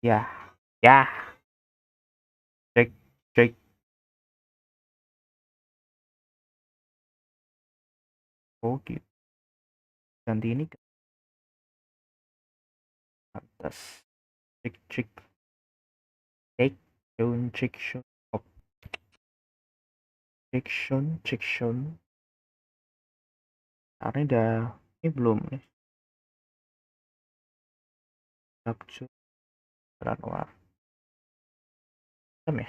Ya, ya, cek, cek. Oh gitu. Ganti ini ke atas. Cek, cek, cek, down, cek, shot, up, cek, shot, cek, shot. Karena udah ini belum nih. Capture lanoire. Ya.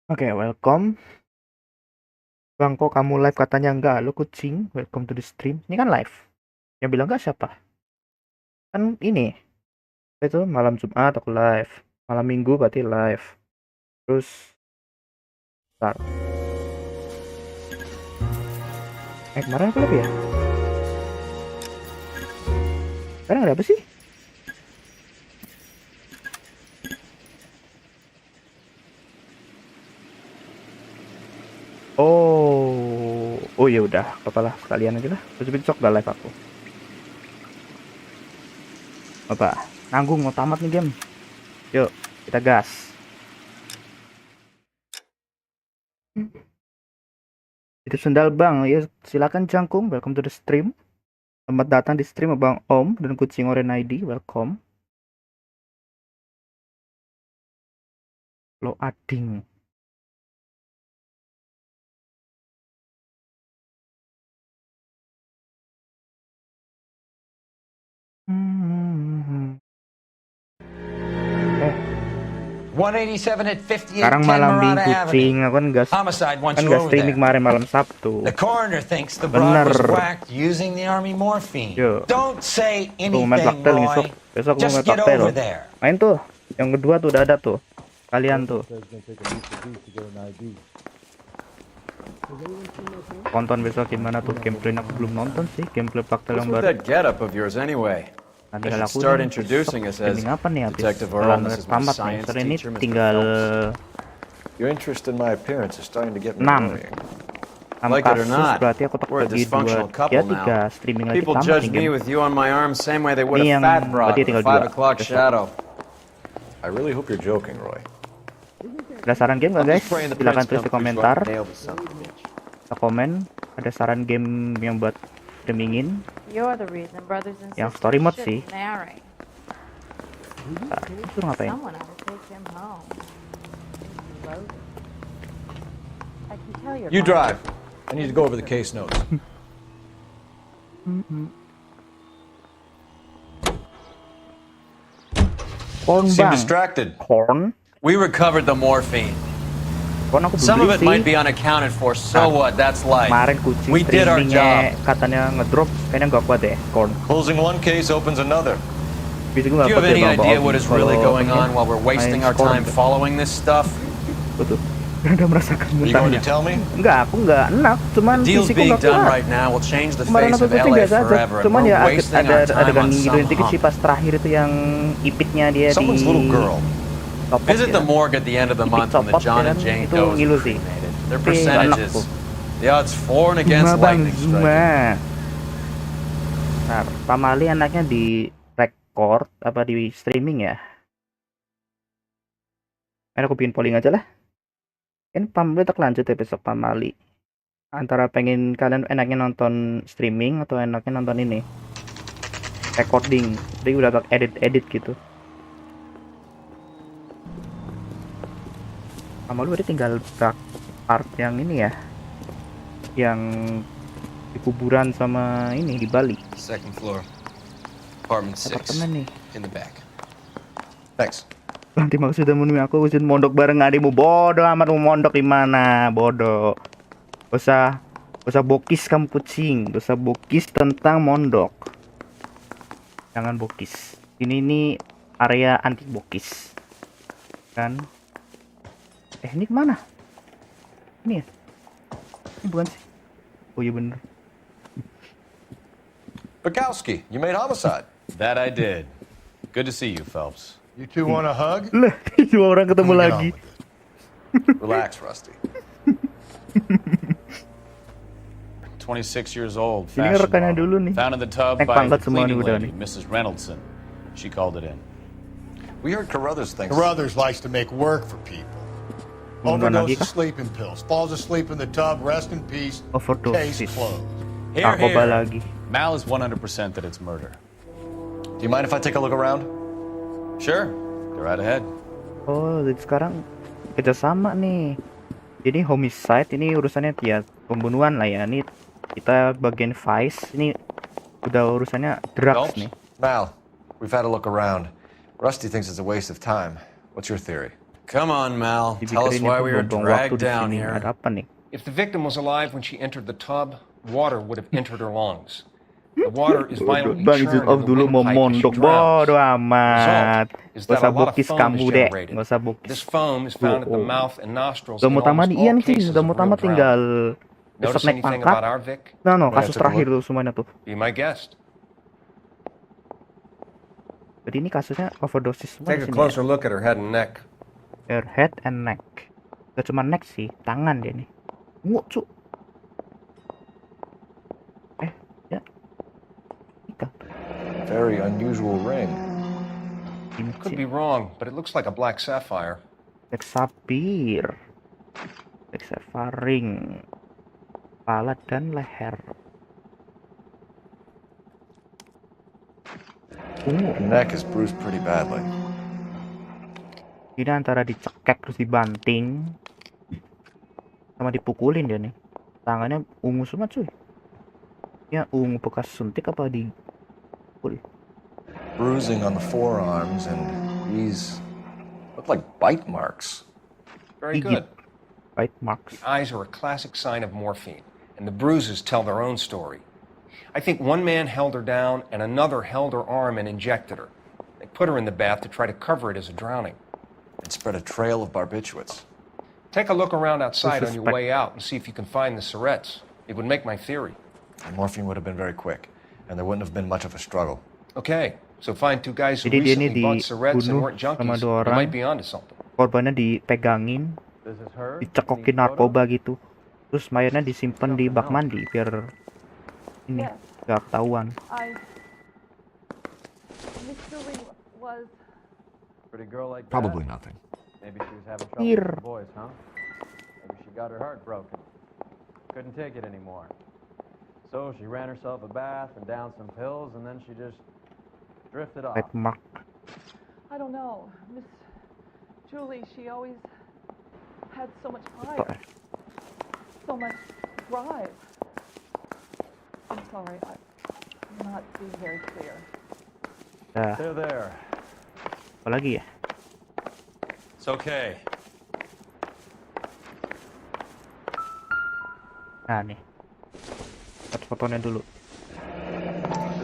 Oke, welcome. Bang, kok kamu live katanya enggak? Lu kucing. Welcome to the stream. Ini kan live. Yang bilang enggak siapa? Kan ini. Itu malam Jumat aku live. Malam Minggu berarti live. Terus start. Kemarin apa lagi ya? Sekarang ada apa sih? Oh ya udah, apalah sekalian aja lah. Terus besok gak live aku. Apa? Nanggung mau tamat nih game. Yuk, kita gas. Itu sendal bang, ya silakan Jangkung, welcome to the stream. Selamat datang di stream Abang Om dan Kucing Oren ID, welcome. Lo ading. Eh, 187 at 58 sekarang malam Minggu Marana kucing, Avenue. aku kan gas Homicide once you over streaming there. kemarin malam Sabtu. The coroner thinks the broad was whacked using the army morphine. Yo. Don't say Tuh main anything, cocktail besok. Roy. Besok mau Just main get cocktail. over there. Main tuh. Yang kedua tuh udah ada tuh. Kalian tuh. Tonton besok gimana tuh gameplay, aku belum nonton sih gameplay cocktail yang What's with baru. that getup of yours anyway? Nanti I should aku start introducing us as streaming apa nih habis Detective Earl, this is my tamat nih. science Sore ini teacher, Mr. tinggal Your interest in my appearance is starting to get me 6 worrying. 6 Like it or kasus, not, berarti aku tak we're a bagi 2 dysfunctional 3 couple now. streaming lagi People tamat judge nih me game. with you on my arm same way they would Ini a yang fat broad berarti with a tinggal 5 o'clock besok. shadow. I really hope you're joking, Roy. Ada saran game nggak guys? Praying the Silakan prince tulis di comes through so I komentar. can nail this son of a bitch. Kita komen. Ada saran game yang buat streamingin. You're the reason brothers and Yang sisters story mode shouldn't sih. marry. Nah, itu ngapain? Someone ought to take him home. Loaded. I can tell you're You fine. drive. I need to go over the case notes. Corn Seem bang. distracted. Corn. We recovered the morphine. Corn aku Some of beli it might sih. be unaccounted for, so what? That's life. Kemarin kucing We did our streamingnya job. katanya ngedrop, kayaknya nggak kuat deh. Corn. Closing one case opens another. Bisa gue Do nggak you kuat have deh any Bang idea Om. what is really Kalau going on while we're wasting main our Corn time tuh. following this stuff? Betul. Udah merasakan Are you going muntahnya. to tell me? Enggak, aku nggak enak, cuman The deal's fisikku being nggak done kuat. right now will change the Kemarin face aku of kucing LA biasa aja, forever, and cuman we're ya wasting ada our time adegan on ngilu some dikit sih hump. pas terakhir itu yang ipitnya dia di Someone's little girl. copot Visit ya. the morgue at the end of the month when the Copot, John ya and kan? Jane Itu does ngilu sih. their Tapi nggak enak percentages. tuh. The odds for and against Zuma bang, lightning striking. Zuma. Nah, Pamali anaknya di record apa di streaming ya? Aku bikin polling aja lah. Kan Pamali tak lanjut ya besok Pamali. Antara pengen kalian enaknya nonton streaming atau enaknya nonton ini recording. Jadi udah tak edit gitu. Pamali berarti tinggal part yang ini ya. Yang di kuburan sama ini di Bali. Second floor. Apartment 6. Apartemen nih. In the back. Thanks. Nanti maksud sudah menemui aku usin mondok bareng adikmu. Bodoh amat mau mondok di mana? Bodoh. Gak usah bokis kamu kucing. Gak usah bokis tentang mondok. Jangan bokis. Ini area anti bokis. Kan? Ini kemana? Ini ya? Ini bukan sih? Oh iya bener. Bukowski, you made homicide. That I did. Good to see you, Phelps. You two want a hug? Lah, dua orang ketemu Let me get lagi. on with it. Relax, Rusty. 26 years old. Ini kan rekannya dulu nih. Found in the tub Naik by pangkat the semua nih cleaning udah lady, nih. Mrs. Reynoldson. She called it in. We heard Carruthers thinks. Carruthers likes to make work for people. Pembunuhan lagi Overdose kah? of sleeping pills. Falls asleep in the tub. Rest in peace. Case Overdosis. closed. Here, Narkoba here. lagi. Mal is 100% that it's murder. Do you mind if I take a look around? Sure. Go right ahead. Oh, jadi sekarang kerjasama nih. Jadi homicide ini urusannya ya pembunuhan lah ya. Ini kita bagian vice. Ini udah urusannya drugs Phelps? nih. Mal, we've had a look around. Rusty thinks it's a waste of time. What's your theory? Come on, Mal. Tell us Dipikirin why itu we were buang-buang waktu dragged di down sini. here. Ada apa nih? If the victim was alive when she entered the tub, water would have entered her lungs. The water is violently Bang churned Yusuf in the dulu mau windpipe as she mondok, drowns. bodo amat. Result is Gak that usah a lot of bokis foam kamu is deh. generated. Gak usah bokis. This foam is found at the mouth and nostrils Udah in mau tamat almost Ian all sih, cases udah of mau real tamat drowning. tinggal besok Notice naik anything about pangkat. our Vic? No, Yeah, kasus took a terakhir look. tuh semuanya tuh. Be my guest. Jadi ini kasusnya overdosis semua di Take a sini. closer look at her head and neck. Her head and neck. Gak cuma neck sih, tangan dia nih. Cu. Ya. Ika. Very unusual ring. Could be wrong, but it looks like a black sapphire. Black sapphire. Black sapphire ring. Kepala dan leher. Her neck is bruised pretty badly. Ini antara dicekek terus dibanting sama dipukulin dia nih. Tangannya ungu semua cuy. Ya ungu bekas suntik apa dipukul. Bruising on the forearms and these look like bite marks. Very Gigit. good. Bite marks. The eyes are a classic sign of morphine, and the bruises tell their own story. I think one man held her down and another held her arm and injected her. They put her in the bath to try to cover it as a drowning. It spread a trail of barbiturates. Take a look around outside on your Suspect. way out and see if you can find the syrettes. It would make my theory. The morphine would have been very quick, and there wouldn't have been much of a struggle. Okay, so find two guys who Jadi dia ini recently bought syrettes and dibunuh weren't sama junkies. dua You orang. might be onto something. Korbannya dipegangin, dicekokin narkoba gitu. Terus mayatnya disimpan di bak mandi biar ini Yes. gak ketahuan. Miss Julie was. Pretty girl like that. Probably nothing. Maybe she was having trouble Here. with the boys, huh? Maybe she got her heart broken. Couldn't take it anymore. So she ran herself a bath and downed some pills, and then she just drifted off. Bite mark. I don't know. Miss Julie, she always had so much Betul. fire, so much drive. I'm sorry, I'm not being very clear. Nah, There, there. apa lagi ya? It's okay. Nah nih. Lihat fotonya dulu.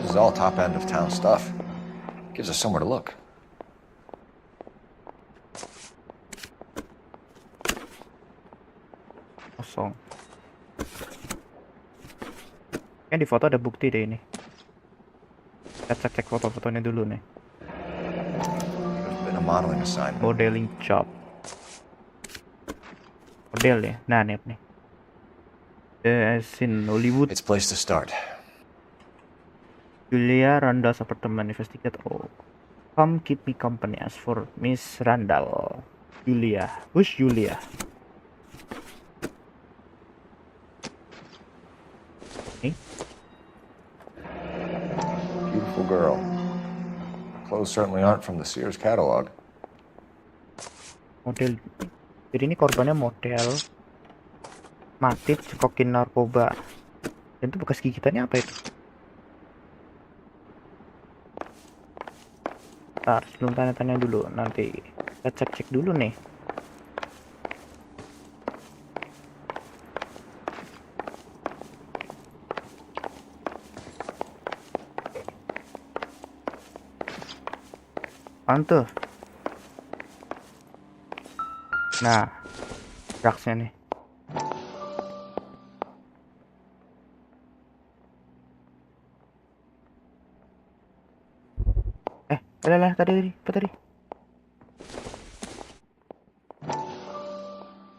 This is all top end of town stuff. Gives us somewhere to look. Kosong. Kan di foto ada bukti deh ini. Kita cek foto-fotonya dulu nih. There's been a modeling assignment. Modeling job. Model ya. Nah nih. In Hollywood. It's a place to start. Julia Randall's apartment investigate. Oh, come keep me company as for Miss Randall. Julia. Who's Julia? Nih. Beautiful girl. Clothes certainly aren't from the Sears catalog. Model. Jadi ini korbannya model. Mati cekokin narkoba. Dan itu bekas gigitannya apa itu? Ntar sebelum tanya-tanya dulu, nanti kita cek-cek dulu nih. Mantul. Nah, drugsnya nih. Lah, tadi, apa tadi?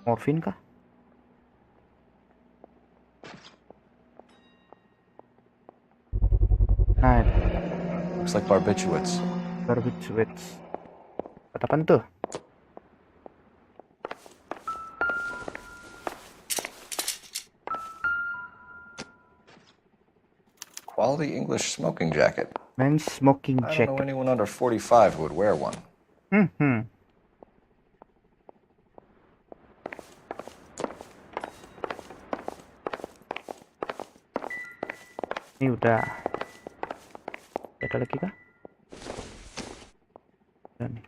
Morfin kah? Nah, itu. Looks like barbiturates. Barbiturates. Apaan tuh? Quality English smoking jacket. Men's smoking I don't know jacket. anyone under 45 who would wear one. Hmm. Ini udah. Ada lagi kah? Udah nih.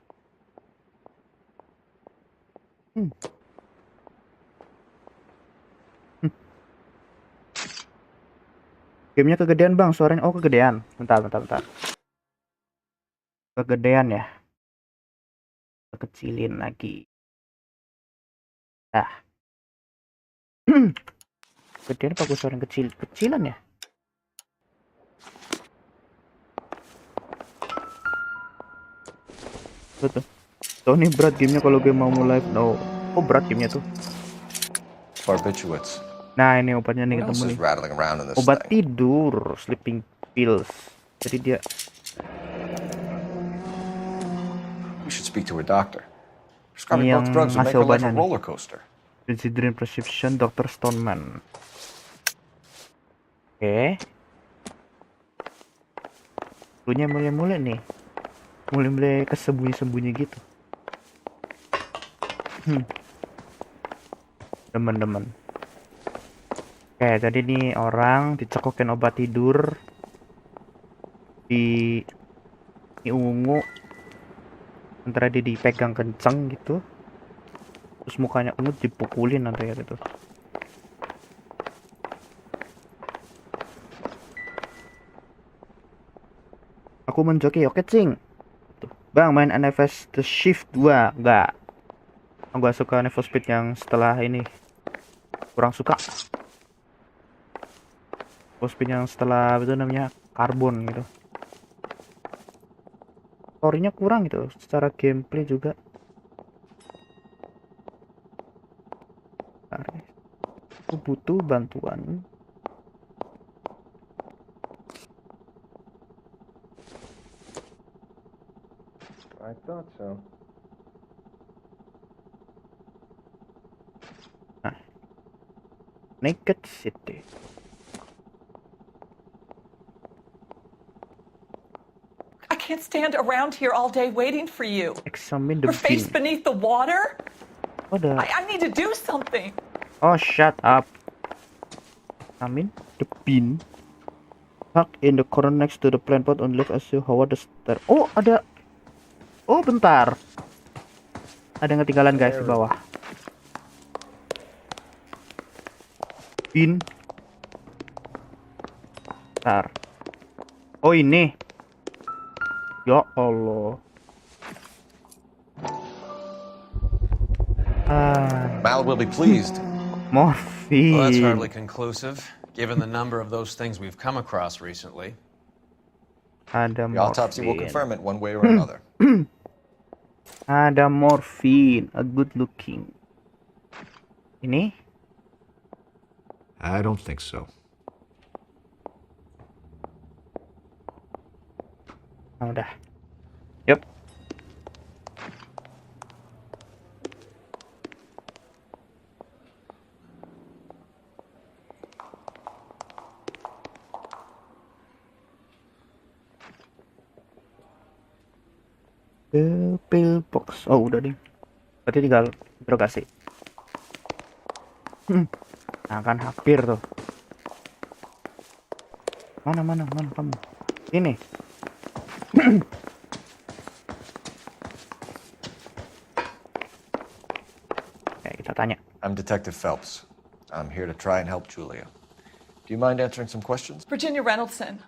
Gamenya kegedean bang, suaranya. Oh kegedean. Bentar. Kegedean ya. Kecilin lagi. Nah. Gedean apa gue suara yang kecilan ya? Betul. Tuh ini berat gamenya kalau gue mau mulai. No. Oh berat gamenya tuh. Barbiturates. Nah ini obatnya nih What else ketemu is nih. rattling around in this Obat thing? tidur, sleeping pills. Jadi dia We should speak to a doctor. Prescribing yang both drugs would make ngasih our life a obatnya nih. roller coaster. Considering prescription Dr. Stoneman. Oke. Punya mulai-mulai nih. Mulai-mulai kesembunyi-sembunyi gitu. Demen-demen. Oke, tadi nih orang dicekokin obat tidur di ungu, antara dia dipegang kenceng gitu, terus mukanya ungu dipukulin nanti ya gitu. Aku menjoki, oke cing. Tuh. Bang main NFS The Shift 2 enggak? Aku gak suka Need for Speed yang setelah ini, kurang suka. Speed yang setelah itu namanya Carbon gitu. Story-nya kurang gitu, secara gameplay juga. Aku butuh bantuan. I thought so. Nah. Naked City. I can't stand around here all day waining for you. Examine the Her face bin. beneath the water? Oh, I need to do something. oh shut up. Examine the bin. Park in the corner next to the plant pot on left as you hover the stair. Oh ada. Oh bentar. Ada yang ketinggalan guys di bawah. Bin. Bentar. Oh ini. Ya Allah. Mal will be pleased. Morphine. Well, that's hardly conclusive, given the number of those things we've come across recently. Ada The autopsy will morphine. confirm it one way or another. Ada morphine, a good looking. Ini? I don't think so. Oh, udah. Yup. The pillbox. Oh udah deh. Berarti tinggal interogasi. Nah kan hampir tuh. Mana kamu? Ini. Oke, kita tanya. I'm Detective Phelps. I'm here to try and help Julia. Do you mind answering some questions? Virginia Reynoldson,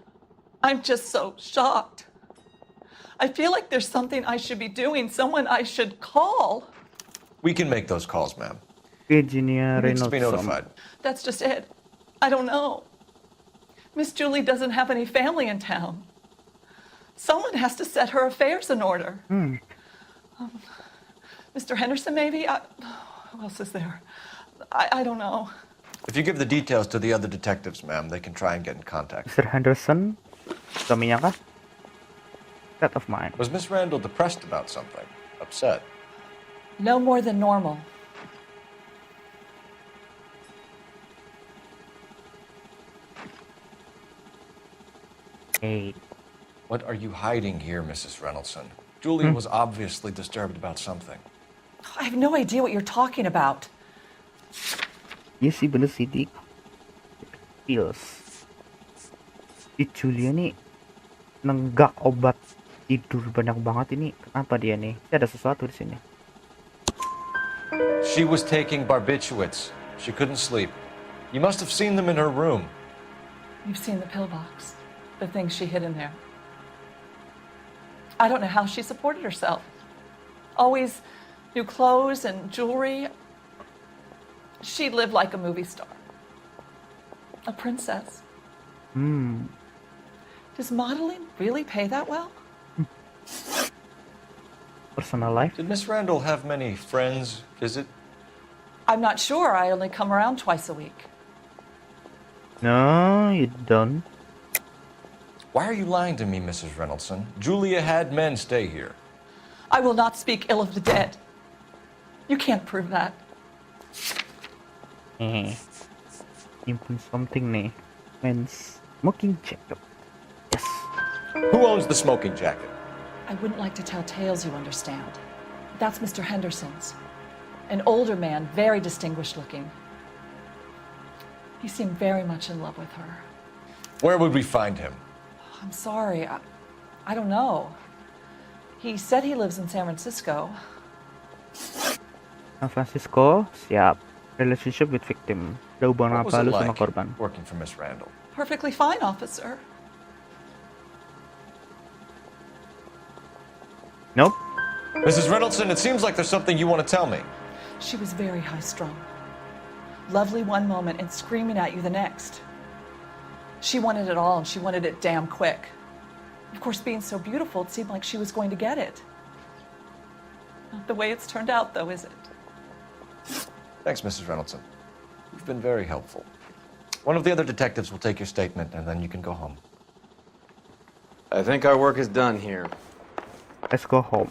I'm just so shocked. I feel like there's something I should be doing, someone I should call. We can make those calls, ma'am. Virginia Who needs to be Reynolds. notified? That's just it. I don't know. Miss Julie doesn't have any family in town. Someone has to set her affairs in order. Mr. Henderson, maybe? Who else is there? I don't know. If you give the details to the other detectives, ma'am, they can try and get in contact. Mr. Henderson, suaminya kah? State of mind. Was Miss Randall depressed about something? upset. No more than normal. Hey. What are you hiding here, Mrs. Reynoldsson? Julia was obviously disturbed about something. I have no idea what you're talking about. Iya sih bener sih Dik. Pills. Si Julia nih nenggak obat tidur banyak banget ini. Kenapa dia nih? Ada sesuatu di sini. She was taking barbiturates. She couldn't sleep. You must have seen them in her room. You've seen the pillbox, the things she hid in there. I don't know how she supported herself. Always new clothes and jewelry. She lived like a movie star. A princess. Does modeling really pay that well? Personal life. Did Miss Randall have many friends visit? I'm not sure. I only come around twice a week. No, you don't. Why are you lying to me, Mrs. Reynoldsson? Julia had men stay here. I will not speak ill of the dead. You can't prove that. Impun something nih. Men's smoking jacket. Yes. Who owns the smoking jacket? I wouldn't like to tell tales, you understand. That's Mr. Henderson's. An older man, very distinguished looking. He seemed very much in love with her. Where would we find him? I'm sorry, I don't know. He said he lives in San Francisco. San Francisco, siap. Relationship with victim. Ada hubungan What was apa it lu sama like korban? working for Miss Randall? Perfectly fine, officer. Nope. Mrs. Reynoldsson, it seems like there's something you want to tell me. She was very high-strung. Lovely one moment and screaming at you the next. She wanted it all, and she wanted it damn quick. Of course, being so beautiful, it seemed like she was going to get it. Not the way it's turned out, though, is it? Thanks, Mrs. Reynoldsson. You've been very helpful. One of the other detectives will take your statement, and then you can go home. I think our work is done here. Let's go home.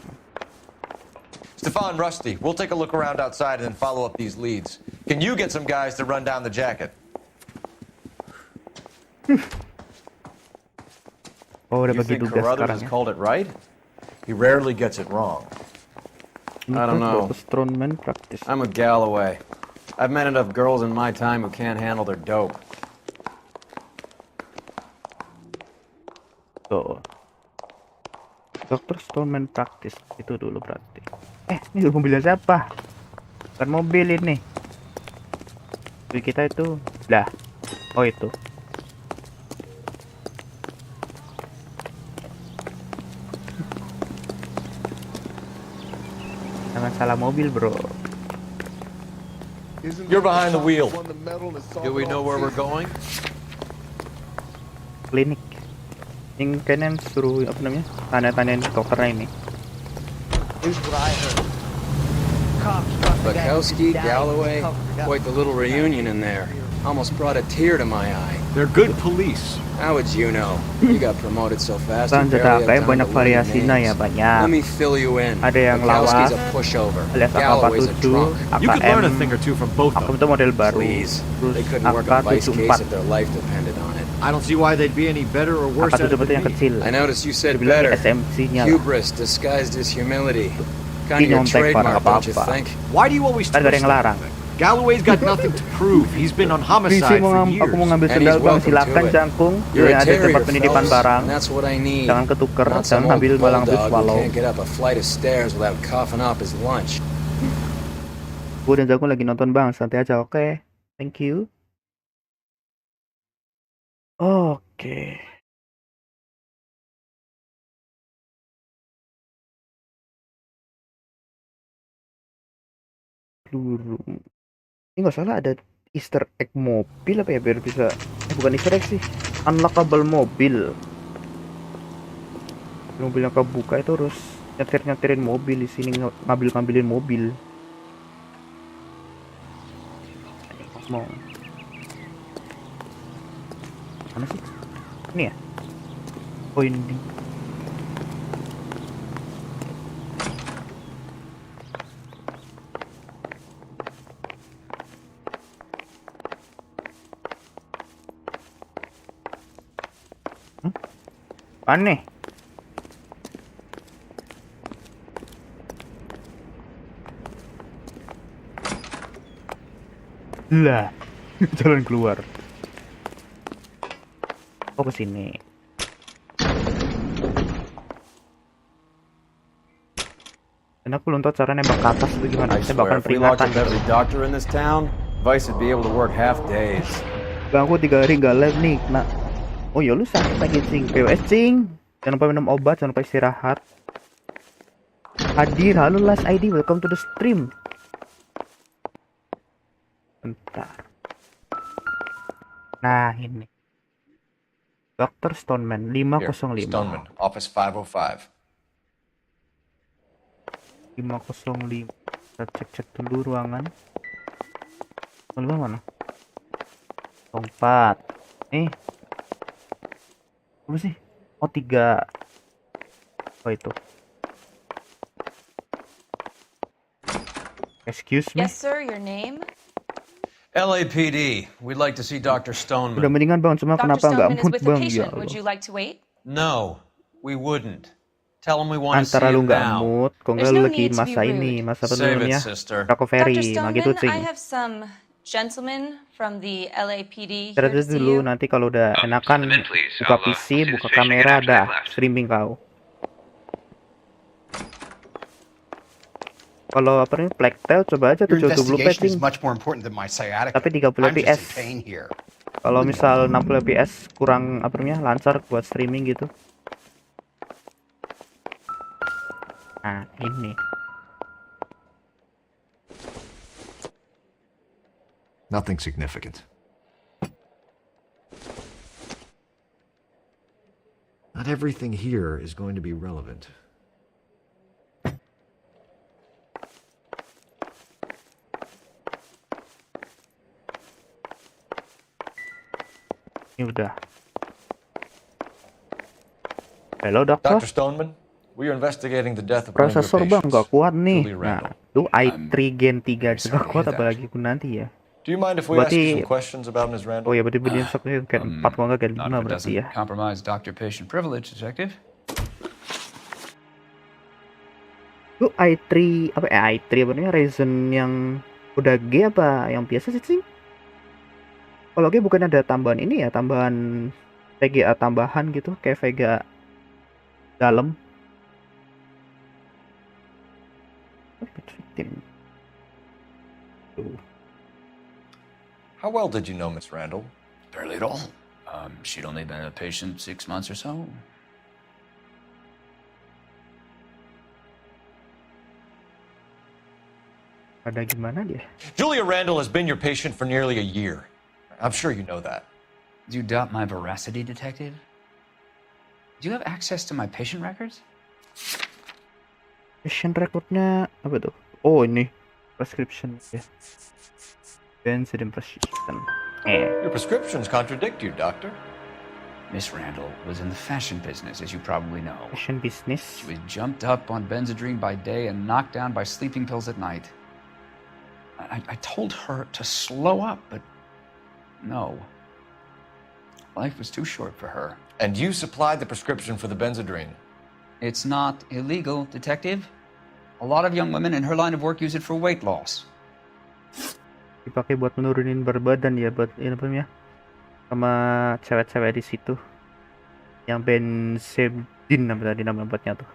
Stefan, Rusty, we'll take a look around outside and then follow up these leads. Can you get some guys to run down the jacket? Oh, udah You bagi think tugas Carruthers sekarang has ya. called it right? He rarely gets it wrong. Ini I don't tuh know. fokus Strongman praktis. I'm a Galloway. I've met enough girls in my time who can't handle their dope. Tuh. Dokter Stoneman praktis itu dulu berarti. Ini mobilnya siapa? Bukan mobil ini. Mobil kita itu dah. Oh itu. Jangan salah mobil, bro. You're behind the wheel. Do we know where we're going? Klinik. Yang kalian suruh apa namanya? Tanya-tanyain dokternya ini. Bukowski, Galloway, quite the little reunion in there. Almost brought a tear to my eye. They're good police. How would you know? You got promoted so fast. You Senjata barely have AKM time banyak to learn variasinya ya, names. banyak. Let me fill you in. Ada yang Bukowski's lawas, a pushover. alias Galloway's a AK-47, drunk. You could learn a AKM. thing or two from both of AKM them. itu model baru. Please, Terus they couldn't work a vice case AK-74. if their life depended on it. I don't see why they'd be any better or worse at it AK-47 than yang me. kecil. I noticed you said Dibilang better. SMC-nya lah. Hubris disguised as humility. Kind of your Nyontek barang trademark, don't you apa-apa. think? Why do you always Kan twist gak ada yang larang. everything? Galloway's got nothing to prove. He's been on Visi homicide for aku mau years. ngambil And sendal he's bang, welcome silakan to it. jangkung. You're Yang a ada terrier, tempat penitipan fellas, barang. and that's what I need. Jangan ketuker, Not jangan some old ambil malah ambil bulldog who swallow. can't get up a flight of stairs without coughing up his lunch. Gue dan Jangkung lagi nonton bang, santai aja, oke? Thank you. Oke. Peluru. Ini nggak salah ada Easter egg mobil apa ya biar bisa? Bukan Easter egg sih, unlockable mobil. Mobil yang kebuka itu harus nyetir-nyetirin mobil di sini, ngambil-ngambilin mobil. Mau mana sih? Ini ya? Oh ini. Aneh. Lah, jalan keluar. Oh, ke sini. Dan aku belum tahu cara nembak ke atas itu gimana. I Saya swear, bakal if we locked peringatan. up every doctor in this town, Vice would be able to work half days. Bang, aku 3 hari nggak live nih. Nah, oh ya lu sakit lagi cing. POS cing. Jangan lupa minum obat, jangan lupa istirahat. Hadir, halo Last ID, welcome to the stream. Bentar. Nah, ini. Dr. Stoneman Here, 505. Stoneman, office 505. 505. Kita cek-cek dulu ruangan. 5 mana? 4. Apa sih? Oh, 3. Oh, itu. Excuse me. Yes, sir. Your name? LAPD. We'd like to see Dr. Udah Stoneman. mendingan bang, cuma Dr. kenapa nggak Stoneman is mood with a bang? Ya patient. Allah. Would you like to wait? No, we wouldn't. Tell him we want to see Antara lu him nggak now. mood, kok nggak There's lu no lagi need to be masa ini, rude. masa Save it, penurunnya sister. recovery, Dr. nah gitu Stoneman, I cing. have some gentlemen from the LAPD here Terus to see dulu you. nanti kalau udah enakan buka PC, buka kamera, dah streaming kau. Kalau apa nih Blacktail coba aja tuh 20 Investigation is pacing, much more important than my sciatica. tapi 30 I'm just in fps. pain here. Kalau misal 60 fps kurang apa namanya lancar buat streaming gitu. Nah ini. Nothing significant. Not everything here is going to be relevant. Ini udah. Halo dokter. Dr. Stoneman, we are investigating the death of one of your Prosesor bang patients, nggak kuat nih. Julie Nah, Randall. tuh i3 Gen 3 aja nggak sorry to kuat, hear that. apalagi ku nanti ya. Do you mind if we ask you Berarti- some questions about Ms. Randall? Oh ya berarti beliau soknya kayak 4 kalau nggak kayak 5 Not if it berarti doesn't ya. compromise doctor-patient privilege, detective. Lu i3 apa i3 apa namanya Ryzen yang udah G apa yang biasa sih? Kalau G bukan ada tambahan ini ya, tambahan VGA tambahan gitu kayak VGA dalam. How well did you know Ms. Randall? Barely at all. She'd only been a patient 6 months or so. Ada gimana dia? Julia Randall has been your patient for nearly a year. I'm sure you know that. Do you doubt my veracity, detective? Do you have access to my patient records? Patient recordnya apa tuh? Oh ini prescription ya. Benzodiazepine prescription. Your prescriptions contradict you, doctor. Miss Randall was in the fashion business, as you probably know. Fashion business. She was jumped up on Benzedrine by day and knocked down by sleeping pills at night. I told her to slow up, but no. Life was too short for her. And you supplied the prescription for the Benzedrine. It's not illegal, detective. A lot of young women in her line of work use it for weight loss. Dipakai buat menurunin berat badan ya, buat ini apa namanya? Sama cewek-cewek di situ. Yang benzedin apa tadi nama obatnya tuh?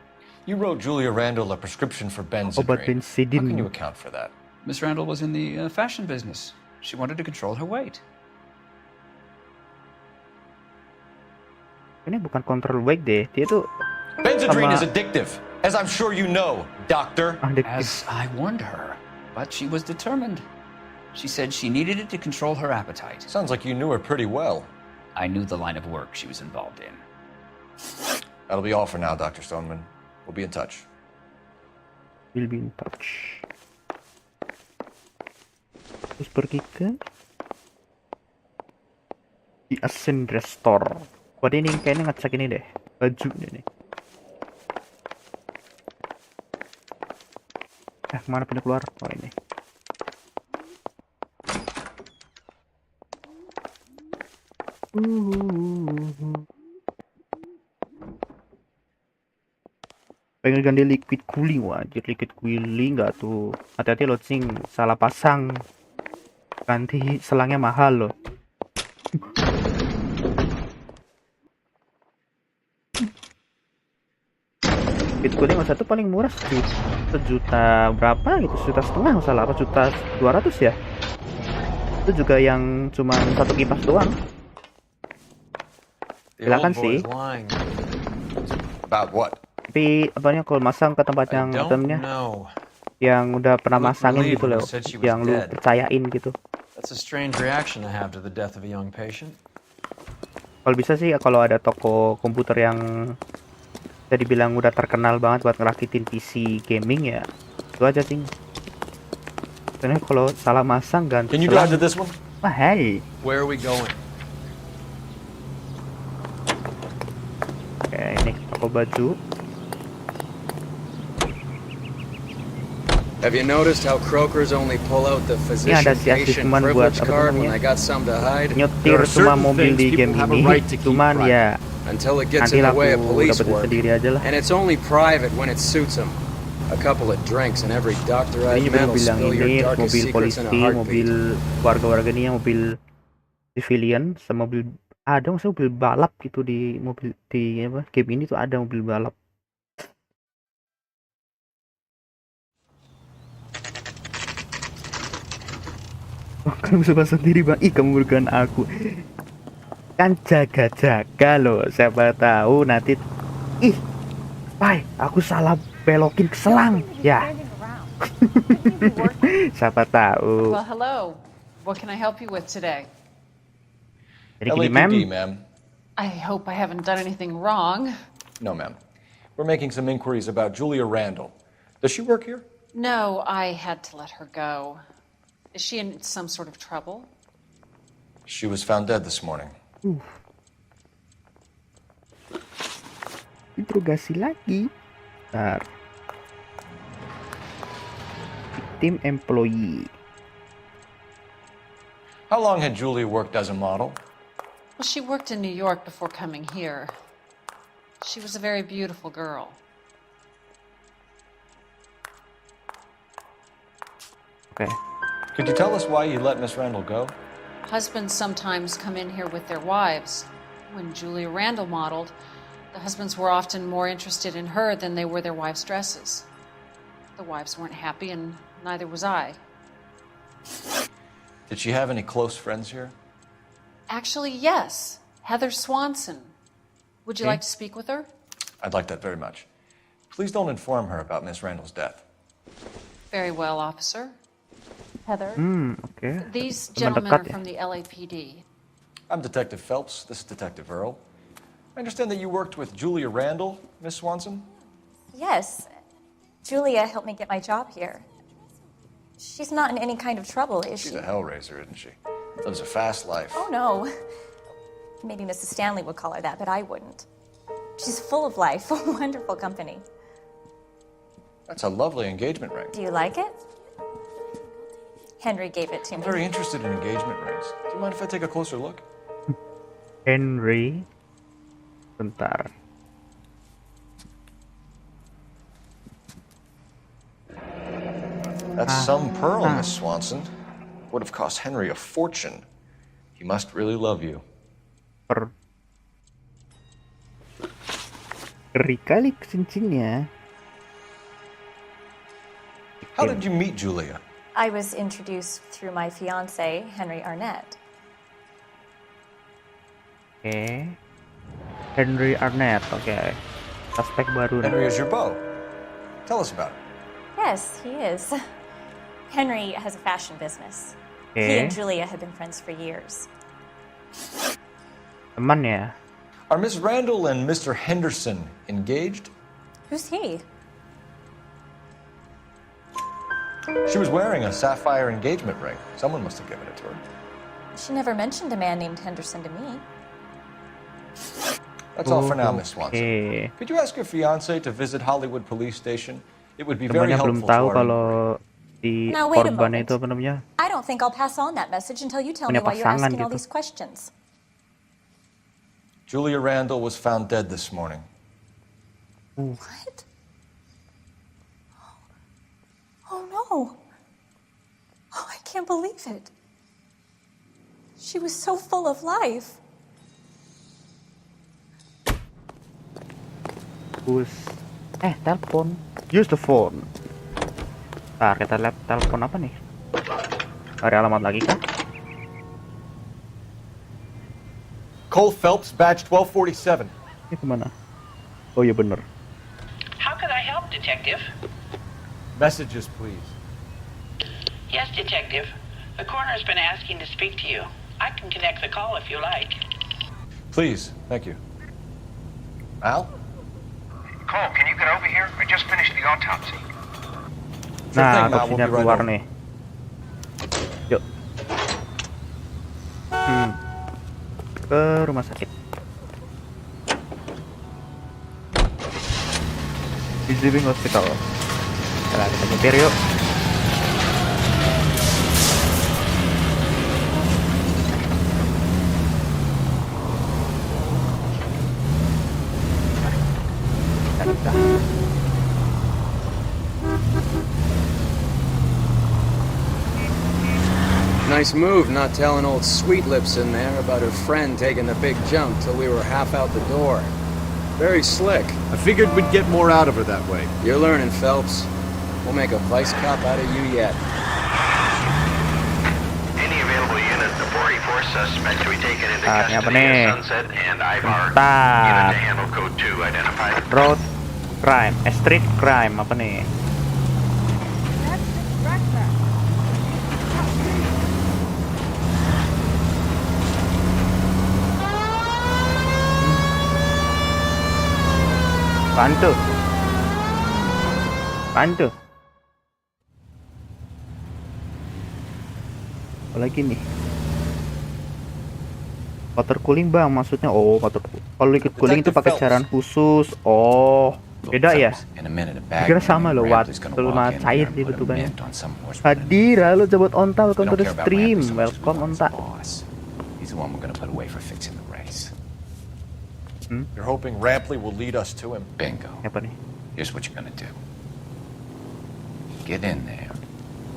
You wrote Julia Randall a prescription for Obat Benzedrine. How can you benzedin. account for that? Miss Randall was in the fashion business. She wanted to control her weight. Ini bukan control weight deh, dia tuh Benzedrine Sama- is addictive, as I'm sure you know, doctor. addictive. As I warned her, but she was determined. She said she needed it to control her appetite. Sounds like you knew her pretty well. I knew the line of work she was involved in. That'll be all for now, Dr. Stoneman. We'll be in touch. Will be in touch. Terus pergi ke di Ascend Restore. Buat ini kayaknya ngecek ini deh, baju ini. Kemana pindah keluar? Oh ini. pengen ganti liquid cooling, wajib liquid cooling nggak tuh? Hati-hati lo cing, salah pasang. Ganti selangnya mahal loh. Liquid cooling satu paling murah sejuta berapa gitu, sejuta setengah masalah apa, juta 200 ya. Itu juga yang cuma satu kipas doang. Silakan sih. About what? Tapi apanya kalau masang ke tempat yang itemnya yang udah pernah masangin gitu loh, yang lu percayain gitu. That's a strange reaction to have to the death of a young patient. Kalau bisa sih kalau ada toko komputer yang bisa dibilang udah terkenal banget buat ngerakitin PC gaming ya, itu aja sih. Karena kalau salah masang ganti Can you drive to this one? Hey. Where are we going? Oke, ini toko baju. Have you noticed how Croakers only pull out the physician-patient privilege card when they got some to hide? Nyetir semua mobil di game ini, cuman ya until it gets in the way of police work. And it's only private when it suits them. A couple of drinks and every doctor-eyed man will spill your darkest secrets in a heartbeat. Mobil warga-warga ini yang mobil civilian sama mobil, ada maksudnya mobil balap gitu di mobil di apa game ini tuh ada mobil balap. Kamu bisa sendiri bang, ih kamu bukan aku. Kan jaga-jaga loh, siapa tahu nanti ih pai aku salah belokin ke selang ya. Siapa tahu. Well, hello. What can I help you with today? Jadi gini, ma'am. I hope I haven't done anything wrong. No, ma'am. We're making some inquiries about Julia Randall. Does she work here? No, I had to let her go. Is she in some sort of trouble? She was found dead this morning. Interogasi lagi. Bentar. Victim employee. How long had Julia worked as a model? Well, she worked in New York before coming here. She was a very beautiful girl. Okay. Could you tell us why you let Miss Randall go? Husbands sometimes come in here with their wives. When Julia Randall modeled, the husbands were often more interested in her than they were their wives' dresses. The wives weren't happy, and neither was I. Did she have any close friends here? Actually, yes. Heather Swanson. Would you like to speak with her? I'd like that very much. Please don't inform her about Miss Randall's death. Very well, officer. Heather? Okay. These gentlemen are from the LAPD. I'm Detective Phelps. This is Detective Earl. I understand that you worked with Julia Randall, Miss Swanson? Yes. Julia helped me get my job here. She's not in any kind of trouble, is she? She's a hellraiser, isn't she? Lives a fast life. Oh, no. Maybe Mrs. Stanley would call her that, but I wouldn't. She's full of life, a wonderful company. That's a lovely engagement ring. Do you like it? Henry gave it to me. I'm very interested in engagement rings. Do you mind if I take a closer look? Henry. Bentar. That's some pearl, Miss Swanson. Would have cost Henry a fortune. He must really love you. Ngeri kali cincinnya. How did you meet Julia? I was introduced through my fiancé, Henry Arnett. Okay. Henry Arnett, okay. Suspek baru. Henry is your beau. Tell us about it. Yes, he is. Henry has a fashion business. Okay. He and Julia have been friends for years. Teman ya? Are Miss Randall and Mr. Henderson engaged? Who's he? She was wearing a sapphire engagement ring. Someone must have given it to her. She never mentioned a man named Henderson to me. That's all for now, Miss Swanson. Could you ask your fiancé to visit Hollywood Police Station? It would be very helpful belum tahu to our kalau si Now, wait a korban moment. itu apa namanya? I don't think I'll pass on that message until you tell me Punya why you're pasangan asking all gitu. these questions. Julia Randall was found dead this morning. What? Oh. Oh, I can't believe it. She was so full of life. Telepon. Use the phone. Ntar kita lihat telepon apa nih? Ada alamat lagi kah? Cole Phelps, badge 1247. Ini kemana? Oh iya bener. How could I help, Detective? Messages, please. Yes, Detective. The coroner's been asking to speak to you. I can connect the call if you like. Please, thank you. Al? Cole, can you get over here? I just finished the autopsy. Nah, otopsinya keluar nih. Yuk. Ke rumah sakit. Receiving hospital. Kita nyetir yuk. Nice move not telling old Sweet Lips in there about her friend taking the big jump till we were half out the door. Very slick. I figured we'd get more out of her that way. You're learning, Phelps. We'll make a vice cop out of you yet. Any available units, the 44 suspect we taken into Apa custody nih? at Sunset and Ivar. Bentar. Unit to handle code 2 identified. Road crime, street crime apa nih? Bantu. Apa lagi nih? Water cooling bang, maksudnya kalau liquid cooling itu pakai cairan khusus. Oh, beda ya? Kira sama loh, cuma cair di bentukannya. Hadir, halo jabot onta, welcome to the stream. Welcome onta. You're hoping Rampley will lead us to him. Bingo. Apa nih? Here's what you're gonna do. Get in there,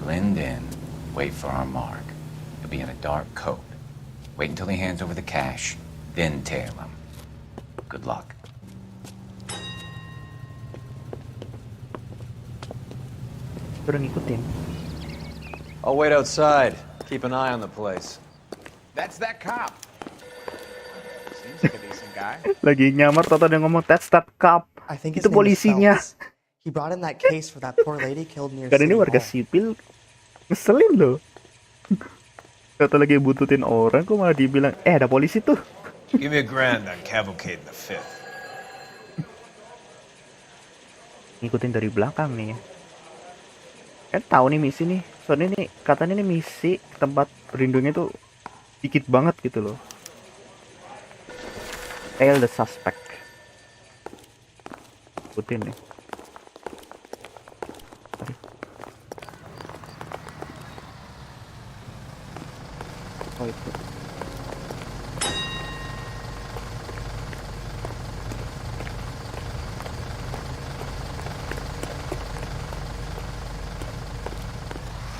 blend in, wait for our mark. He'll be in a dark coat. Wait until he hands over the cash, then tail him. Good luck. Udah ngikutin. I'll wait outside. Keep an eye on the place. That's that cop. Seems like a decent guy. Lagi nyamar, Toto dia ngomong that's that cop. Itu polisinya. He brought in that case for that poor lady killed near Karena ini City warga Hall. sipil, ngeselin loh. Toto lagi bututin orang, kok malah dibilang, ada polisi tuh. Give me a grand on Cavalcade the 5th. Ngikutin dari belakang nih. Kan tahu nih misi nih. Soalnya nih katanya nih misi tempat berlindungnya tuh dikit banget gitu loh. Tail the suspect. Ikutin nih. Oh itu.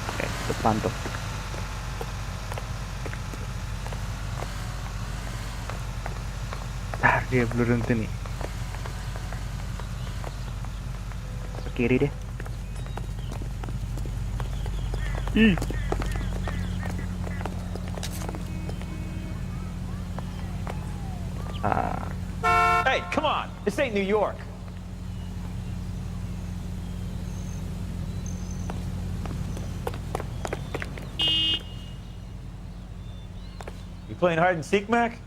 Oke, depan tuh. Dia belum berhenti nih. Ke kiri deh. Ih. Hey, come on! This ain't New York. You playing hide and seek, Mac?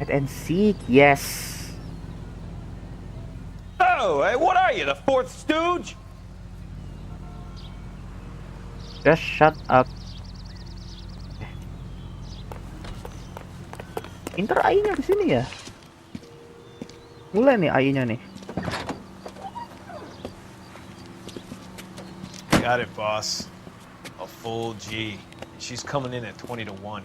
Hide and seek, yes. Oh, hey, what are you, the fourth stooge? Just shut up. Inter AI-nya di sini ya. Mulai nih AI-nya nih. Got it, boss. A full G. She's coming in at 20 to 1.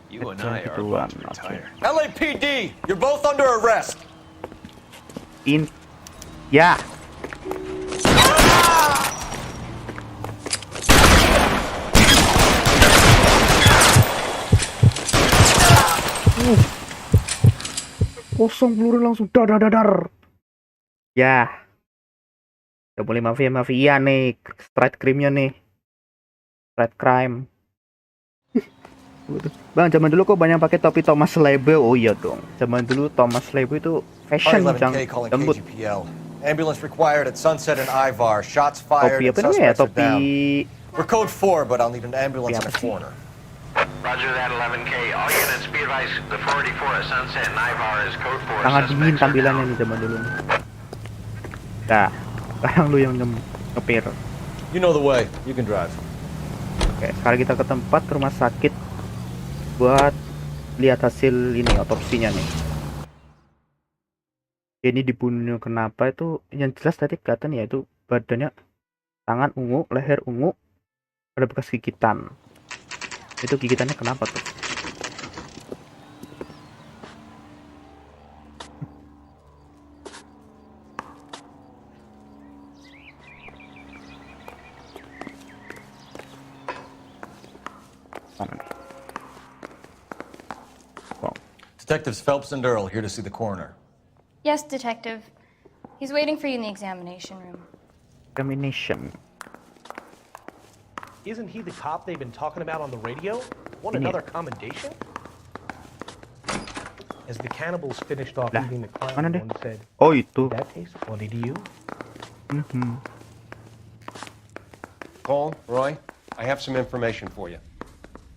You and I are about to retire. LAPD, you're both under arrest. Ya. kosong peluru langsung dadar. Ya. Udah mulai mafia nih, straight crime-nya nih. Straight crime. Bang, zaman dulu kok banyak pakai topi Thomas Lebe. Oh iya dong. Zaman dulu Thomas Lebe itu fashion R11K calling KGPL. Ambulance required at Sunset and Ivar. Shots fired and suspects are down. We're code 4, but I'll need an ambulance in a corner. Roger that, 11K. All units, be advised, the 484 at Sunset and Ivar is code 4. Sangat dingin tampilannya nih zaman dulu. Nah, sekarang lu yang ngepir. You know the way. You can drive. Oke, sekarang kita ke tempat rumah sakit buat lihat hasil ini otopsinya nih. Ini dibunuh kenapa itu? Yang jelas tadi kelihatan ya itu badannya, tangan ungu, leher ungu, ada bekas gigitan. Itu gigitannya kenapa tuh? Detectives Phelps and Earl here to see the coroner. Yes, Detective. He's waiting for you in the examination room. Examination. Isn't he the cop they've been talking about on the radio? Want another commendation? As the cannibals finished off eating the clown, one said, "Oh, itu. That tastes funny to you?" Cole, Roy, I have some information for you.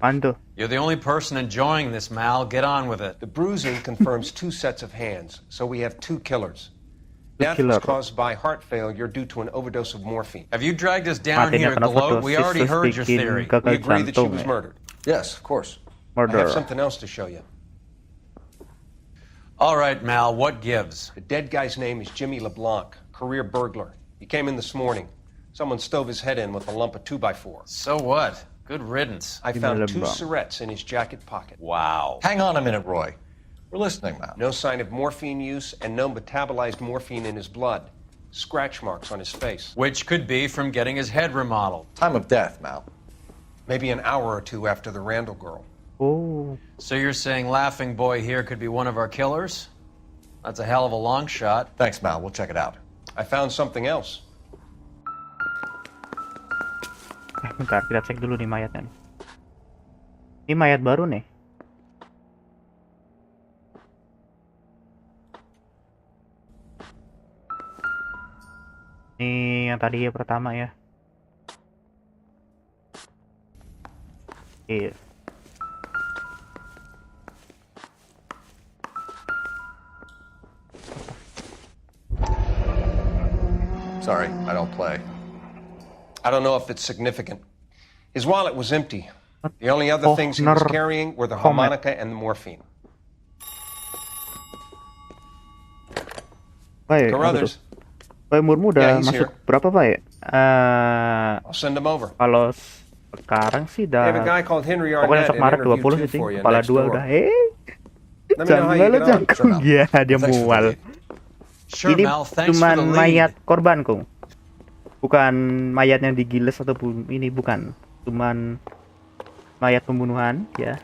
Ando. You're the only person enjoying this, Mal. Get on with it. The bruising confirms 2 sets of hands, so we have 2 killers. Death was caused by heart failure due to an overdose of morphine. Have you dragged us down here, Gloat? We already heard your theory. We agree that she was murdered. Yes, of course. I Murder. have something else to show you. All right, Mal, what gives? The dead guy's name is Jimmy LeBlanc, career burglar. He came in this morning. Someone stove his head in with a lump of 2x4. So what? Good riddance. I found 2 syrettes in his jacket pocket. Wow. Hang on a minute, Roy. We're listening now. No sign of morphine use and no metabolized morphine in his blood. Scratch marks on his face. Which could be from getting his head remodeled. Time of death, Mal. Maybe an hour or 2 after the Randall girl. Oh. So you're saying Laughing Boy here could be one of our killers? That's a hell of a long shot. Thanks, Mal. We'll check it out. I found something else. Bentar, kita cek dulu nih mayatnya. Ini mayat baru nih. Ini yang tadi ya pertama ya. Iya. Sorry, I don't play. I don't know if it's significant. His wallet was empty. The only other things he was carrying were the harmonica and the morphine. Baik, Carruthers. Pak umurmu udah masuk berapa, Pak ya? I'll send him over. Kalau sekarang sih They have a dah guy called Henry pokoknya Arnett sok Maret 20 sih, kepala 2 udah. Jangan jangkung. Ya, dia mual. Ini cuman mayat korban, Kung. Bukan mayat yang digiles ataupun ini, bukan. Cuman mayat pembunuhan, ya.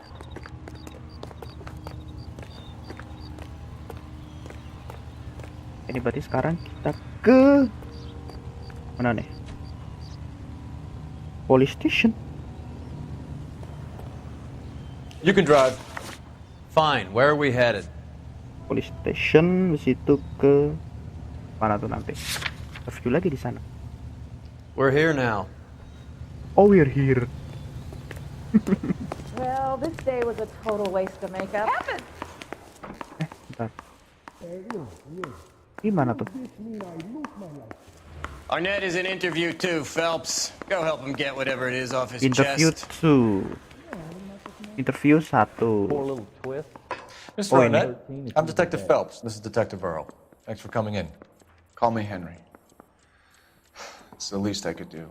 Ini berarti sekarang kita ke mana nih? Police station. You can drive. Fine. Where are we headed? Police station, di situ ke mana tuh nanti? Review lagi di sana. We're here now. Oh, we're here. Well, this day was a total waste of makeup. Happened. Bentar. Gimana tuh? Arnett is in interview too, Phelps. Go help him get whatever it is off his Interview chest. 2. Interview 1. Poor little twist. Mr. Arnett, I'm Detective Phelps. This is Detective Earl. Thanks for coming in. Call me Henry. It's the least I could do.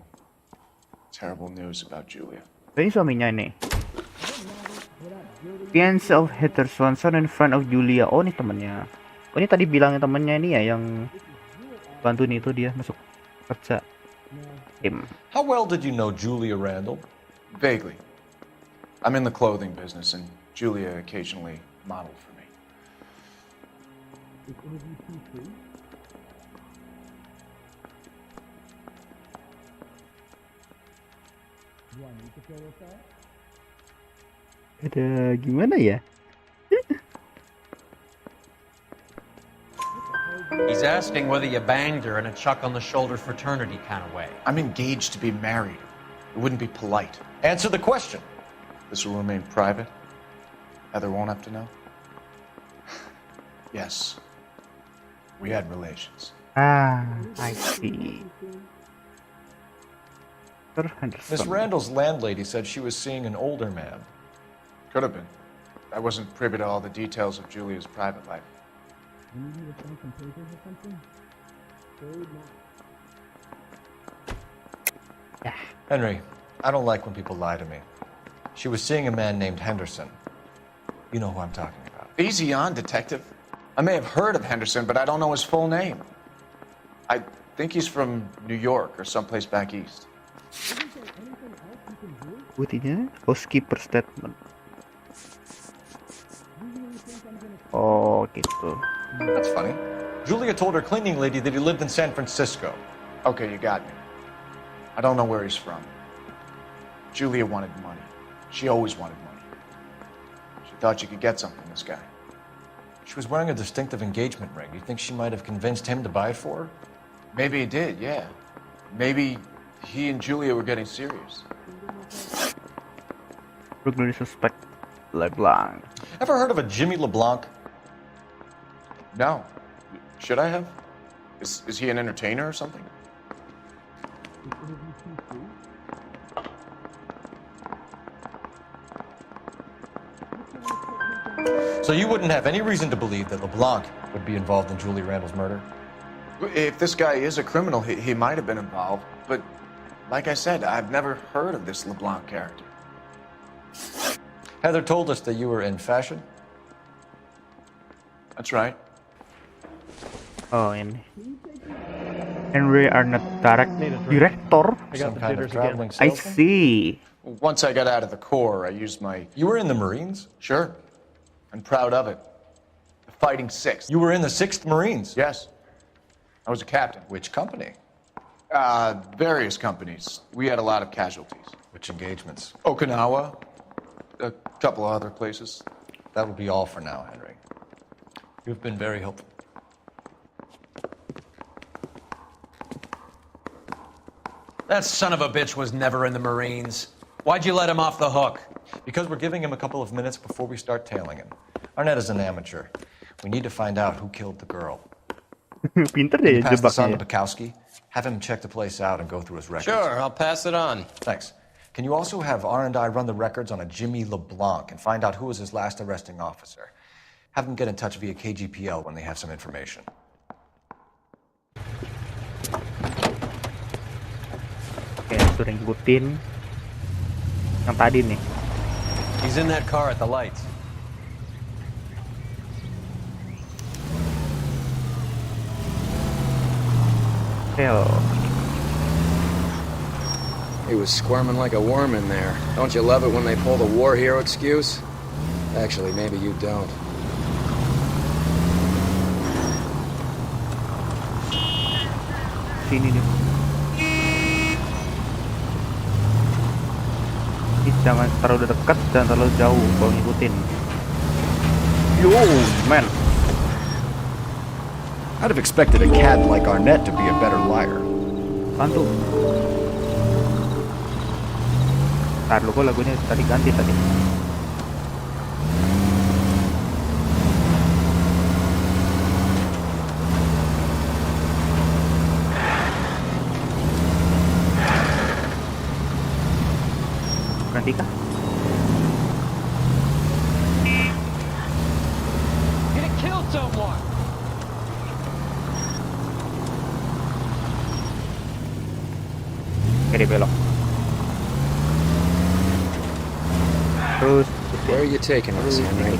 Terrible news about Julia. Ini suaminya nih. Fiance of Heather Swanson in front of Julia. Oh, ini temennya. Oh, ini tadi bilangnya temennya ini ya yang bantuin itu dia masuk kerja tim. How well did you know Julia Randall? Vaguely. I'm in the clothing business, and Julia occasionally modeled for me. Ada gimana ya? He's asking whether you banged her in a chuck on the shoulder fraternity kind of way. I'm engaged to be married. It wouldn't be polite. Answer the question. This will remain private. Heather won't have to know. Yes. We had relations. Ah, I see. Miss Randall's landlady said she was seeing an older man. Could have been. I wasn't privy to all the details of Julia's private life. Henry, I don't like when people lie to me. She was seeing a man named Henderson. You know who I'm talking about. Easy on, detective. I may have heard of Henderson, but I don't know his full name. I think he's from New York or someplace back east. Buktinya housekeeper statement. Oh, gitu. That's funny. Julia told her cleaning lady that he lived in San Francisco. Okay, you got me. I don't know where he's from. Julia wanted money. She always wanted money. She thought she could get something from this guy. She was wearing a distinctive engagement ring. You think she might have convinced him to buy it for her? Maybe he did, yeah. Maybe he and Julia were getting serious. Burglary suspect LeBlanc. Ever heard of a Jimmy LeBlanc? No. Should I have? Is he an entertainer or something? So you wouldn't have any reason to believe that LeBlanc would be involved in Julie Randall's murder? If this guy is a criminal, he might have been involved. But like I said, I've never heard of this LeBlanc character. Heather told us that you were in fashion. That's right. Oh, ini. Henry Arnett director. Some kind of traveling I salesman? see. Once I got out of the Corps, I used my... You were in the Marines? Sure. I'm proud of it. The Fighting Sixth. You were in the 6th Marines? Yes. I was a captain. Which company? Various companies. We had a lot of casualties. Which engagements? Okinawa. A couple of other places. That will be all for now, Henry. You've been very helpful. That son of a bitch was never in the Marines. Why'd you let him off the hook? Because we're giving him a couple of minutes before we start tailing him. Arnett is an amateur. We need to find out who killed the girl. Pinter Can deh you pass this on to jebaknya. Bukowski? Have him check the place out and go through his records. Sure, I'll pass it on. Thanks. Can you also have R&I run the records on a Jimmy LeBlanc and find out who was his last arresting officer? Have them get in touch via KGPL when they have some information. Oke, sudah ngikutin yang tadi nih. He's in that car at the lights. Hell. He was squirming like a worm in there. Don't you love it when they pull the war hero excuse? Actually, maybe you don't. Sini nih. Jangan terlalu dekat dan terlalu jauh kalau ngikutin. Yo, man. I'd have expected a cad like Arnett to be a better liar. Bantu. Ntar lu kok lagunya tadi ganti tadi. Ganti kah? Gonna kill someone! Oke, dia belok. Terus. Where are you taking us, Henry?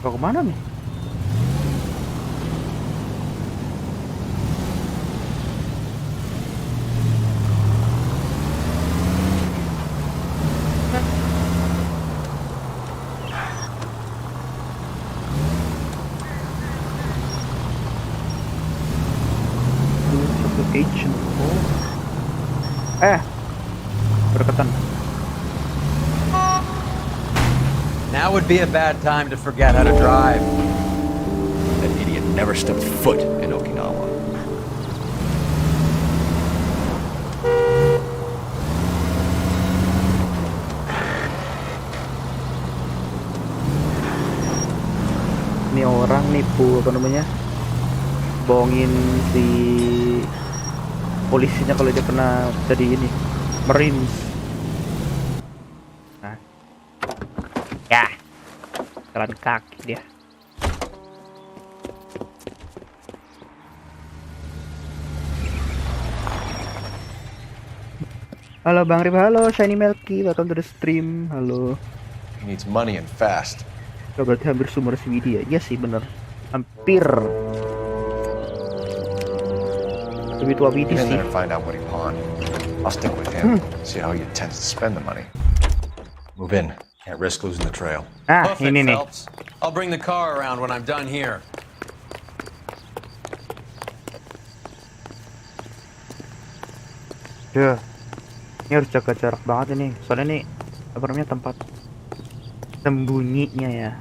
Mau kemana nih? Berketan. Now would be a bad time to forget how to drive. That idiot never stepped foot in Okinawa. Ini orang nipu apa namanya? Bohongin si polisinya kalau dia pernah jadi ini Marines. Nah. Ya. Jalan kaki dia. Halo Bang Rip, halo Shiny Melky, welcome to the stream. Halo. He needs money and fast. Oh, berarti hampir sumber Swidi ya? Iya sih bener. Hampir. Lebih tua Widi Get in sih. there and find out what he pawned. I'll stick with him. See how he intends to spend the money. Move in. Can't risk losing the trail. Ah, Perfect, ini nih. Phelps. I'll bring the car around when I'm done here. Duh. Ini harus jaga jarak banget ini. Soalnya ini apa namanya tempat sembunyinya ya.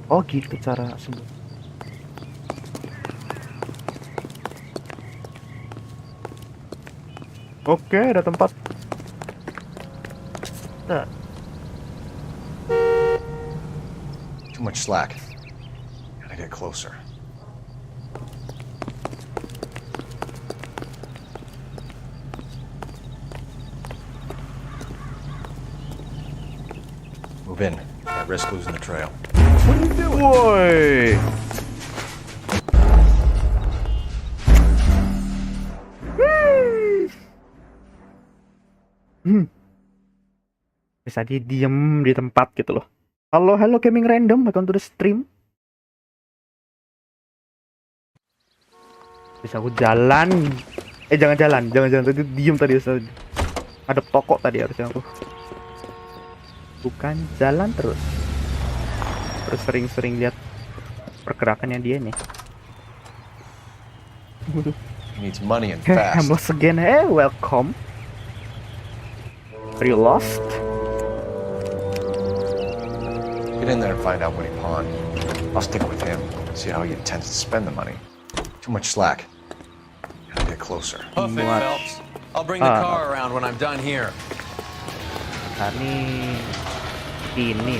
Oh gitu cara sembunyi. Oke, ada tempat. Nah. Too much slack. Gotta get closer. Move in. Can't risk losing the trail. What are you doing? Woi. Bisa dia diem di tempat gitu loh. Halo, halo gaming random, welcome to the stream. Bisa aku jalan. Jangan jalan, tadi diem tadi. Ada toko tadi harusnya aku. Bukan jalan terus. Terus sering-sering lihat pergerakannya dia nih. He needs money and fast. I'm lost again. Welcome. Are you lost? Get in there and find out what he pawned. I'll stick with him. See how he intends to spend the money. Too much slack. Gotta get closer. Perfect, Phelps. I'll bring the car around when I'm done here. Ini.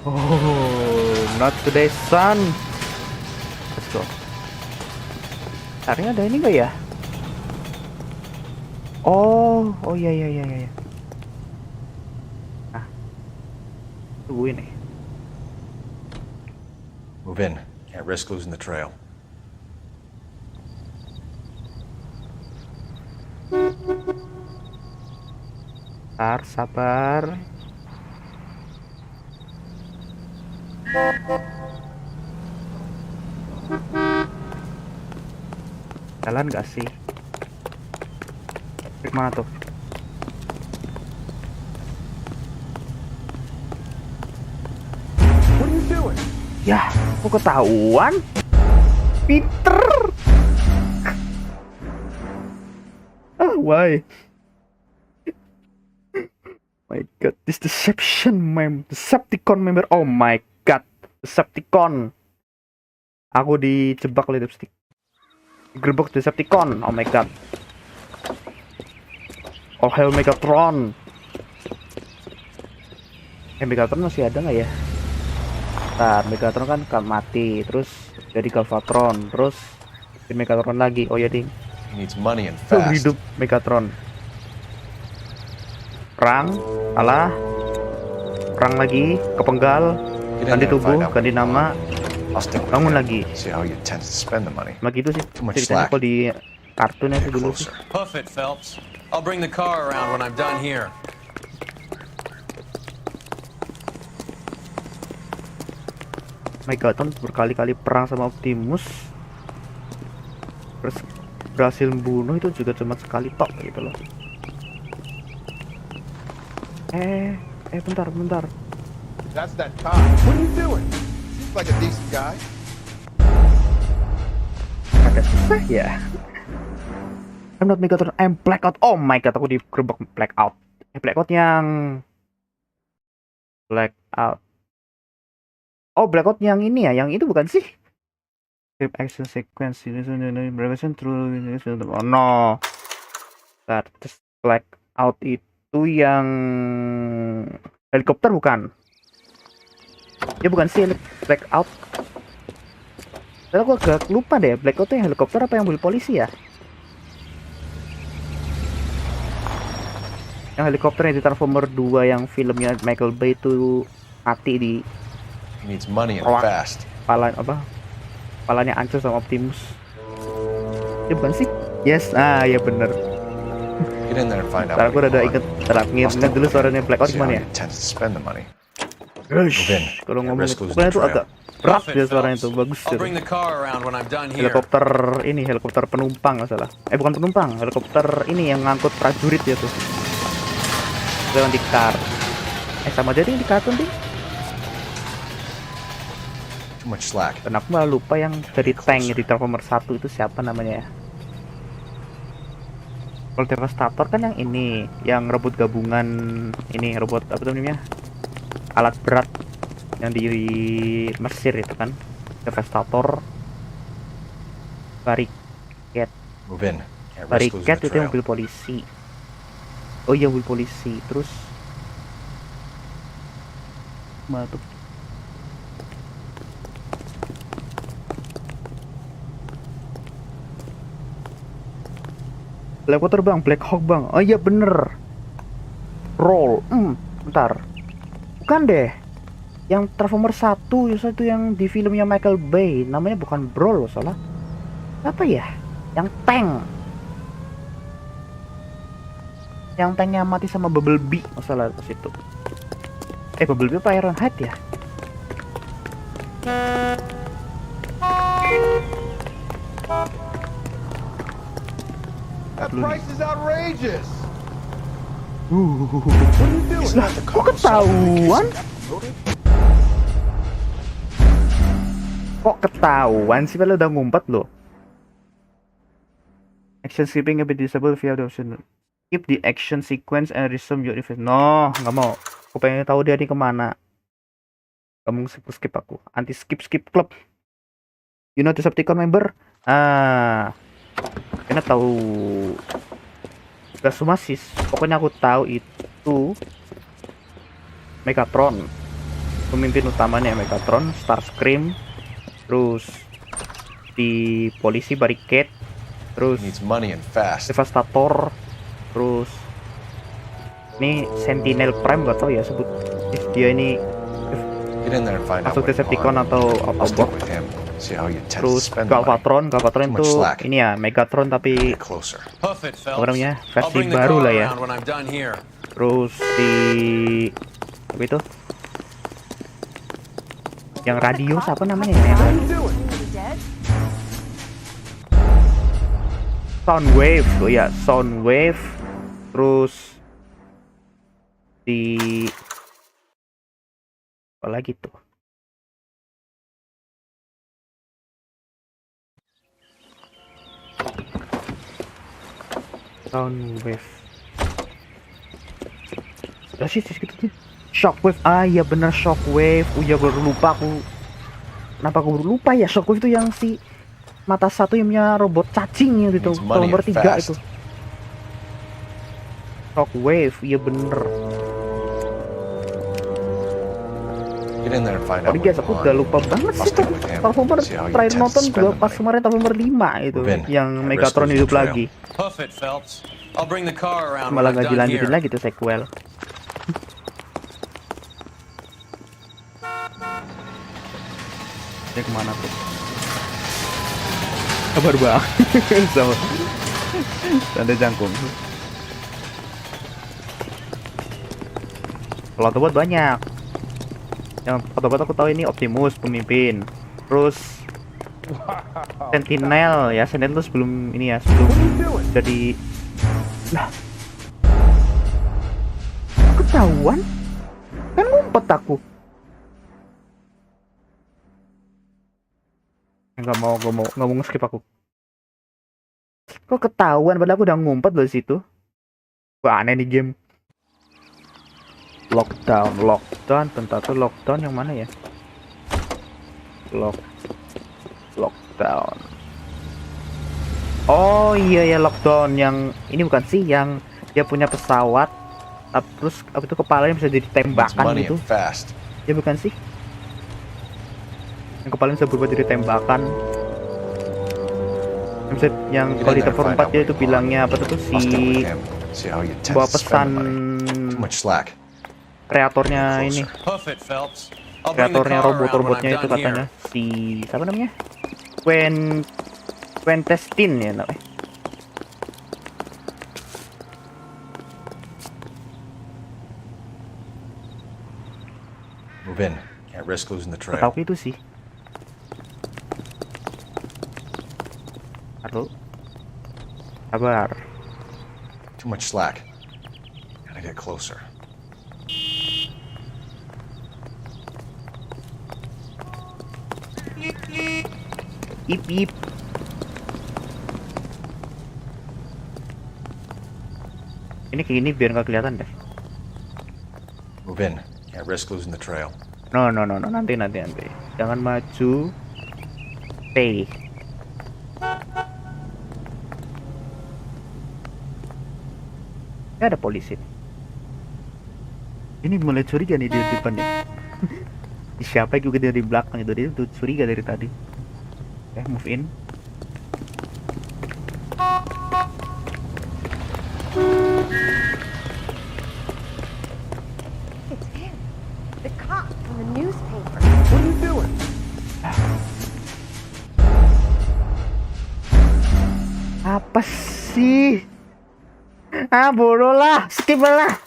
Oh, not today, son. Let's go. Sebenarnya ada ini nggak ya? Oh iya. Nah, tungguin nih. Move in. Can't risk losing the trail. Sabar. Jalan gak sih? Mana tuh? What are you doing? Ya, kok ketahuan? Peter. Why? My God, this Decepticon member. Oh my God, Decepticon. Aku dijebak oleh Decepticon. Gerbek Decepticon. Oh my God. Oh hell Megatron. Megatron masih ada nggak ya? Ntar Megatron kan mati, terus jadi Galvatron, terus jadi Megatron lagi. Oh ya ding. Needs money and fast. Hidup Megatron. Perang, perang lagi, kepenggal, ganti tubuh, ganti nama, bangun lagi. Cuma gitu sih ceritanya kalau di kartunnya sih dulu sih. Perfect, Phelps. I'll bring the car around when I'm done here. Megatron berkali-kali perang sama Optimus, terus berhasil membunuh itu juga cuma sekali tok gitu loh. Bentar. That's that cop. What are you doing? Seems like a decent guy. Agak susah ya. I'm not Megatron, I'm Blackout. Oh my god, aku digerebek Blackout. Blackout yang Blackout. Oh, Blackout yang ini ya, yang itu bukan sih? Action sequence ini oh no. Terus Blackout itu yang helikopter bukan? Ya bukan sih Blackout. Tapi aku agak lupa deh, Blackout itu yang helikopter apa yang mobil polisi ya? Yang helikopternya di Transformer 2 yang filmnya Michael Bay itu mati di kepalanya hancur sama Optimus. Ya bukan sih? Yes, ya bener. Ntar aku udah inget Terakhir dulu suaranya Blackout gimana ya? Kalau ngomong pokoknya itu agak berat ya suaranya itu, bagus ya. Helikopter penumpang masalah. Bukan penumpang, helikopter ini yang ngangkut prajurit ya tuh. Jangan di kar. Sama aja deh di kartun deh. Dan aku malah lupa yang dari tank di Transformer 1 itu siapa namanya ya. Kalau Devastator kan yang ini, yang robot gabungan ini, robot apa namanya? Alat berat yang di Mesir itu kan. Devastator, Bariket itu yang mobil polisi. Oh iya, mobil polisi. Terus mana tuh? Blackwater bang, Black Hawk bang. Oh iya bener. Roll. Bentar. Bukan deh. Yang Transformer 1 itu yang di filmnya Michael Bay. Namanya bukan Brawl loh, salah. Apa ya? Yang tank. Yang tanknya mati sama Bumblebee. Masalah ke situ. Bumblebee apa Ironheart ya? That price is outrageous. Kok ketahuan? Kok ketahuan sih, padahal udah ngumpet loh. Action skipping a bit disabled via the option. Skip the action sequence and resume your event. No, nggak mau. Aku pengen tahu dia ini kemana. Kamu skip aku. Anti skip club. You know Decepticon member? Karena tahu gak semua sih, pokoknya aku tahu itu Megatron, pemimpin utamanya Megatron, Starscream, terus di polisi Barricade, terus Devastator, terus ini Sentinel Prime, gak tau ya sebut dia ini masuk Decepticon atau Autobot. Terus Galvatron itu ini ya Megatron tapi apa namanya, versi baru lah ya. Terus di apa itu yang radio apa namanya ya, Soundwave. Oh ya, Soundwave. Terus di apa lagi tuh, Soundwave. Udah sih segitu. Shockwave. Iya bener, Shockwave. Ya baru lupa aku. Kenapa aku baru lupa ya? Shockwave itu yang si mata satu yang punya robot cacing gitu. Nomor 3 itu. Shockwave. Iya bener. Oh guys, aku udah lupa banget sih tuh. Transformer terakhir nonton juga pas kemarin Transformer 5 itu yang Megatron hidup lagi. Malah nggak dilanjutin lagi tuh sequel. Dia kemana tuh? Kabar bang. Sama tanda jangkung. Kalau buat banyak. Yang obat aku tahu ini Optimus pemimpin. Terus Sentinel ya, Sentinel tuh sebelum ini ya, sebelum jadi lah. Ketahuan? Kan ngumpet aku. Nggak mau nge-skip aku. Kok ketahuan padahal aku udah ngumpet loh situ. Wah, aneh nih game. Lockdown, tentatif lockdown yang mana ya? Lockdown. Oh iya ya, lockdown yang ini bukan sih, yang dia punya pesawat terus itu kepalanya bisa jadi tembakan gitu. Ya bukan sih? Yang kepalanya bisa berubah jadi tembakan. Yang kalau di Terakhir 4 dia itu bilangnya apa tuh si bawa pesan kreatornya ini. Kreatornya robotnya itu katanya si siapa namanya? Quentestin ya namanya. Move in. Can't risk losing the trail. Tahu itu sih. Aduh. Sabar. Too much slack. Gotta get closer. Ip. Ini kayak gini biar nggak kelihatan deh. Move in. Can't risk losing the trail. No. Nanti. Jangan maju. Stay. Ada polisi. Ini mulai curiga nih di depannya. Siapa juga dari belakang itu, dia tuh curiga dari tadi. Move in. It's him. The cop from the newspaper. What are you doing? Apa sih? Bodoh lah, skip lah.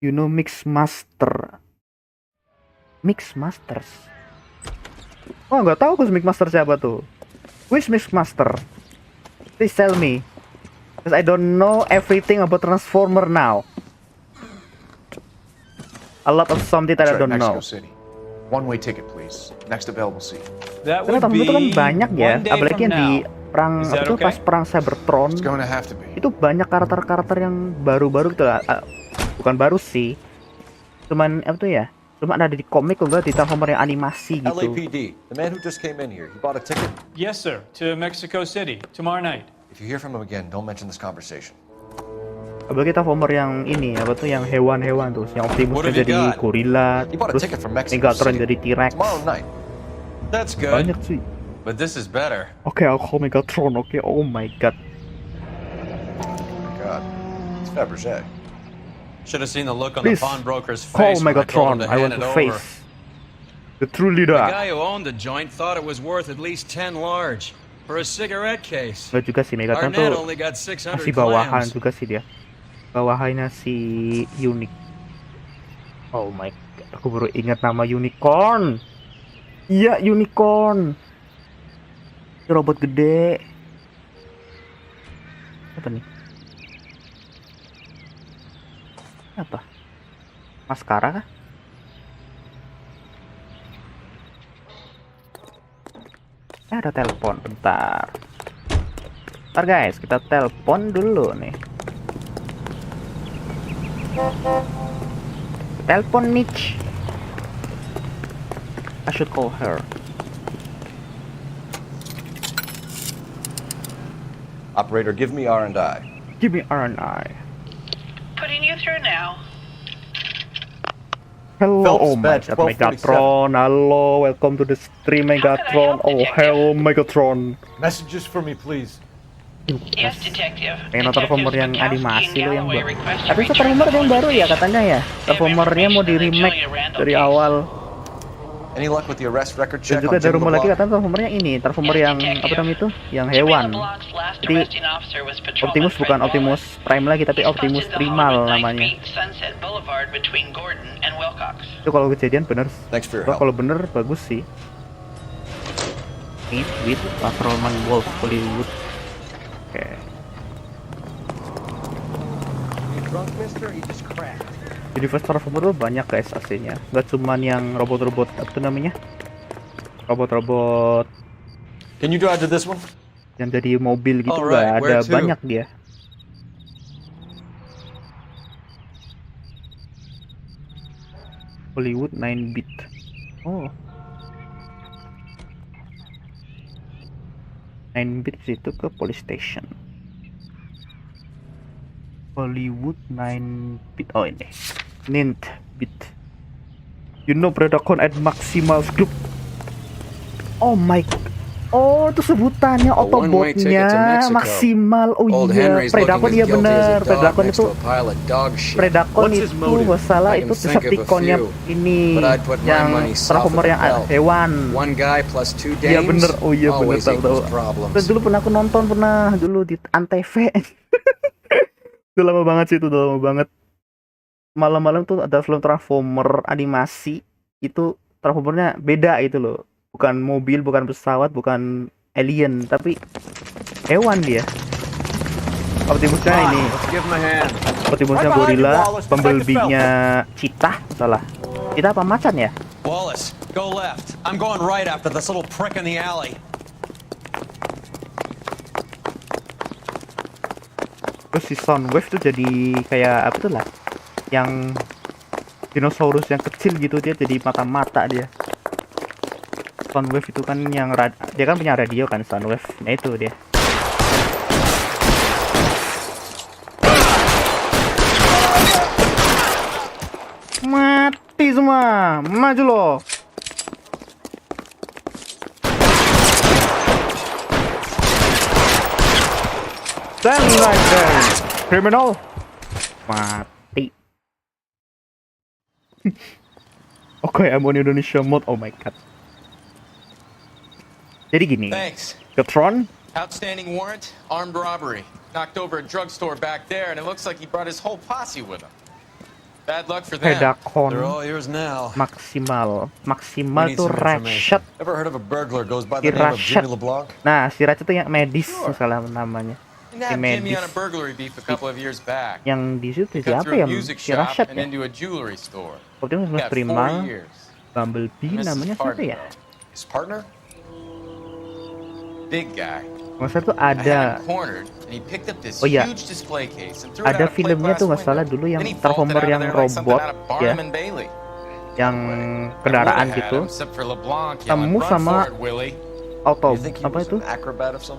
You know Mix Masters. Oh, nggak tahu Mix Master siapa tuh. Who is Mix Master? Please tell me, because I don't know everything about Transformer now. A lot of something that I don't know. One-way ticket, please. Next available seat. Karena tamu itu kan banyak ya, apalagi yang di perang itu pas perang Cybertron. Itu banyak karakter-karakter yang baru-baru gitu lah. Bukan baru sih, cuman apa tuh ya? Cuma ada di komik kok, di Transformer yang animasi gitu. LAPD, the man who just came in here, he bought a ticket? Yes, sir, to Mexico City tomorrow night. If you hear from him again, don't mention this conversation. Apalagi Transformer yang ini, apa tuh yang hewan-hewan tuh, yang Optimus jadi gorila, terus Megatron jadi T-Rex. That's good. Banyak sih. But this is better. Oke, aku call Megatron. Oke, oh my god. Oh my god, it's Fabergé. Should have seen the look on the pawnbroker's Call face when I told him Megatron. to I hand want it to over. face the true leader. The guy who owned the joint thought it was worth at least 10 large for a cigarette case. Gak juga sih, Megatron Arnett tuh only got 600 masih bawahan clams. juga sih dia. Bawahannya si Unik. Oh my god, aku baru ingat nama Unicorn. Iya, Unicorn. Itu robot gede. Apa nih? Apa? Maskara kah? Ada telepon, bentar. Bentar guys, kita telepon dulu nih. Telepon Mitch. I should call her. Operator, give me R&I. Give me R&I. Putting you through now. Hello, Phelps, oh my badge god, Megatron. Hello, welcome to the stream, Megatron. Oh, hello, Megatron. Messages for me, please. Yes, detective. Pengen nonton Transformer yang animasi lo yang baru. Tapi itu Transformer yang baru ya katanya ya. Transformernya mau di remake dari awal. Any luck with the arrest record Dan check juga on ada Jimmy rumor lagi LeBlanc? katanya transformernya ini, transformer yang apa namanya itu, yang hewan. Jadi Optimus bukan Optimus Prime lagi, tapi Optimus Primal namanya. Itu kalau kejadian bener. Kalau bener bagus sih. Eat with Patrolman Wolf Hollywood. Oke. Universe Transformer tuh banyak guys aslinya, nggak cuman yang robot-robot apa tuh namanya, robot-robot. Can you drive to this one? Yang jadi mobil gitu, Alright, nggak where ada to? banyak dia. Hollywood 9-bit. Oh, 9-bit situ ke police station. Hollywood 9-bit. Oh ini 9-bit. You know Predacon at maximal group. Oh my. Oh, itu sebutannya Autobotnya maksimal. Oh iya, Predacon iya bener. Predacon itu masalah itu Decepticonnya ini yang Transformer yang hewan. Iya bener. Oh iya bener, tahu. Terus dulu pernah aku nonton dulu di Antv. Itu lama banget sih, itu udah lama banget. Malam-malam tuh ada film Transformer animasi, itu Transformernya beda itu loh, bukan mobil, bukan pesawat, bukan alien, tapi hewan dia. Optimusnya ini, Optimusnya gorila, Bumblebee-nya cheetah, salah. Cheetah apa macan ya? Wallace, go left. I'm going right after this little prick in the alley. Terus si Soundwave tuh jadi kayak apa tuh lah, yang dinosaurus yang kecil gitu, dia jadi mata-mata dia. Soundwave itu kan yang dia kan punya radio kan, Soundwave. Nah itu dia. Mati semua, maju loh. Stand right there, criminal. Mati. Oke, I'm on Indonesia mode. Oh my god. Jadi gini, Gatron. Outstanding warrant, armed robbery. Knocked over a drugstore back there, and it looks like he brought his whole posse with him. Bad luck for them. Predacon They're all yours now. maksimal tuh Ratchet. Ever heard of a burglar goes by the name of Jimmy LeBlanc? Nah, si Ratchet tuh yang medis, salah namanya. Si Jimmy medis. on a burglary beef a couple of years back. Yang di situ siapa ya? Si Ratchet ya. Optimus Primal, Bumblebee namanya siapa ya? His partner? Big guy. Masa tuh ada. Oh iya, ada filmnya tuh nggak salah dulu yang Transformer yang robot ya, yang kendaraan gitu, temu sama apa itu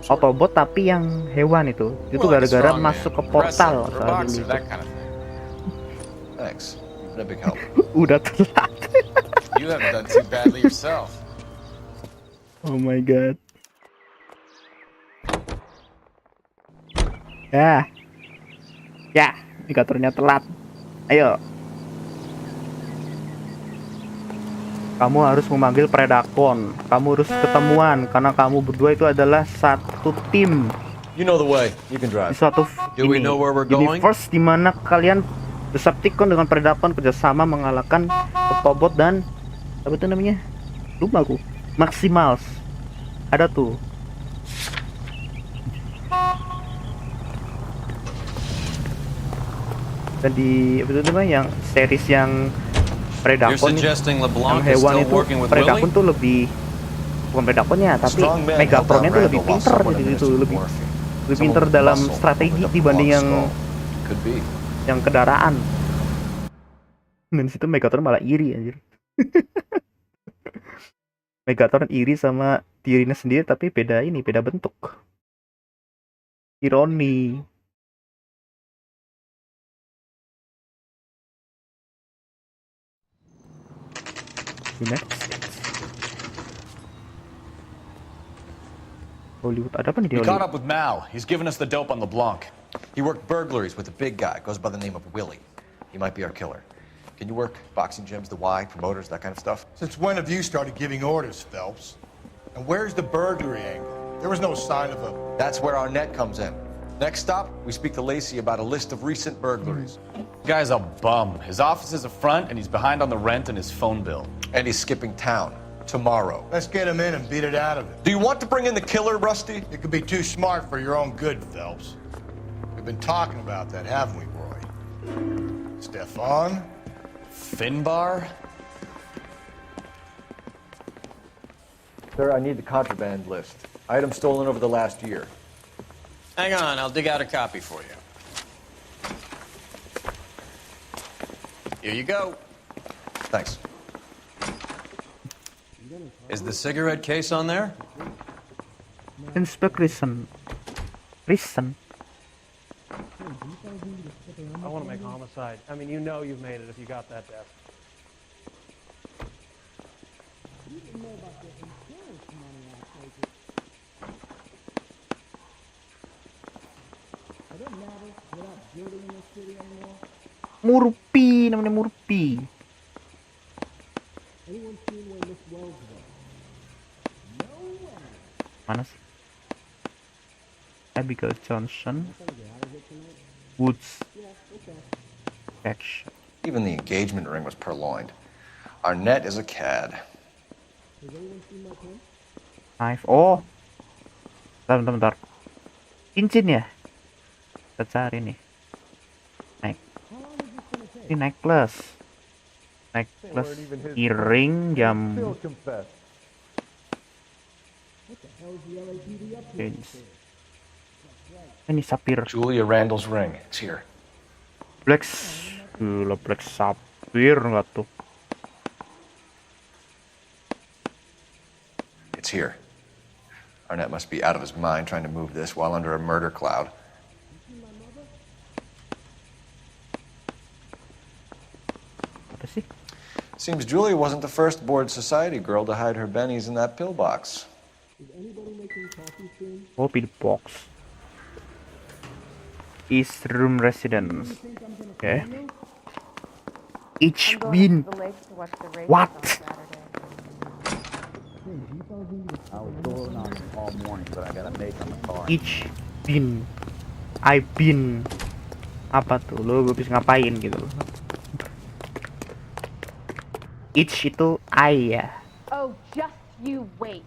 Autobot tapi yang hewan itu gara-gara masuk ke portal saat dulu itu. Udah telat. Oh my god. Ya, indikatornya telat. Ayo. Kamu harus memanggil Predacon. Kamu harus ketemuan karena kamu berdua itu adalah satu tim. You know the way. You can drive. Di suatu universe di mana kalian Decepticon dengan Predacon kerjasama mengalahkan Autobot dan apa itu namanya? Lupa aku. Maximals. Ada tuh. Dan di apa itu namanya, yang series yang Predacon yang hewan itu, Predacon tuh lebih, bukan Predaconnya tapi Megatronnya tuh lebih pinter gitu, lebih pinter dalam strategi dibanding yang kendaraan. Dan situ Megatron malah iri anjir. Megatron iri sama dirinya sendiri tapi beda bentuk. Ironi. Hollywood, ada apa nih di We caught Hollywood? up with Mao. He's given us the dope on LeBlanc. He worked burglaries with a big guy, goes by the name of Willie. He might be our killer. Can you work boxing gyms, the Y, promoters, that kind of stuff? Since when have you started giving orders, Phelps? And where's the burglary angle? There was no sign of a... That's where our net comes in. Next stop, we speak to Lacey about a list of recent burglaries. Guy's a bum. His office is a front, and he's behind on the rent and his phone bill. And he's skipping town tomorrow. Let's get him in and beat it out of him. Do you want to bring in the killer, Rusty? You could be too smart for your own good, Phelps. We've been talking about that, haven't we, Roy? Stefan? Finbar? Sir, I need the contraband list. Items stolen over the last year. Hang on, I'll dig out a copy for you. Here you go. Thanks. Is the cigarette case on there? Inspect reason. I want to make homicide. I mean, you know you've made it if you got that desk. Murphy, namanya Murphy. Mana sih? Abigail Johnson, Woods, Action. Even the engagement ring was purloined. Our net is a cad. Knife. Oh, bentar. Cincin ya? Kita cari nih. Ini necklace. Earring, jam. Ini sapphire. Julia Randall's ring. It's here. Black sapphire nggak tuh? It's here. Arnett must be out of his mind trying to move this while under a murder cloud. Apa sih? Seems Julia wasn't the first bored society girl to hide her bennies in that pillbox. Oh, pillbox. East room residence. Okay. Each bin. What? Each bin. I bin. Apa tuh? Lo bisa ngapain gitu loh. Each itu I ya. Oh, just you wait.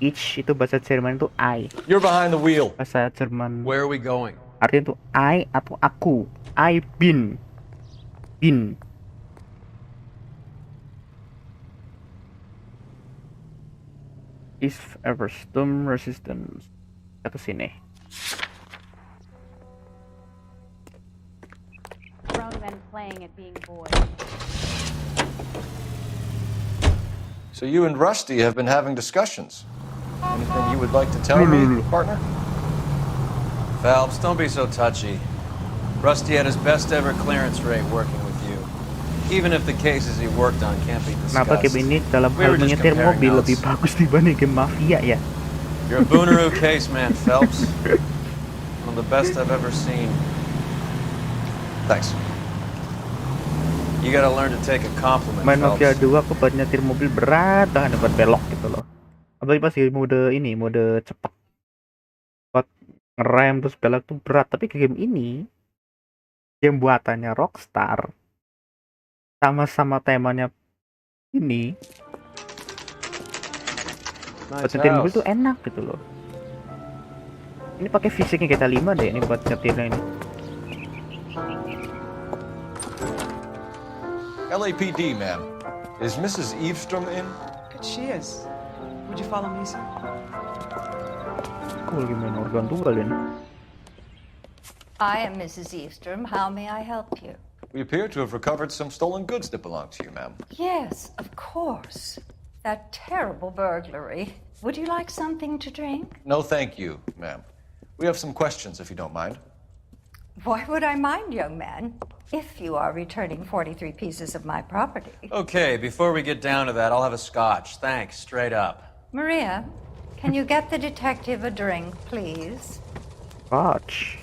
Each itu bahasa Jerman itu I. You're behind the wheel. Bahasa Jerman. Where are we going? Artinya itu I atau aku. I bin. Bin. Is ever storm resistance. Kita ke sini. Grown men playing at being boys. So you and Rusty have been having discussions. Anything you would like to tell me, partner? Phelps, don't be so touchy. Rusty had his best ever clearance rate working with you. Even if the cases he worked on can't be discussed. Kenapa game ini dalam hal menyetir mobil lebih bagus dibanding game mafia ya? You're a Booneroo case man, Phelps. One of the best I've ever seen. Thanks. You gotta learn to take a compliment, Main Phelps. Mafia 2 aku buat nyetir mobil berat banget buat belok gitu loh. Apalagi pas di mode cepet. Buat ngerem terus belok tuh berat, tapi ke game ini game buatannya Rockstar sama-sama temanya ini buat nyetir mobil tuh enak gitu loh. Ini pakai fisiknya GTA 5 deh ini buat nyetirnya ini. LAPD, ma'am. Is Mrs. Eavestrom in? She is. Would you follow me, sir? Lagi main organ tunggal ini. I am Mrs. Eavestrom. How may I help you? We appear to have recovered some stolen goods that belong to you, ma'am. Yes, of course. That terrible burglary. Would you like something to drink? No, thank you, ma'am. We have some questions, if you don't mind. Why would I mind, young man? If you are returning 43 pieces of my property. Okay, before we get down to that, I'll have a scotch. Thanks, straight up. Maria, can you get the detective a drink, please? Scotch.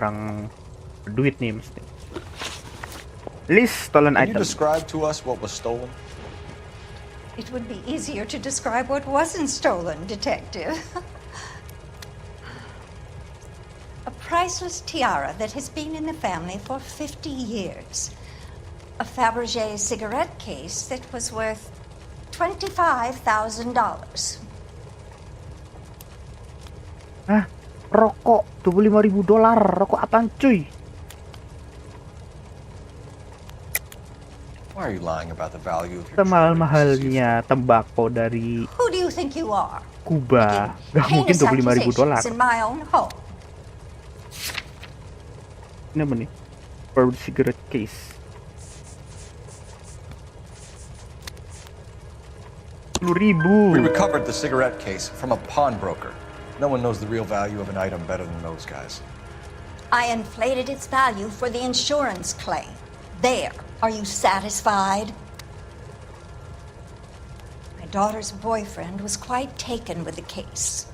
Orang berduit nih mesti. List stolen Can you item. describe to us what was stolen? It would be easier to describe what wasn't stolen, Detective. A priceless tiara that has been in the family for 50 years. A Fabergé cigarette case that was worth $25,000. Hah? Rokok $25.000. Rokok apaan cuy? Why are you lying about the value of your Semahal-mahalnya tembakau dari Who do you think you are? Kuba. Gak mungkin Heinous $25.000. accusations in my own home. Ini apa nih? Bird cigarette case. 10.000. We recovered the cigarette case from a pawnbroker. No one knows the real value of an item better than those guys. I inflated its value for the insurance claim. There. Are you satisfied? My daughter's boyfriend was quite taken with the case.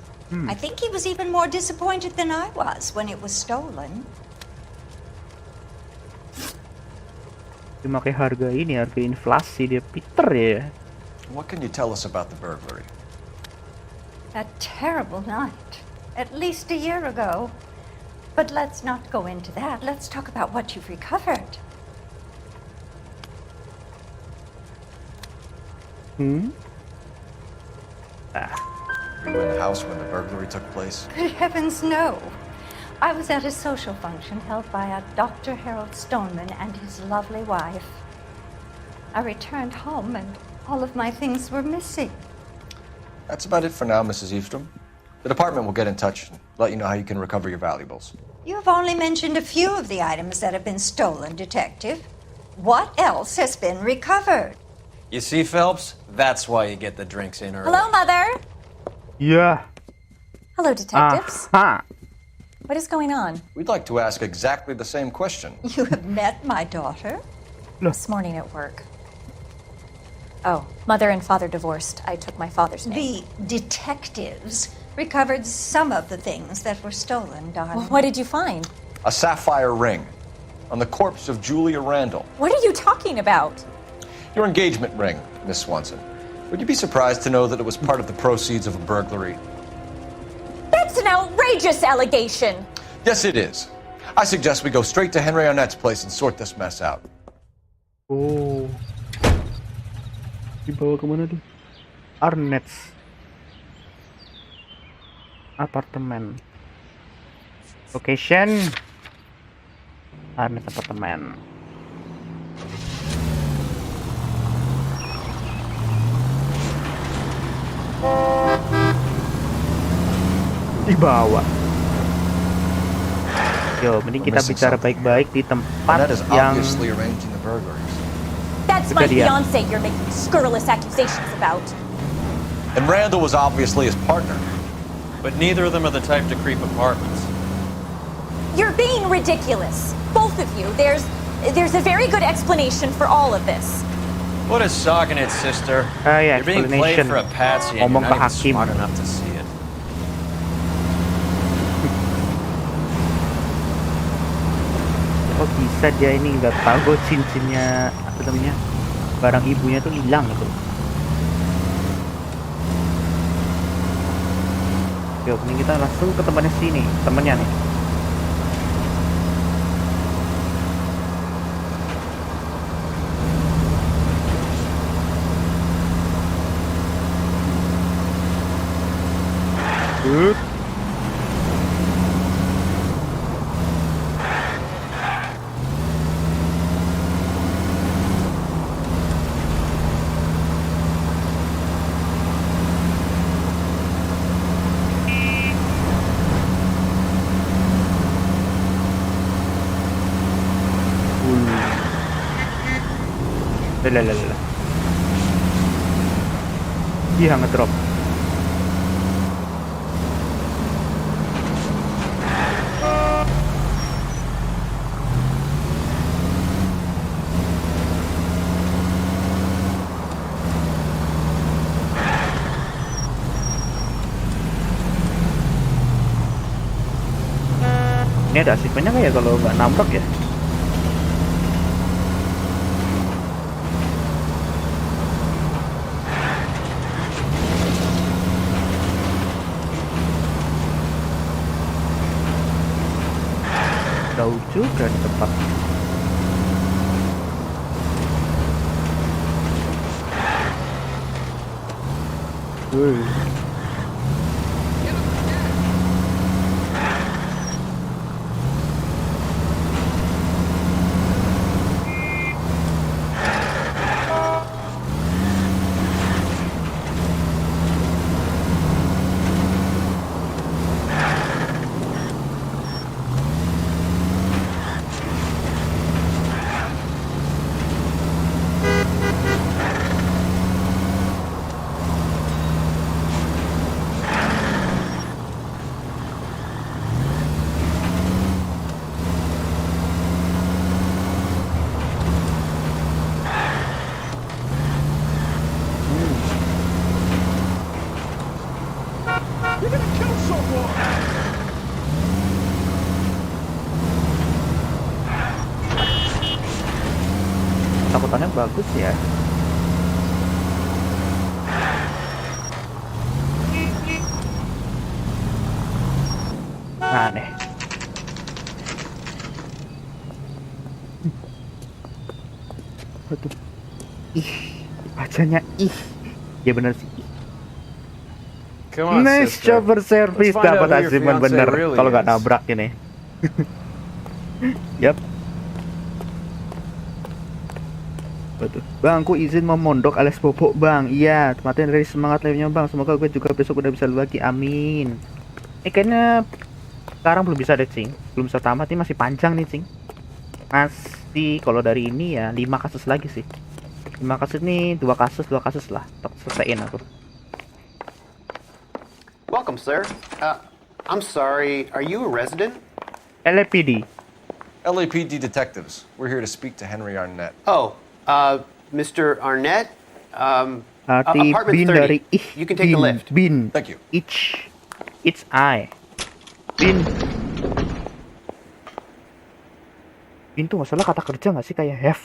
I think he was even more disappointed than I was when it was stolen. Cuma kayak harga ini, harga inflasi dia Peter ya. What can you tell us about the burglary? A terrible night. At least a year ago. But let's not go into that. Let's talk about what you've recovered. Were you in the house when the burglary took place? Good heavens, no. I was at a social function held by a Dr. Harold Stoneman and his lovely wife. I returned home and all of my things were missing. That's about it for now, Mrs. Eastrom. The department will get in touch and let you know how you can recover your valuables. You have only mentioned a few of the items that have been stolen, Detective. What else has been recovered? You see, Phelps? That's why you get the drinks in early. Hello, Mother. Yeah. Hello, detectives. Aha. What is going on? We'd like to ask exactly the same question. You have met my daughter? This morning at work. Oh, mother and father divorced. I took my father's name. The detectives recovered some of the things that were stolen, darling. Well, what did you find? A sapphire ring on the corpse of Julia Randall. What are you talking about? Your engagement ring, Miss Swanson. Would you be surprised to know that it was part of the proceeds of a burglary? That's an outrageous allegation. Yes, it is. I suggest we go straight to Henry Arnett's place and sort this mess out. Oh. Dibawa kemana tuh? Arnett's apartemen. Location Arnett's apartemen. Dibawa. Yo, mending kita bicara baik-baik di tempat yang That's my fiance you're making scurrilous accusations about. And Randall was obviously his partner. But neither of them are the type to creep apartments. You're being ridiculous. Both of you. There's a very good explanation for all of this. What a sock in it, sister. Yeah, You're being played for a patsy and you're Ngomong ke not even hakim. smart enough to see it. Oh bisa dia ini nggak tahu cincinnya apa namanya barang ibunya tuh hilang gitu. Yuk, ini kita langsung ke tempatnya sini, temennya nih. Lalalala. Dia ngedrop. Ini ada asistennya nggak ya kalau nggak nabrak ya? Jauh juga di tempat. Takutannya bagus ya. Nah deh. Aduh. Ih, bacanya ih. Ya bener sih. Nice chopper service, dapat achievement bener kalau nggak nabrak ini. Yap. Betul. Bang, aku izin memondok alias bobok bang. Iya, matiin dari semangat live-nya bang. Semoga gue juga besok udah bisa lagi. Amin. Kayaknya sekarang belum bisa deh cing. Belum bisa tamat, ini masih panjang nih cing. Masih kalau dari ini ya 5 kasus lagi sih. 5 kasus nih, 2 kasus lah. Selesaiin aku. Welcome, sir. I'm sorry, are you a resident? LAPD. LAPD detectives. We're here to speak to Henry Arnett. Oh, Mr. Arnett? Apartment bin 30. dari You can take the lift. Bin. Thank you. It's I. Bin. Bin tuh masalah kata kerja nggak sih kayak have?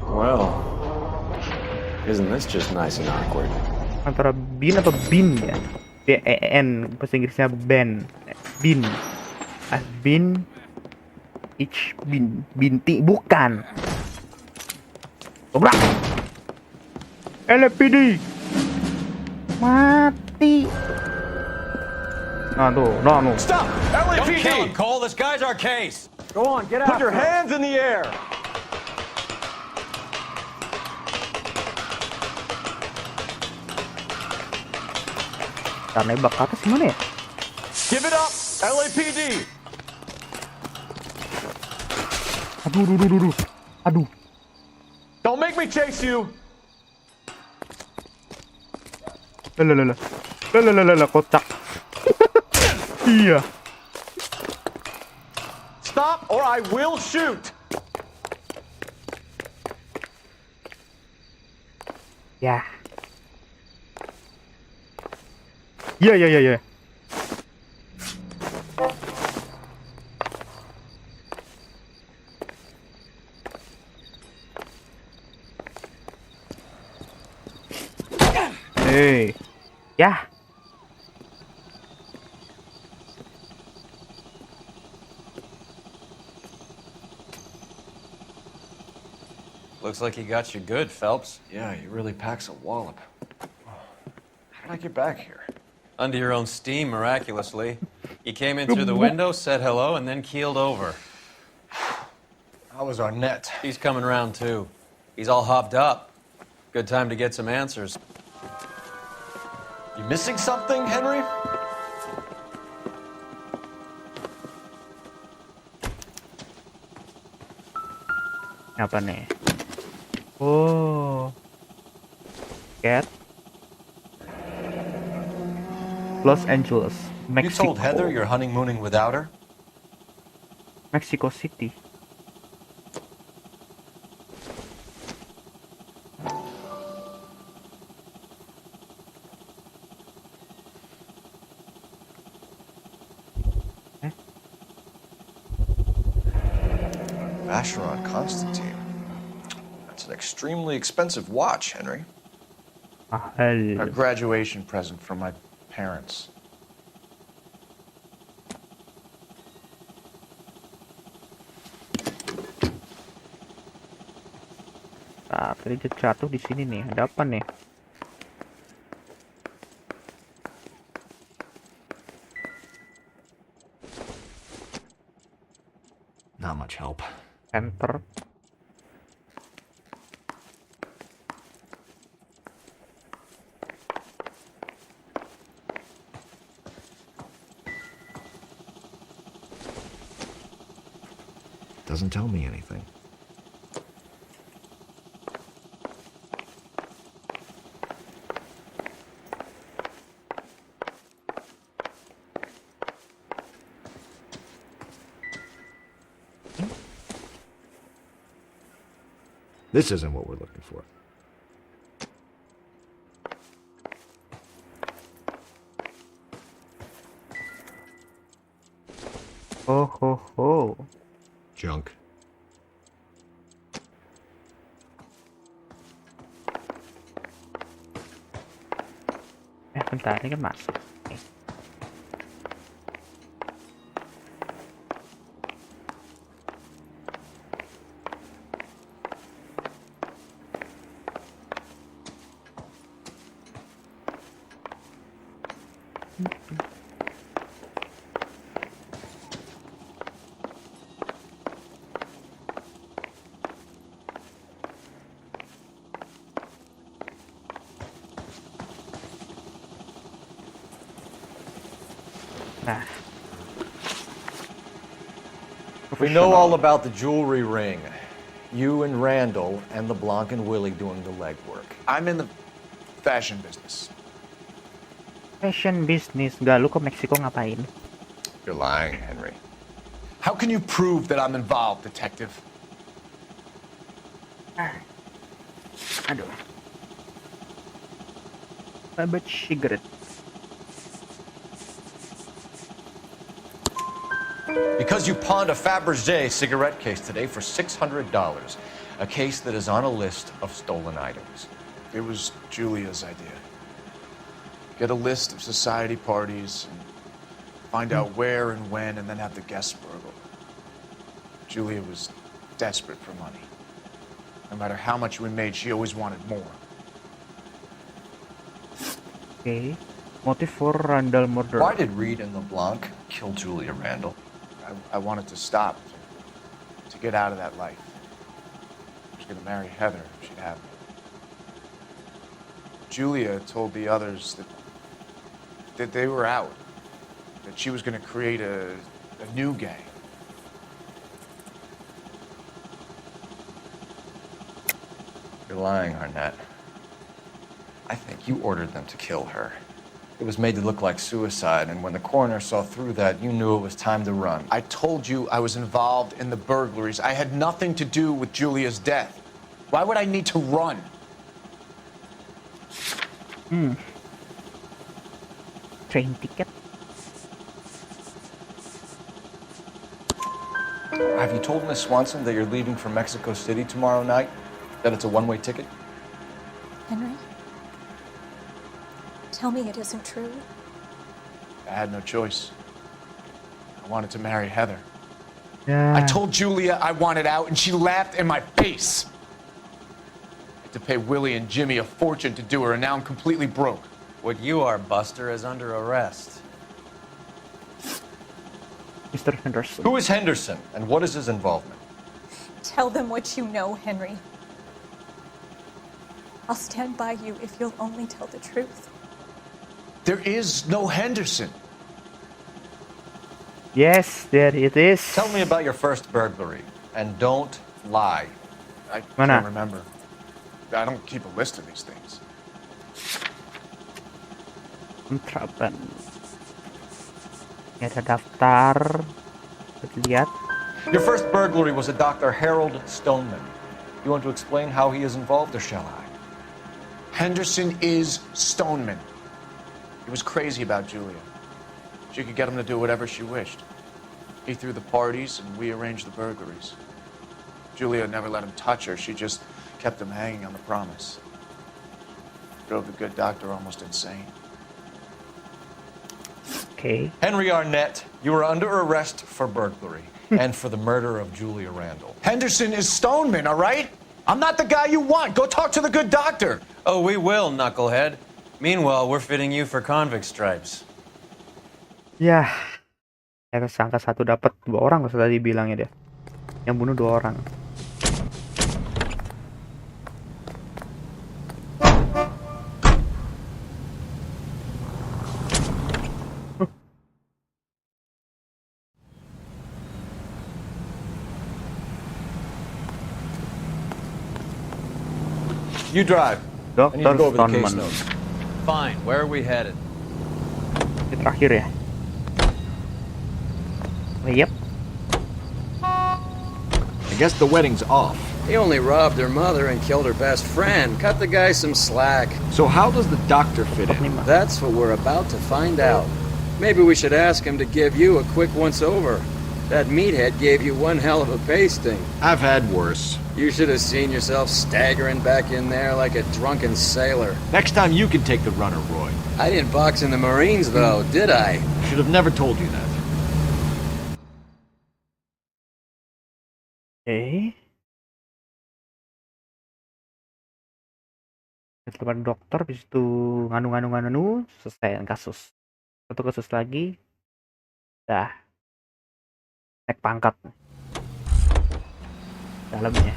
Well, isn't this just nice and awkward? Antara bin atau bin ya? B-E-N, bahasa Inggrisnya ben. Bin. Bin. Ich bin. Binti. Bukan. Dobrak. LAPD. Mati. Nah tuh, no. Stop! LAPD! Don't kill him, Cole. This guy's our case. Go on, get out. Put your hands in the air. Karena nembak ke atas gimana ya? Give it up, LAPD. Aduh. Don't make me chase you. Lalalala, kocak. Iya. Stop or I will shoot. Ya. Ya. Hey. Ya. Looks like he got you good, Phelps. Yeah, he really packs a wallop. How did I get back here? Under your own steam, miraculously. He came in through the window, said hello, and then keeled over. How was Arnett? He's coming around, too. He's all hopped up. Good time to get some answers. You missing something, Henry? Apa nih? Oh. Cat. Los Angeles, Mexico. You told Heather you're honeymooning without her? Mexico City. Vacheron Constantine. That's an extremely expensive watch, Henry. A graduation present from my parents. Bentar, tadi jatuh di sini nih. Ada apa nih? Not much help. Enter. Doesn't tell me anything. This isn't what we're looking for. Oh ho ho. Junk. Bentar, ini kan masuk. Oke. Nah. We know all about the jewelry ring. You and Randall and LeBlanc and Willie doing the legwork. I'm in the fashion business. Fashion business. Gak, lu ke Meksiko ngapain? You're lying, Henry. How can you prove that I'm involved, detective? Aduh. About cigarette. Because you pawned a Fabergé cigarette case today for $600. A case that is on a list of stolen items. It was Julia's idea. Get a list of society parties and find out where and when and then have the guests burgled. Julia was desperate for money. No matter how much we made, she always wanted more. Okay. Motive for Randall murder. Why did Reed and LeBlanc kill Julia Randall? I wanted to stop, to get out of that life. I was going to marry Heather if she'd have me. Julia told the others that they were out, that she was going to create a new gang. You're lying, Arnett. I think you ordered them to kill her. It was made to look like suicide, and when the coroner saw through that, you knew it was time to run. I told you I was involved in the burglaries. I had nothing to do with Julia's death. Why would I need to run? Train ticket. Have you told Miss Swanson that you're leaving for Mexico City tomorrow night? That it's a one-way ticket? Henry? Tell me it isn't true. I had no choice. I wanted to marry Heather. Yeah. I told Julia I wanted out, and she laughed in my face. I had to pay Willie and Jimmy a fortune to do her, and now I'm completely broke. What you are, Buster, is under arrest. Mr. Henderson. Who is Henderson, and what is his involvement? Tell them what you know, Henry. I'll stand by you if you'll only tell the truth. There is no Henderson. Yes, there it is. Tell me about your first burglary, and don't lie. I can't remember. I don't keep a list of these things. Kontraban. Ini ada daftar. Lihat. Your first burglary was a Dr. Harold Stoneman. You want to explain how he is involved, or shall I? Henderson is Stoneman. He was crazy about Julia. She could get him to do whatever she wished. He threw the parties, and we arranged the burglaries. Julia never let him touch her. She just kept him hanging on the promise. Drove the good doctor almost insane. Okay. Henry Arnett, you are under arrest for burglary and for the murder of Julia Randall. Henderson is Stoneman, all right? I'm not the guy you want. Go talk to the good doctor. Oh, we will, knucklehead. Meanwhile, we're fitting you for convict stripes. Ya, tersangka satu dapat 2 orang kalau tadi bilangnya dia. Yang bunuh 2 orang. You drive. I need to Dr. go over the case Stoneman. notes. Fine. Where are we headed? Terakhir ya. Yep. I guess the wedding's off. He only robbed her mother and killed her best friend. Cut the guy some slack. So how does the doctor fit in? That's what we're about to find out. Maybe we should ask him to give you a quick once-over. That meathead gave you one hell of a pasting. I've had worse. You should have seen yourself staggering back in there like a drunken sailor. Next time you can take the runner, Roy. I didn't box in the Marines, though, did I? Should have never told you that. Setelah dokter, habis itu nganu, selesai kasus. Satu kasus lagi, dah naik pangkat dalamnya.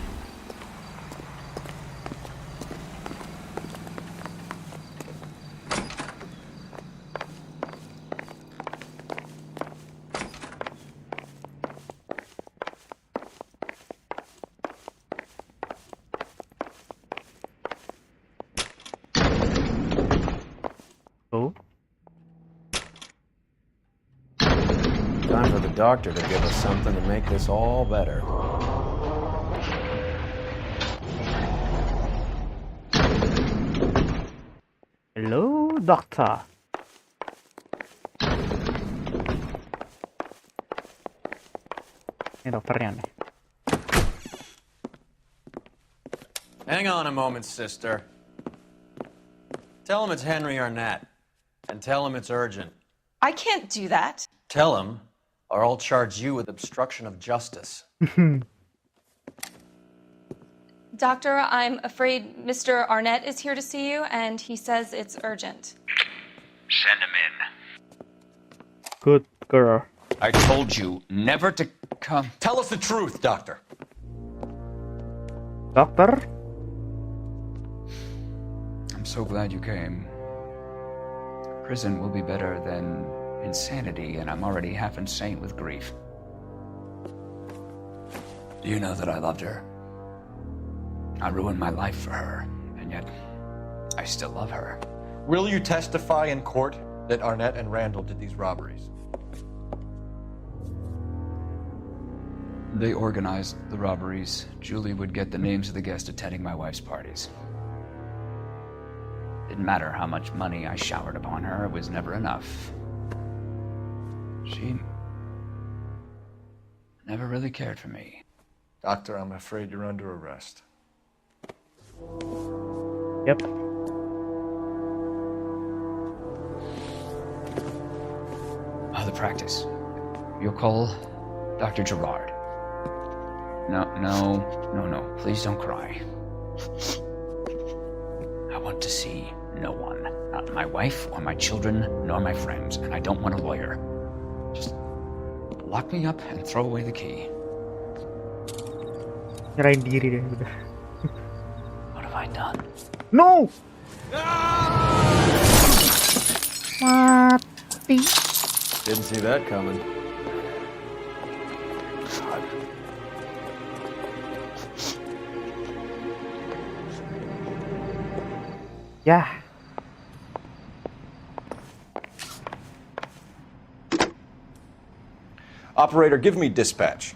Oh. Time for the doctor to give us something to make this all better. Hello, doctor. Ini dokternya nih. Hang on a moment, sister. Tell him it's Henry Arnett. And tell him it's urgent. I can't do that. Tell him, or I'll charge you with obstruction of justice. Doctor, I'm afraid Mr. Arnett is here to see you, and he says it's urgent. Send him in. Good girl. I told you never to come. Tell us the truth, Doctor. Doctor? I'm so glad you came. Prison will be better than insanity, and I'm already half insane with grief. Do you know that I loved her? I ruined my life for her, and yet I still love her. Will you testify in court that Arnett and Randall did these robberies? They organized the robberies. Julie would get the names of the guests attending my wife's parties. Didn't matter how much money I showered upon her, it was never enough. She never really cared for me. Doctor, I'm afraid you're under arrest. Yep. The practice. You'll call Dr. Gerard. No. Please don't cry. I want to see no one. Not my wife or my children, nor my friends. And I don't want a lawyer. Just lock me up and throw away the key. Nyerahin diri deh udah. What have I done? No! Mati. Didn't see that coming. Yeah. Operator, give me dispatch.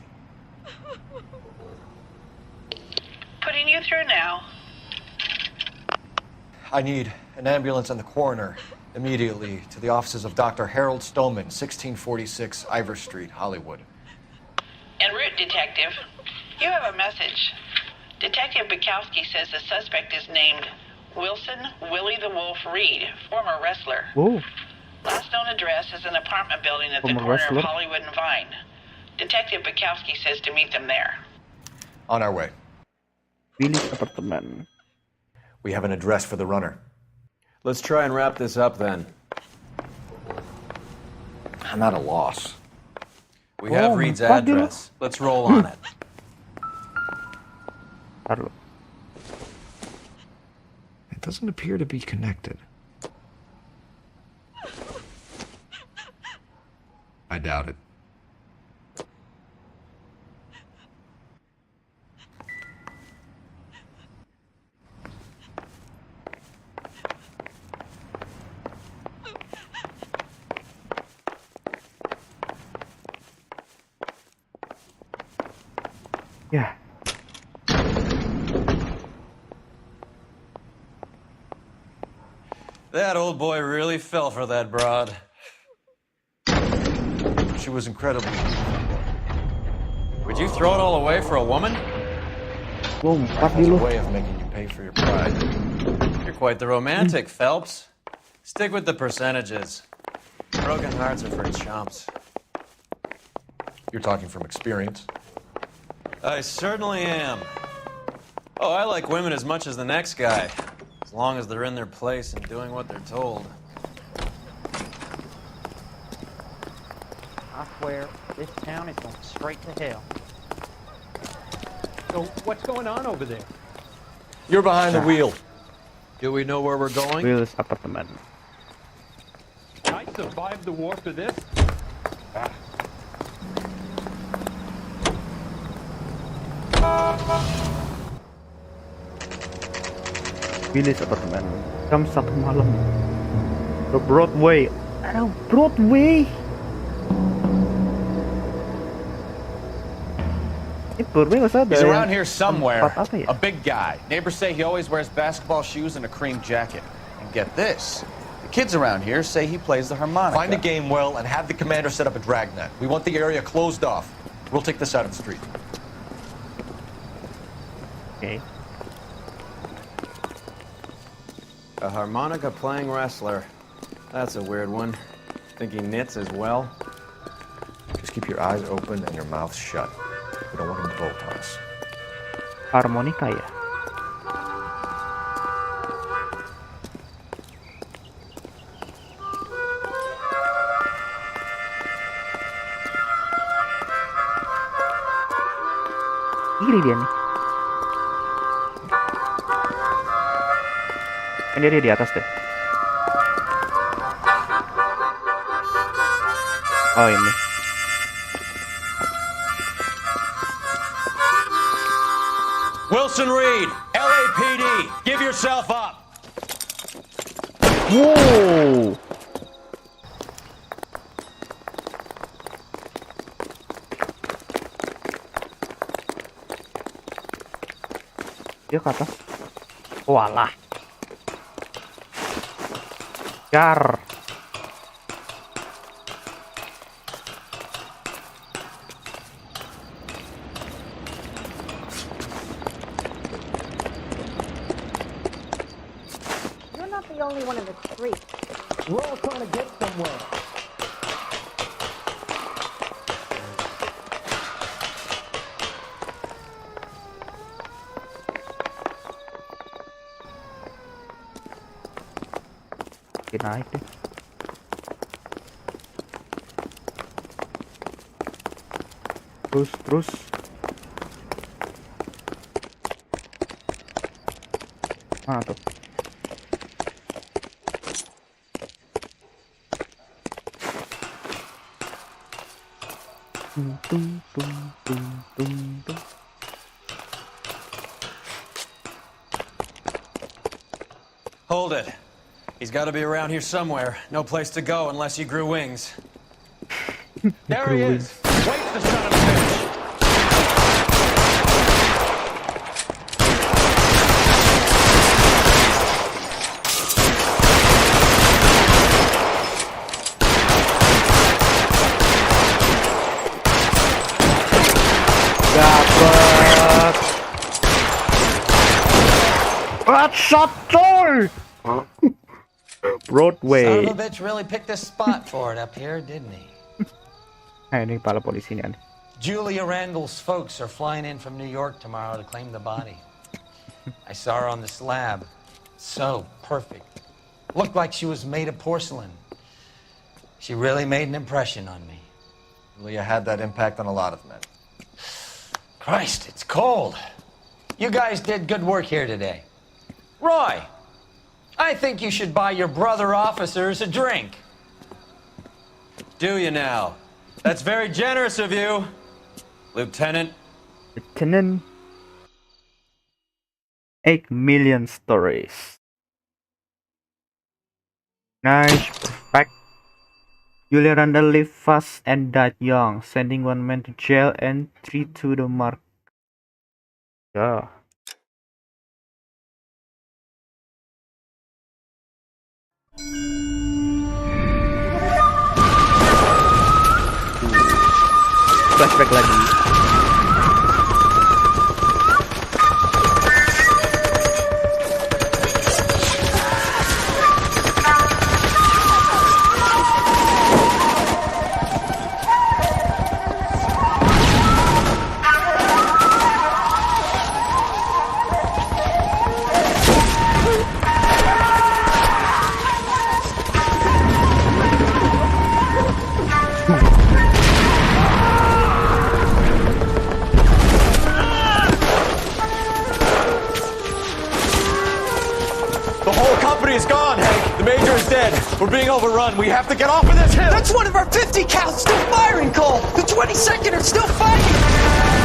Putting you through now. I need an ambulance and the coroner immediately to the offices of Dr. Harold Stoneman, 1646 Ivor Street, Hollywood. En route, Detective. You have a message. Detective Bukowski says the suspect is named Wilson Willie the Wolf Reed, former wrestler. Whoa. Last known address is an apartment building at the Former corner wrestler? of Hollywood and Vine. Detective Bukowski says to meet them there. On our way. Billy's apartemen. We have an address for the runner. Let's try and wrap this up then. I'm at a loss. We have Reed's address. Let's roll on it. It doesn't appear to be connected. I doubt it. Yeah. That old boy really fell for that broad. She was incredibly. Would you throw it all away for a woman? Whoa, Life has a way of making you pay for your pride. You're quite the romantic, Phelps. Stick with the percentages. Broken hearts are for chumps. You're talking from experience. I certainly am. Oh, I like women as much as the next guy. As long as they're in their place and doing what they're told. I swear, this town is going straight to hell. So, what's going on over there? You're behind the wheel. Do we know where we're going? Billy's apartemen. I survived the war for this. Billy's apartemen. Jam 1 malam. The Broadway. Aduh, Broadway. He's around here somewhere. A big guy. Neighbors say he always wears basketball shoes and a cream jacket. And get this. The kids around here say he plays the harmonica. Find a game well and have the commander set up a dragnet. We want the area closed off. We'll take this out of the street. Okay. A harmonica playing wrestler. That's a weird one. Think he knits as well? Just keep your eyes open and your mouth shut. We don't want him to bolt on us. Harmonika ya. Ini dia nih. Ini dia di atas deh. Oh ini. Wilson Reed, LAPD, give yourself up. Wow. Dia ke atas. Walah. Jar. You're not the only one in the street. We're all trying to get somewhere. Naik deh. Terus. Mana tuh? Tung. Hold it. He's got to be around here somewhere. No place to go unless he grew wings. There he is. Wait, the son of a bitch. Dapat. Headshot coy. Broadway. Son of a bitch really picked this spot for it up here, didn't he? Nah, ini kepala polisi nih. Julia Randall's folks are flying in from New York tomorrow to claim the body. I saw her on the slab. So perfect. Looked like she was made of porcelain. She really made an impression on me. Julia had that impact on a lot of men. Christ, it's cold. You guys did good work here today. Roy, I think you should buy your brother officers a drink. Do you now? That's very generous of you, Lieutenant. Lieutenant. 8 million stories. Nice, perfect. Julia Randall lived fast and died young, sending 1 man to jail and 3 to the mark. Yeah. Flashback lagi. We're being overrun. We have to get off of this hill. That's one of our 50 cals still firing, Cole. The 22nd are still fighting.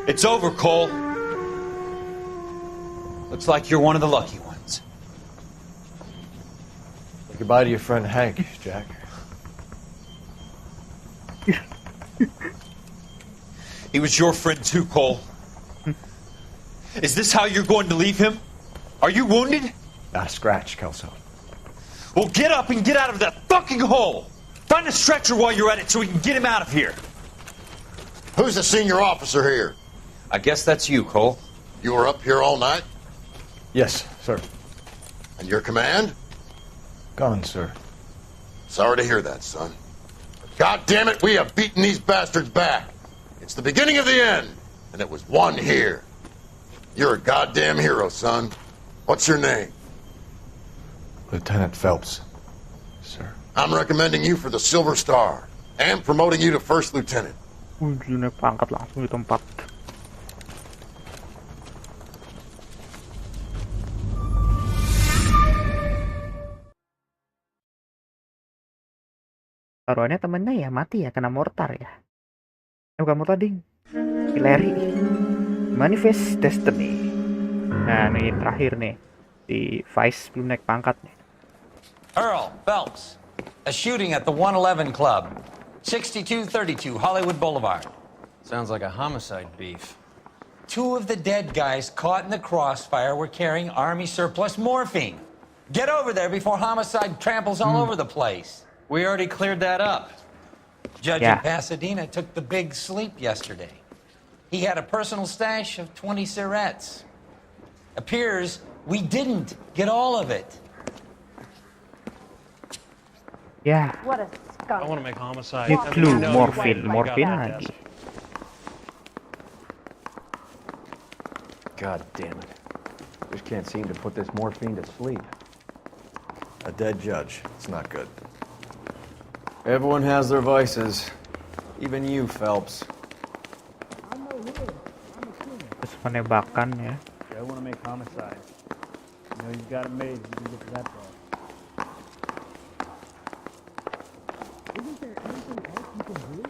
It's over, Cole. Looks like you're one of the lucky ones. Goodbye to your friend Hank, Jack. He was your friend too, Cole. Is this how you're going to leave him? Are you wounded? Not a scratch, Kelso. Well, get up and get out of that fucking hole! Find a stretcher while you're at it so we can get him out of here. Who's the senior officer here? I guess that's you, Cole. You were up here all night? Yes, sir. And your command? Gone, sir. Sorry to hear that, son. God damn it, we have beaten these bastards back. It's the beginning of the end, and it was one here. You're a goddamn hero, son. What's your name? Lieutenant Phelps, sir. I'm recommending you for the Silver Star and promoting you to First Lieutenant. Naik pangkat langsung di tempat. Taruhannya temennya ya mati ya, kena mortar ya. Bukan mortar ding. Hillary. Manifest Destiny. Nah, ini terakhir nih. Di Vice belum naik pangkat nih. Earl Phelps. A shooting at the 111 Club. 6232 Hollywood Boulevard. Sounds like a homicide beef. 2 of the dead guys caught in the crossfire were carrying Army surplus morphine. Get over there before homicide tramples all over the place. We already cleared that up. Judge in Pasadena took the big sleep yesterday. He had a personal stash of 20 cigarettes. Appears we didn't get all of it. Yeah. What a skunk. I want to make homicide. New clue, morphine lagi. God damn it. Just can't seem to put this morphine to sleep. A dead judge. It's not good. Everyone has their vices. Even you, Phelps. Terus penembakan ya. I want to make homicide. You know, you've got it made. You can get to that far. Isn't there anything else you can do?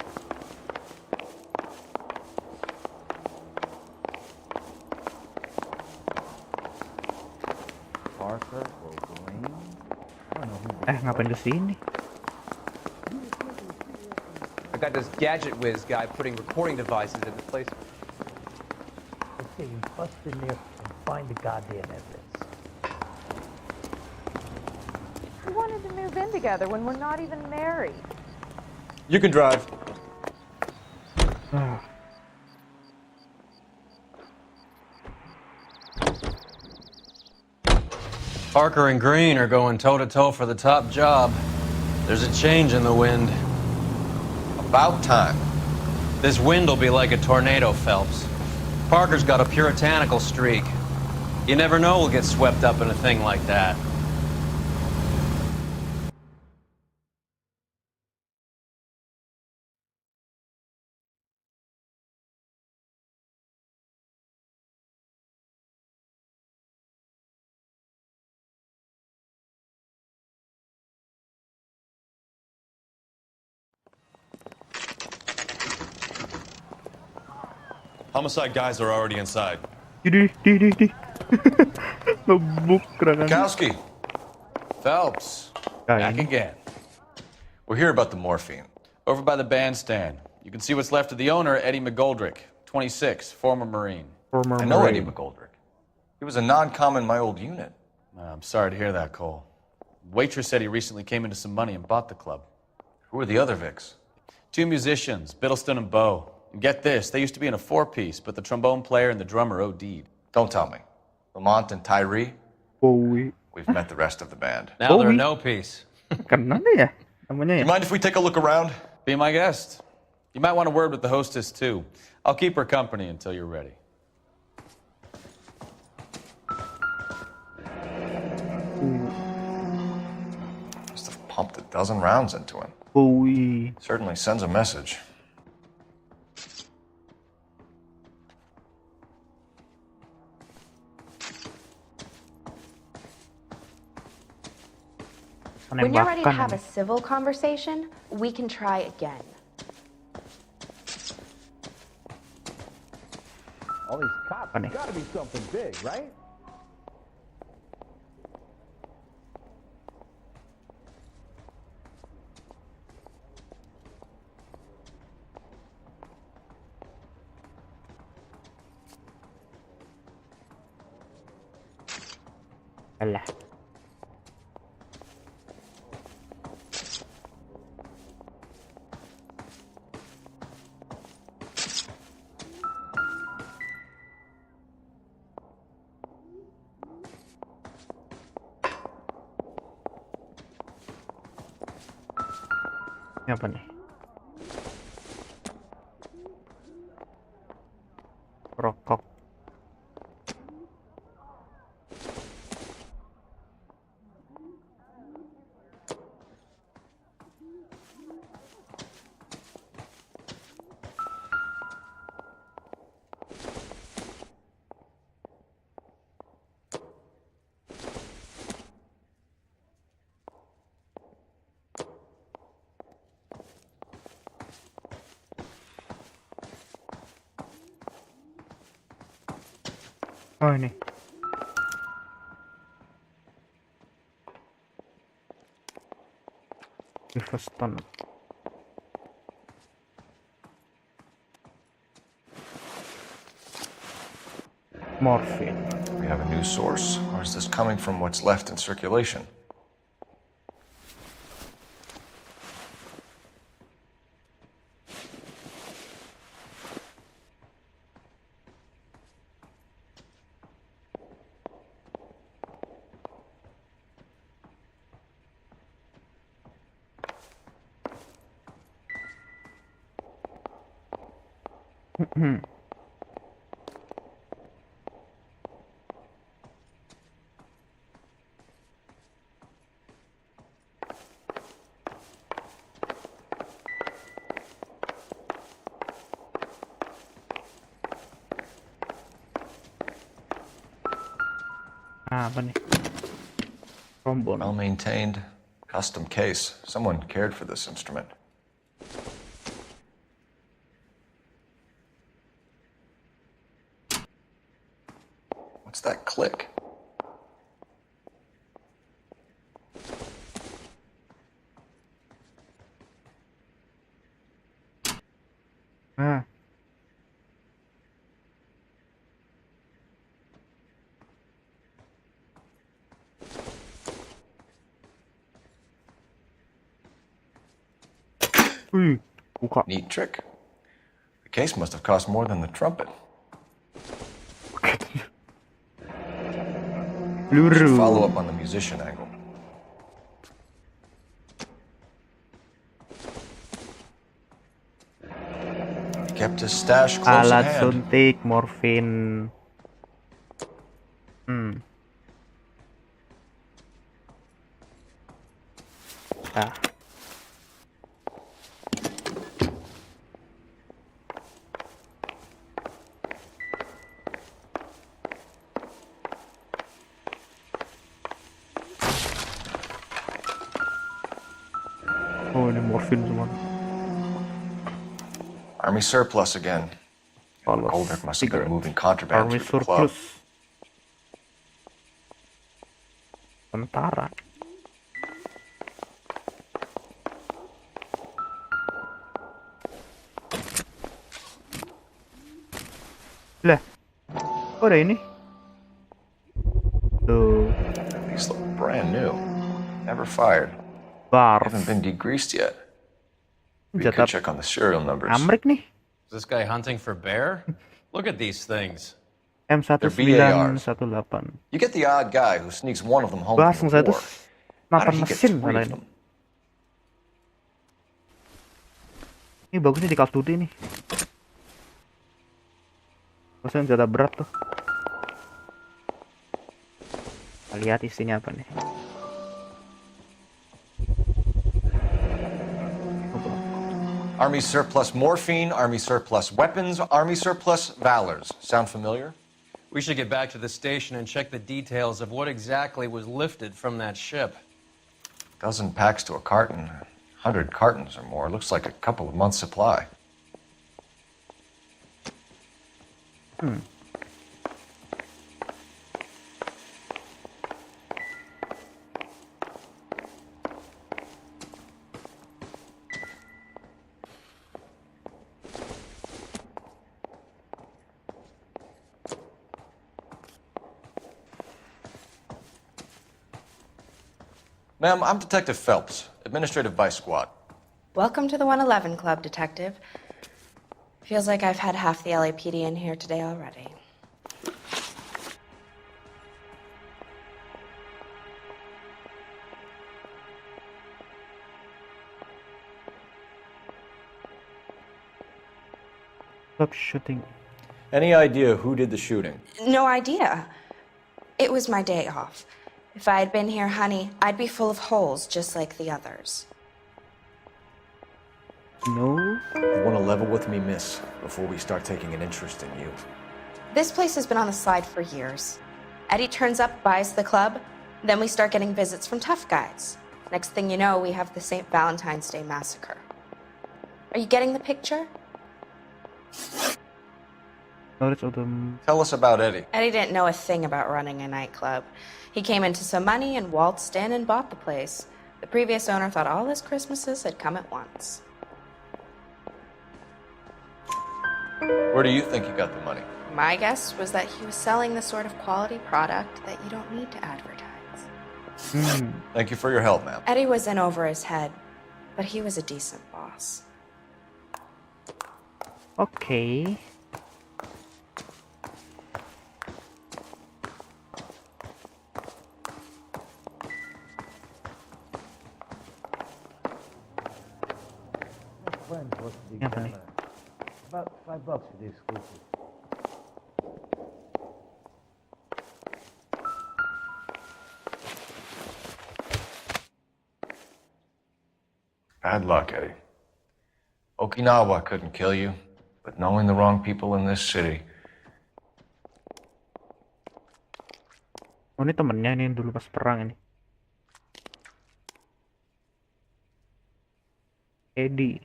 Parker or Blaine? I don't know who. Ngapain kesini? I got this gadget whiz guy putting recording devices in the place. Okay, you bust in there and find the goddamn evidence. We wanted to move in together when we're not even married. You can drive. Parker and Green are going toe-to-toe for the top job. There's a change in the wind. About time. This wind will be like a tornado, Phelps. Parker's got a puritanical streak. You never know we'll get swept up in a thing like that. Homicide guys are already inside. Kowski. Phelps. Back again. We're here about the morphine. Over by the bandstand. You can see what's left of the owner, Eddie McGoldrick, 26, former Marine. I know Eddie McGoldrick. He was a non-com in my old unit. I'm sorry to hear that, Cole. Waitress said he recently came into some money and bought the club. Who are the other Vics? 2 musicians, Biddleston and Bowe. And get this, they used to be in a 4-piece, but the trombone player and the drummer OD'd. Don't tell me. Lamont and Tyree? Bowie. We've met the rest of the band. Now they're no piece. Kenapa ya? Namanya ya? You mind if we take a look around? Be my guest. You might want a word with the hostess, too. I'll keep her company until you're ready. Must have pumped a dozen rounds into him. Bowie. Certainly sends a message. When you're ready to have a civil conversation, we can try again. All these cops have got to be something big, right? Alah. Ini apa nih? Rokok. Oh ini. Stone. Morphine. We have a new source, or is this coming from what's left in circulation? Apa nih? Trombone. Well maintained, custom case. Someone cared for this instrument. What's that click? Ah. Neat trick. The case must have cost more than the trumpet. We should follow Peluru. up on the musician angle. He kept his stash close at Alat hand. suntik morfin. Ah. Oh, ini morfin semua. Army surplus again. Goldberg must have been moving contraband Army through the club. surplus. Tentara. Lah, kok ada ini? Tuh, These look brand new. Never fired. bar. Haven't been degreased yet. We Jatah could check on the serial numbers. Amrik nih. Is this guy hunting for bear? Look at these things. M1918. You get the odd guy who sneaks one of them home Langsung from saya the tuh war. How nonton did he get mesin 3 of malah ini. them? Ini bagusnya di Call of Duty nih. Maksudnya senjata berat tuh. Kita lihat isinya apa nih. Army surplus morphine, Army surplus weapons, Army surplus valors. Sound familiar? We should get back to the station and check the details of what exactly was lifted from that ship. Dozen packs to a carton. 100 cartons or more. Looks like a couple of months' supply. Ma'am, I'm Detective Phelps, Administrative Vice Squad. Welcome to the 111 Club, Detective. Feels like I've had half the LAPD in here today already. Stop shooting. Any idea who did the shooting? No idea. It was my day off. If I had been here, honey, I'd be full of holes just like the others. No. You want to level with me, miss, before we start taking an interest in you. This place has been on the slide for years. Eddie turns up, buys the club, then we start getting visits from tough guys. Next thing you know, we have the St. Valentine's Day massacre. Are you getting the picture? Tell us about Eddie. Eddie didn't know a thing about running a nightclub. He came into some money and waltzed in and bought the place. The previous owner thought all his Christmases had come at once. Where do you think he got the money? My guess was that he was selling the sort of quality product that you don't need to advertise. Thank you for your help, ma'am. Eddie was in over his head, but he was a decent boss. Okay. Apa nih? About $5 for the exclusive. Bad luck, Eddie. Okinawa couldn't kill you, but knowing the wrong people in this city. Oh, ini temennya nih dulu pas perang ini. Eddie.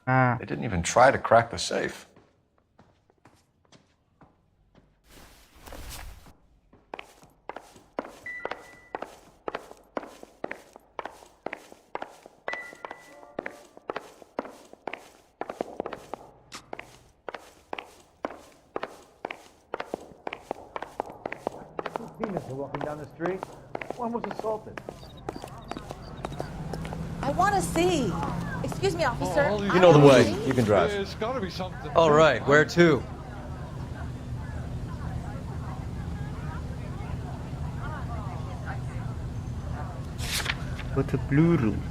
Nah. They didn't even try to crack the safe. Penis are walking down the street. One was assaulted. I want to see. Excuse me, officer. You know the way. You can drive. There's gotta be something. All right, where to? Go to blue room.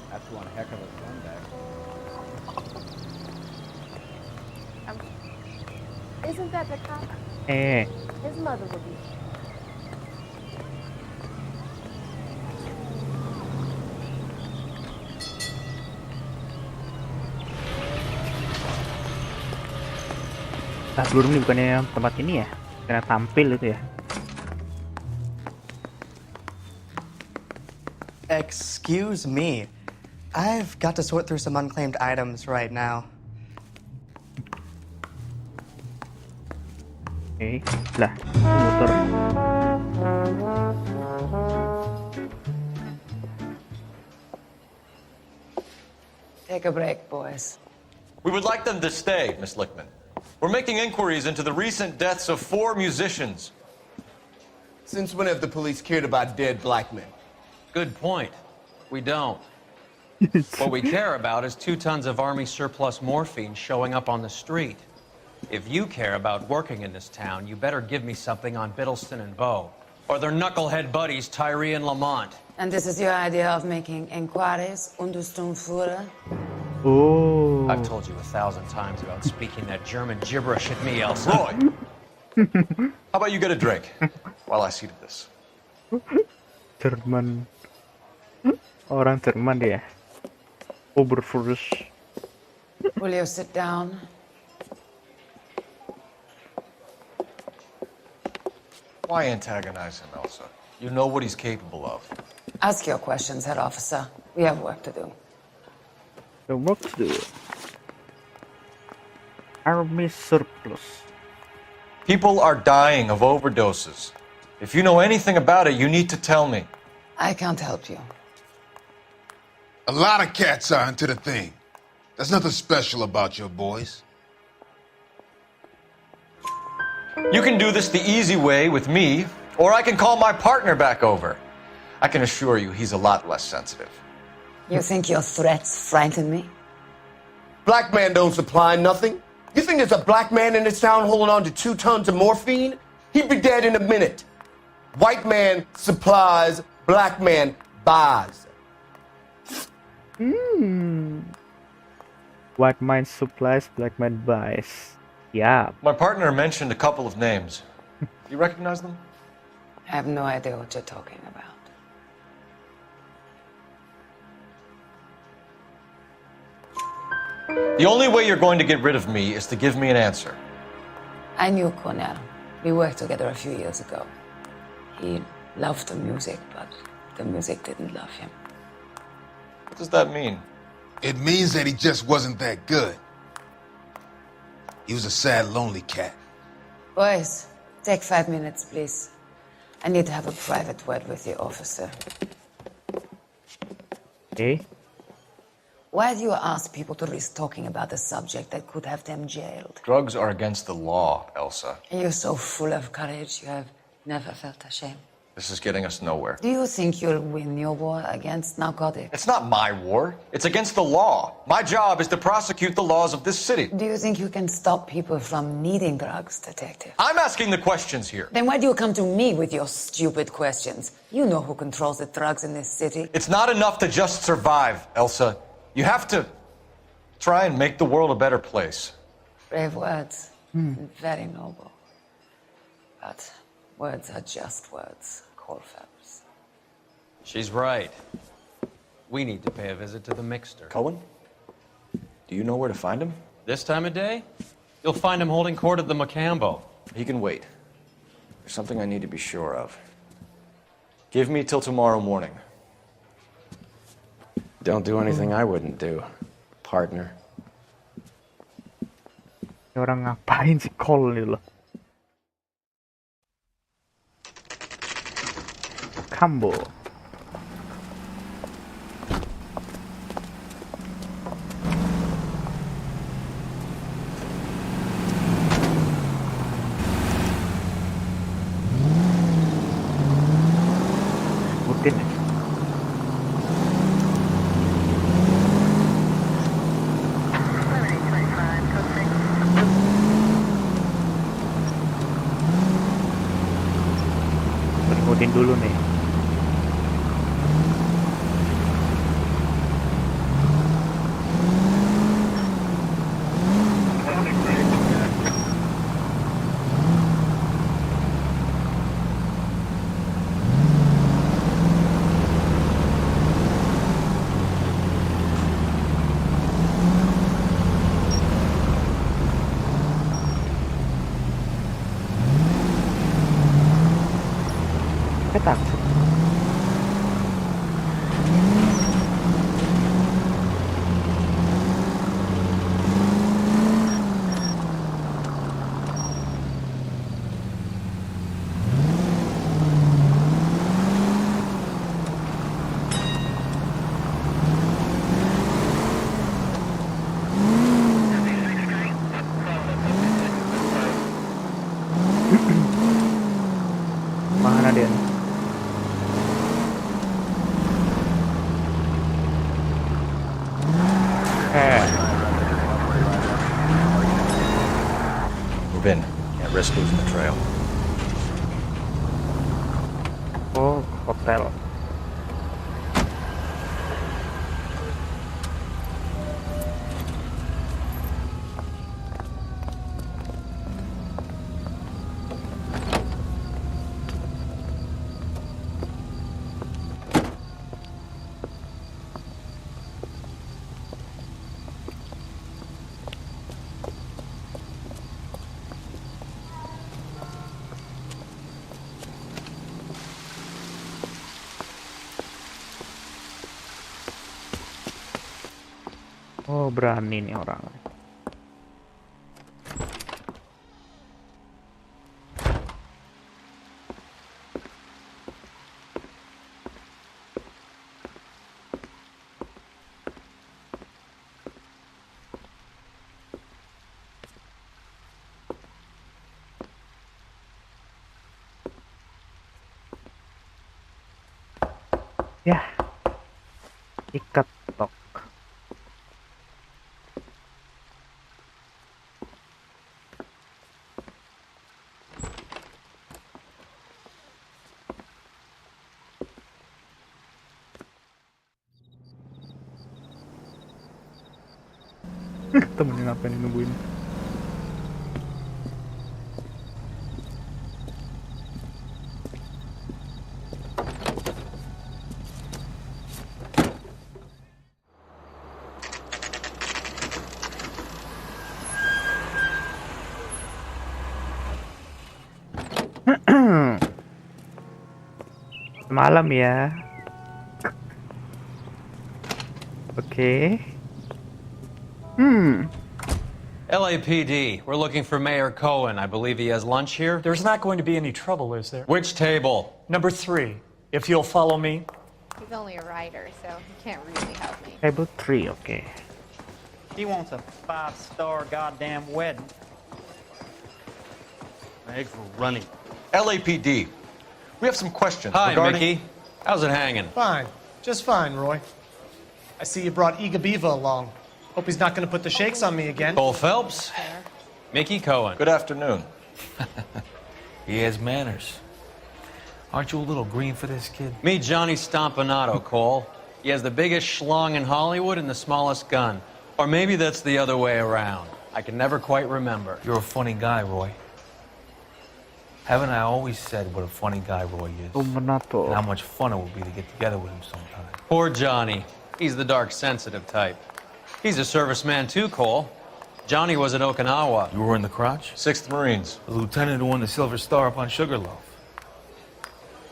That's one heck of a sunback. Isn't that the cop? Eh. His mother will be. Blue room ini bukannya tempat ini ya? Karena tampil itu ya. Excuse me. I've got to sort through some unclaimed items right now. Oke, lah, motor. Take a break, boys. We would like them to stay, Miss Lickman. We're making inquiries into the recent deaths of 4 musicians. Since when have the police cared about dead black men? Good point. We don't. What we care about is 2 tons of Army surplus morphine showing up on the street. If you care about working in this town, you better give me something on Biddleston and Bow, or their knucklehead buddies Tyree and Lamont. And this is your idea of making inquiries Untersturmführer? Oh. I've told you 1,000 times about speaking that German gibberish at me, Elsa. Roy! How about you get a drink while I see to this? Jerman. Orang Jerman dia. Oberfurus. Will you sit down? Why antagonize him, Elsa? You know what he's capable of. Ask your questions, head officer. We have work to do. The work to do. Army surplus. People are dying of overdoses. If you know anything about it, you need to tell me. I can't help you. A lot of cats are into the thing. There's nothing special about your boys. You can do this the easy way with me, or I can call my partner back over. I can assure you he's a lot less sensitive. You think your threats frighten me? Black man don't supply nothing. You think there's a black man in this town holding on to 2 tons of morphine? He'd be dead in a minute. White man supplies, black man buys. White man supplies, black man buys. Yeah. My partner mentioned a couple of names. Do you recognize them? I have no idea what you're talking about. The only way you're going to get rid of me is to give me an answer. I knew Cornell. We worked together a few years ago. He loved the music, but the music didn't love him. What does that mean? It means that he just wasn't that good. He was a sad, lonely cat. Boys, take 5 minutes, please. I need to have a private word with the officer. Okay. Why do you ask people to risk talking about a subject that could have them jailed? Drugs are against the law, Elsa. You're so full of courage, you have never felt ashamed. This is getting us nowhere. Do you think you'll win your war against narcotics? It's not my war. It's against the law. My job is to prosecute the laws of this city. Do you think you can stop people from needing drugs, detective? I'm asking the questions here. Then why do you come to me with your stupid questions? You know who controls the drugs in this city. It's not enough to just survive, Elsa. You have to try and make the world a better place. Brave words. Very noble. But words are just words, Cole Phelps. She's right. We need to pay a visit to the Mixter. Cohen? Do you know where to find him? This time of day? You'll find him holding court at the Macambo. He can wait. There's something I need to be sure of. Give me till tomorrow morning. Don't do anything I wouldn't do, partner. Orang ngapain si Cole ini loh? Macambo. Butin. Ngikutin dulu nih. Ketak. Mana dia? Move in. Can't risk losing the trail. Oh, hotel. Oh, berani nih orang. Ya, ikat tok. Temennya ngapain nungguin? Malam ya. Oke. LAPD, we're looking for Mayor Cohen. I believe he has lunch here. There's not going to be any trouble, is there? Which table? Number 3, if you'll follow me. He's only a writer, so he can't really help me. Table 3, okay. He wants a 5-star goddamn wedding. My eggs were running. LAPD. We have some questions Hi, regarding... Mickey. How's it hanging? Fine. Just fine, Roy. I see you brought Iga Beaver along. Hope he's not going to put the shakes on me again. Cole Phelps. Mickey Cohen. Good afternoon. He has manners. Aren't you a little green for this kid? Meet Johnny Stompanato, Cole. He has the biggest schlong in Hollywood and the smallest gun. Or maybe that's the other way around. I can never quite remember. You're a funny guy, Roy. Haven't I always said what a funny guy Roy is? And how much fun it would be to get together with him sometime. Poor Johnny. He's the dark, sensitive type. He's a serviceman too, Cole. Johnny was at Okinawa. You were in the crotch? 6th Marines. The lieutenant who won the Silver Star up on Sugarloaf.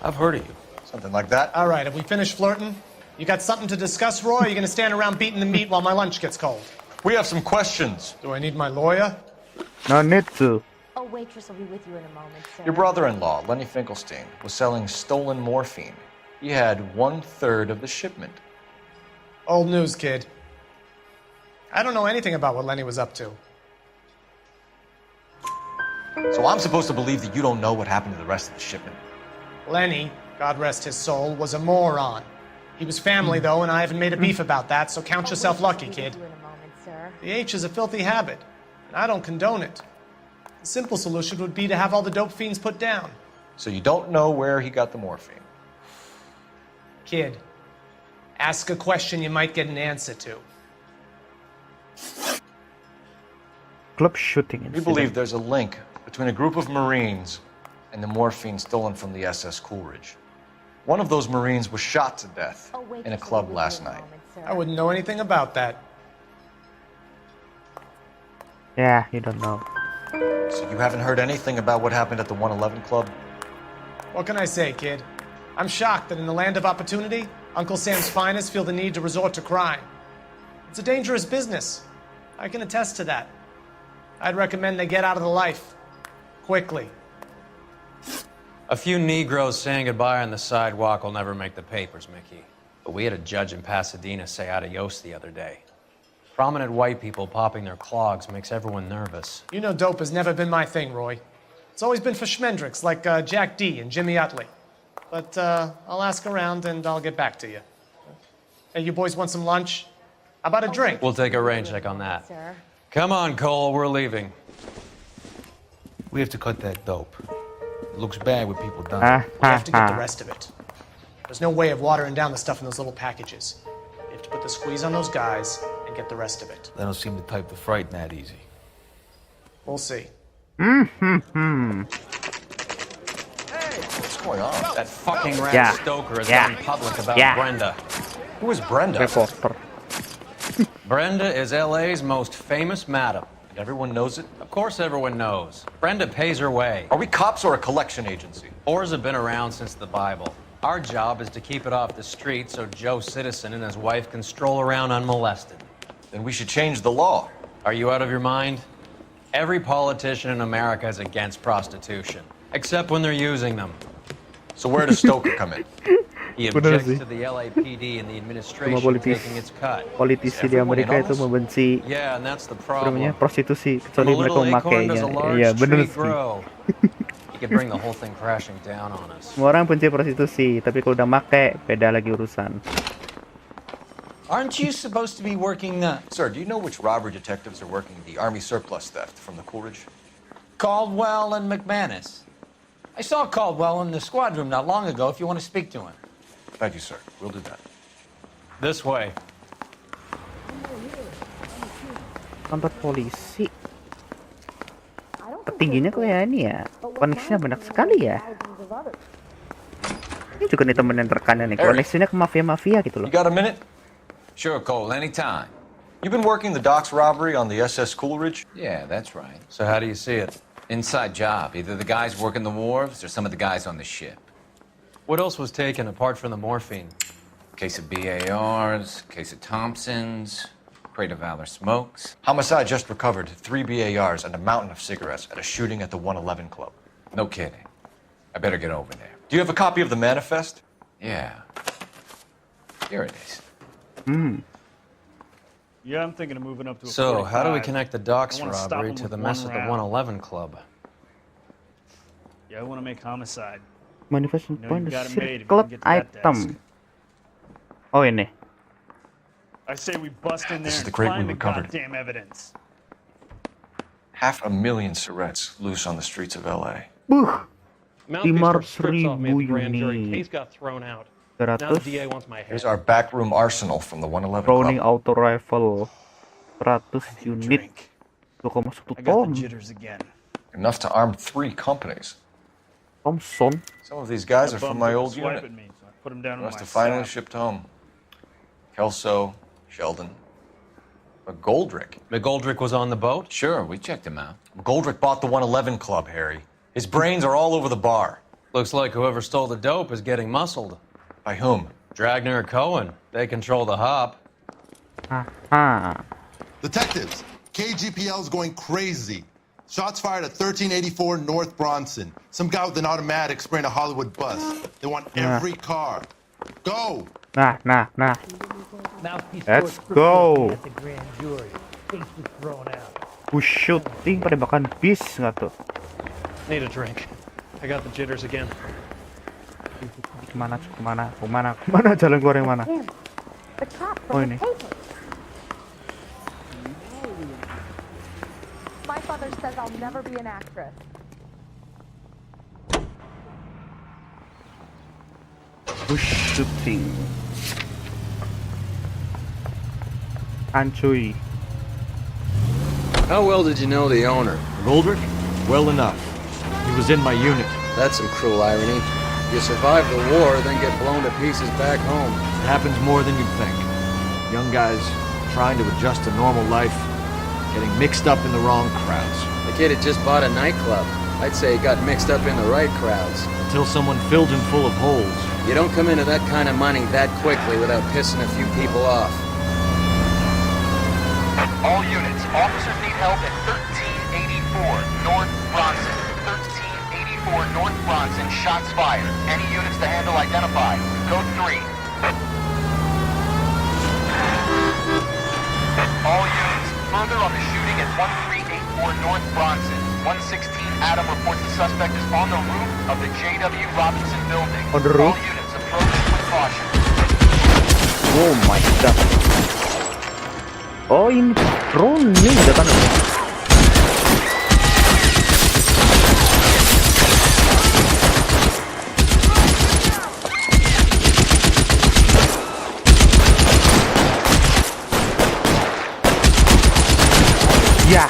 I've heard of you. Something like that. All right, have we finished flirting? You got something to discuss, Roy? Or are you going to stand around beating the meat while my lunch gets cold? We have some questions. Do I need my lawyer? No need to. A waitress will be with you in a moment, sir. Your brother-in-law, Lenny Finkelstein, was selling stolen morphine. He had 1/3 of the shipment. Old news, kid. I don't know anything about what Lenny was up to. So I'm supposed to believe that you don't know what happened to the rest of the shipment? Lenny, God rest his soul, was a moron. He was family, though, and I haven't made a beef about that, so count yourself lucky, kid. The H is a filthy habit, and I don't condone it. The simple solution would be to have all the dope fiends put down. So you don't know where he got the morphine? Kid, ask a question you might get an answer to. Club shooting We incident. believe there's a link between a group of Marines and the morphine stolen from the SS Coolidge. One of those Marines was shot to death in a club last night. I wouldn't know anything about that. Yeah, you don't know. So you haven't heard anything about what happened at the 111 Club? What can I say, kid? I'm shocked that in the land of opportunity, Uncle Sam's finest feel the need to resort to crime. It's a dangerous business. I can attest to that. I'd recommend they get out of the life. Quickly. A few Negroes saying goodbye on the sidewalk will never make the papers, Mickey. But we had a judge in Pasadena say adios the other day. Prominent white people popping their clogs makes everyone nervous. You know dope has never been my thing, Roy. It's always been for schmendricks like Jack D. and Jimmy Utley. But I'll ask around and I'll get back to you. Hey, you boys want some lunch? How about a drink? We'll take a rain check on that. Come on, Cole, we're leaving. We have to cut that dope. It looks bad with people dying. We have to get the rest of it. There's no way of watering down the stuff in those little packages. You have to put the squeeze on those guys and get the rest of it. They don't seem the type to frighten that easy. We'll see. What's going on? That fucking rat Stoker has gone public about Brenda. Who is Brenda? Brenda is LA's most famous madam. Everyone knows it? Of course everyone knows. Brenda pays her way. Are we cops or a collection agency? Whores have been around since the Bible. Our job is to keep it off the street so Joe Citizen and his wife can stroll around unmolested. Then we should change the law. Are you out of your mind? Every politician in America is against prostitution, except when they're using them. So where does Stoker come in? He objects to the LAPD and the administration taking its cut. Politisi di Amerika itu membenci Yeah, and that's the problem. prostitusi From kecuali a mereka little acorn does memakainya. a large Iya, bener tree sih. grow. He could bring the whole thing crashing down on us. Semua orang benci prostitusi, tapi kalau udah make, beda lagi urusan. Aren't you supposed to be working Sir, do you know which robbery detectives are working the Army surplus theft from the Coolidge? Caldwell and McManus? I saw Caldwell in the squad room not long ago if you want to speak to him. Thank you, sir. We'll do that. This way. Kantor polisi. Petingginya kayak ini ya. Koneksinya banyak sekali ya. Ini juga nih temen yang rekannya nih. Koneksinya ke mafia-mafia gitu loh. You got a minute? Sure, Cole, anytime. You've been working the docks robbery on the SS Coolidge? Yeah, that's right. So how do you see it? Inside job. Either the guys working the wharves or some of the guys on the ship. What else was taken apart from the morphine? Case of BARs, case of Thompsons, crate of Valor smokes. Homicide just recovered 3 BARs and a mountain of cigarettes at a shooting at the 111 Club. No kidding. I better get over there. Do you have a copy of the manifest? Yeah. Here it is. Yeah, I'm thinking of moving up to a So, how do we 45. connect the docks I wanna stop robbery him to with the mess one at the round. 111 Club? Yeah, I want to make homicide. Manifest You know, point you've got it the made if you club can get to that desk. item. Oh ini. I say we bust in there This is and the crate we find the recovered. goddamn evidence. 500,000 cigarettes loose on the streets of LA. Buh. Mouthpiece strips off me at the grand jury. unit. Case got thrown out. Now the 100. DA wants my head. Here's our backroom arsenal from the 111 Browning Club. auto rifle. 100 unit. 2,1 I got ton. the jitters again. Enough to arm 3 companies. Thompson. Some of these guys are from my old Swipe unit. at me, so I put him down in Must my have finally sack. shipped home. Kelso, Sheldon, McGoldrick. McGoldrick was on the boat? Sure, we checked him out. McGoldrick bought the 111 Club, Harry. His brains are all over the bar. Looks like whoever stole the dope is getting muscled. By whom? Dragner or Cohen. They control the hop. Detectives, KGPL's going crazy. Shots fired at 1384 North Bronson. Some guy with an automatic spraying a Hollywood bus. They want every car. Go! Nah. Mouthpiece Let's scored go. at the grand jury. Case was thrown out. Push shooting pada makan bis nggak tuh? Need a drink. I got the jitters again. Kemana jalan keluar yang mana? The cop Oh, from the ini. paper. My father says I'll never be an actress. Push shooting. Ancuy. How well did you know the owner? Goldrick? Well enough. He was in my unit. That's some cruel irony. You survive the war, then get blown to pieces back home. It happens more than you'd think. Young guys trying to adjust to normal life, getting mixed up in the wrong crowds. The kid had just bought a nightclub. I'd say he got mixed up in the right crowds. Until someone filled him full of holes. You don't come into that kind of money that quickly without pissing a few people off. All units, officers need help at 1384 North Bronson. 1384 North Bronson, shots fired. Any units to handle identified. Code 3. All units, further on the shooting at 1384 North Bronson. 116 Adam reports the suspect is on the roof of the J.W. Robinson building. On the roof? All units approach with caution. Oh my god. Oh ini drone nih datang. Ya.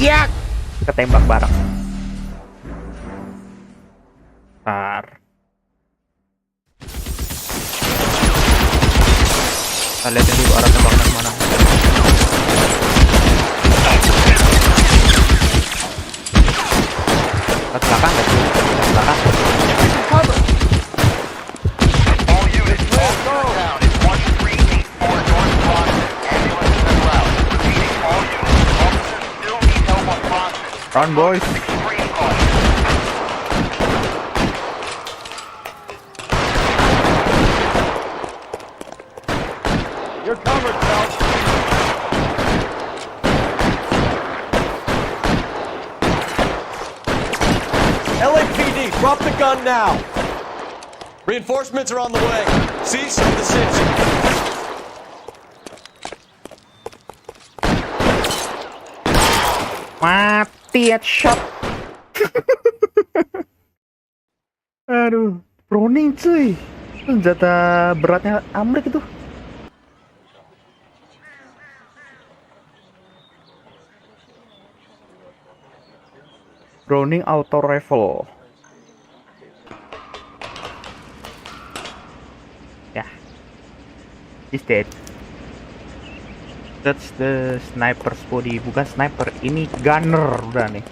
Ya, ketembak bareng. Tar. Kita lihat dulu arah tembakan mana. Ke belakang nggak sih? Ke belakang. All units, officer down at 1384 North Bronson. Ambulance is en route. Repeating, all units, officers still need help on Bronson. Run, boys. Extreme caution. You're covered, pal. LAPD, drop the gun now. Reinforcements are on the way. Cease the city. Mati headshot. Aduh, Browning cuy. Senjata beratnya Amrik itu. Browning auto rifle. Ya. Is dead. That's the sniper's body. Bukan sniper, ini gunner udah nih.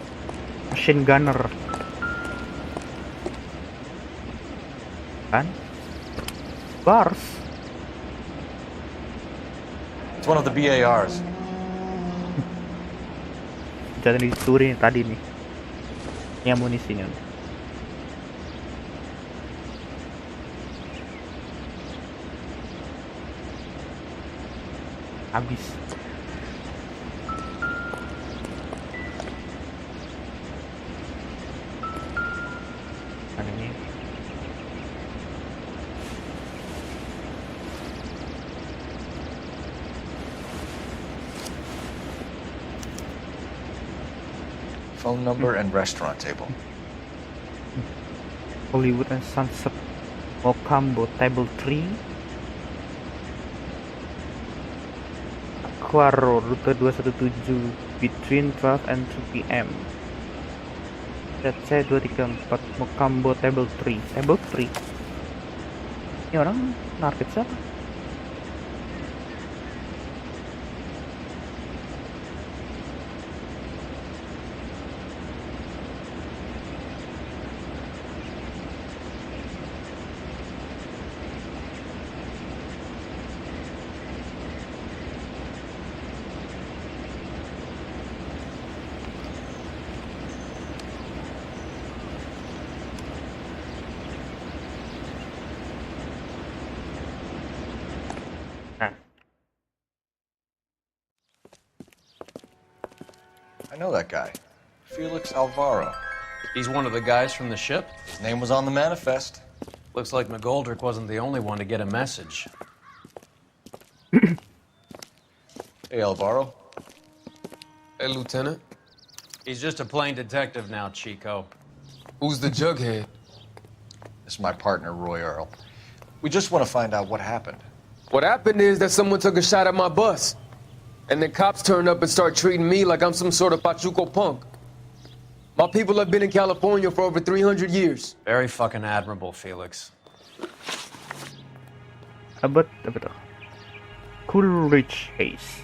Machine gunner. Kan? Bars. It's one of the BARs. Jadi dicuri tadi nih. Ini amunisinya. Habis. Ini. Phone number and restaurant table. Hollywood and Sunset Mocambo Table 3. Aquaro rute 217 between 12 and 2 p.m. CC 234 Mocambo Table 3. Table 3. Ini orang narkit siapa? I know that guy. Felix Alvaro. He's one of the guys from the ship? His name was on the manifest. Looks like McGoldrick wasn't the only one to get a message. Hey, Alvaro. Hey, Lieutenant. He's just a plain detective now, Chico. Who's the jughead? This is my partner, Roy Earl. We just want to find out what happened. What happened is that someone took a shot at my bus. And then cops turned up and start treating me like I'm some sort of Pachuco punk. My people have been in California for over 300 years. Very fucking admirable, Felix. About Coolidge case.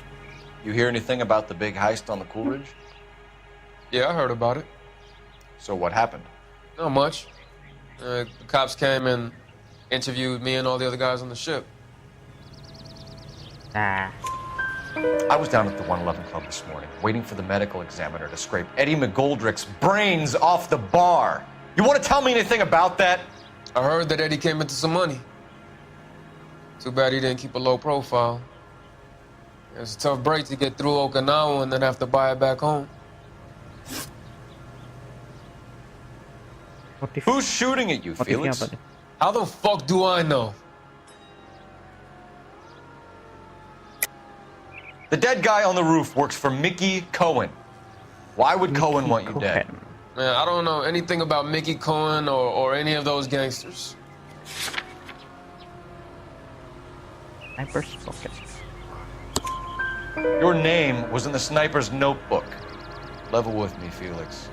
You hear anything about the big heist on the Coolidge? Yeah, I heard about it. So what happened? Not much. The cops came and interviewed me and all the other guys on the ship. I was down at the 111 Club this morning, waiting for the medical examiner to scrape Eddie McGoldrick's brains off the bar. You want to tell me anything about that? I heard that Eddie came into some money. Too bad he didn't keep a low profile. It was a tough break to get through Okinawa and then have to buy it back home. Who's shooting at you, Felix? How the fuck do I know? The dead guy on the roof works for Mickey Cohen. Why would Cohen want you dead? Man, I don't know anything about Mickey Cohen or any of those gangsters. Sniper's pocket. Your name was in the sniper's notebook. Level with me, Felix.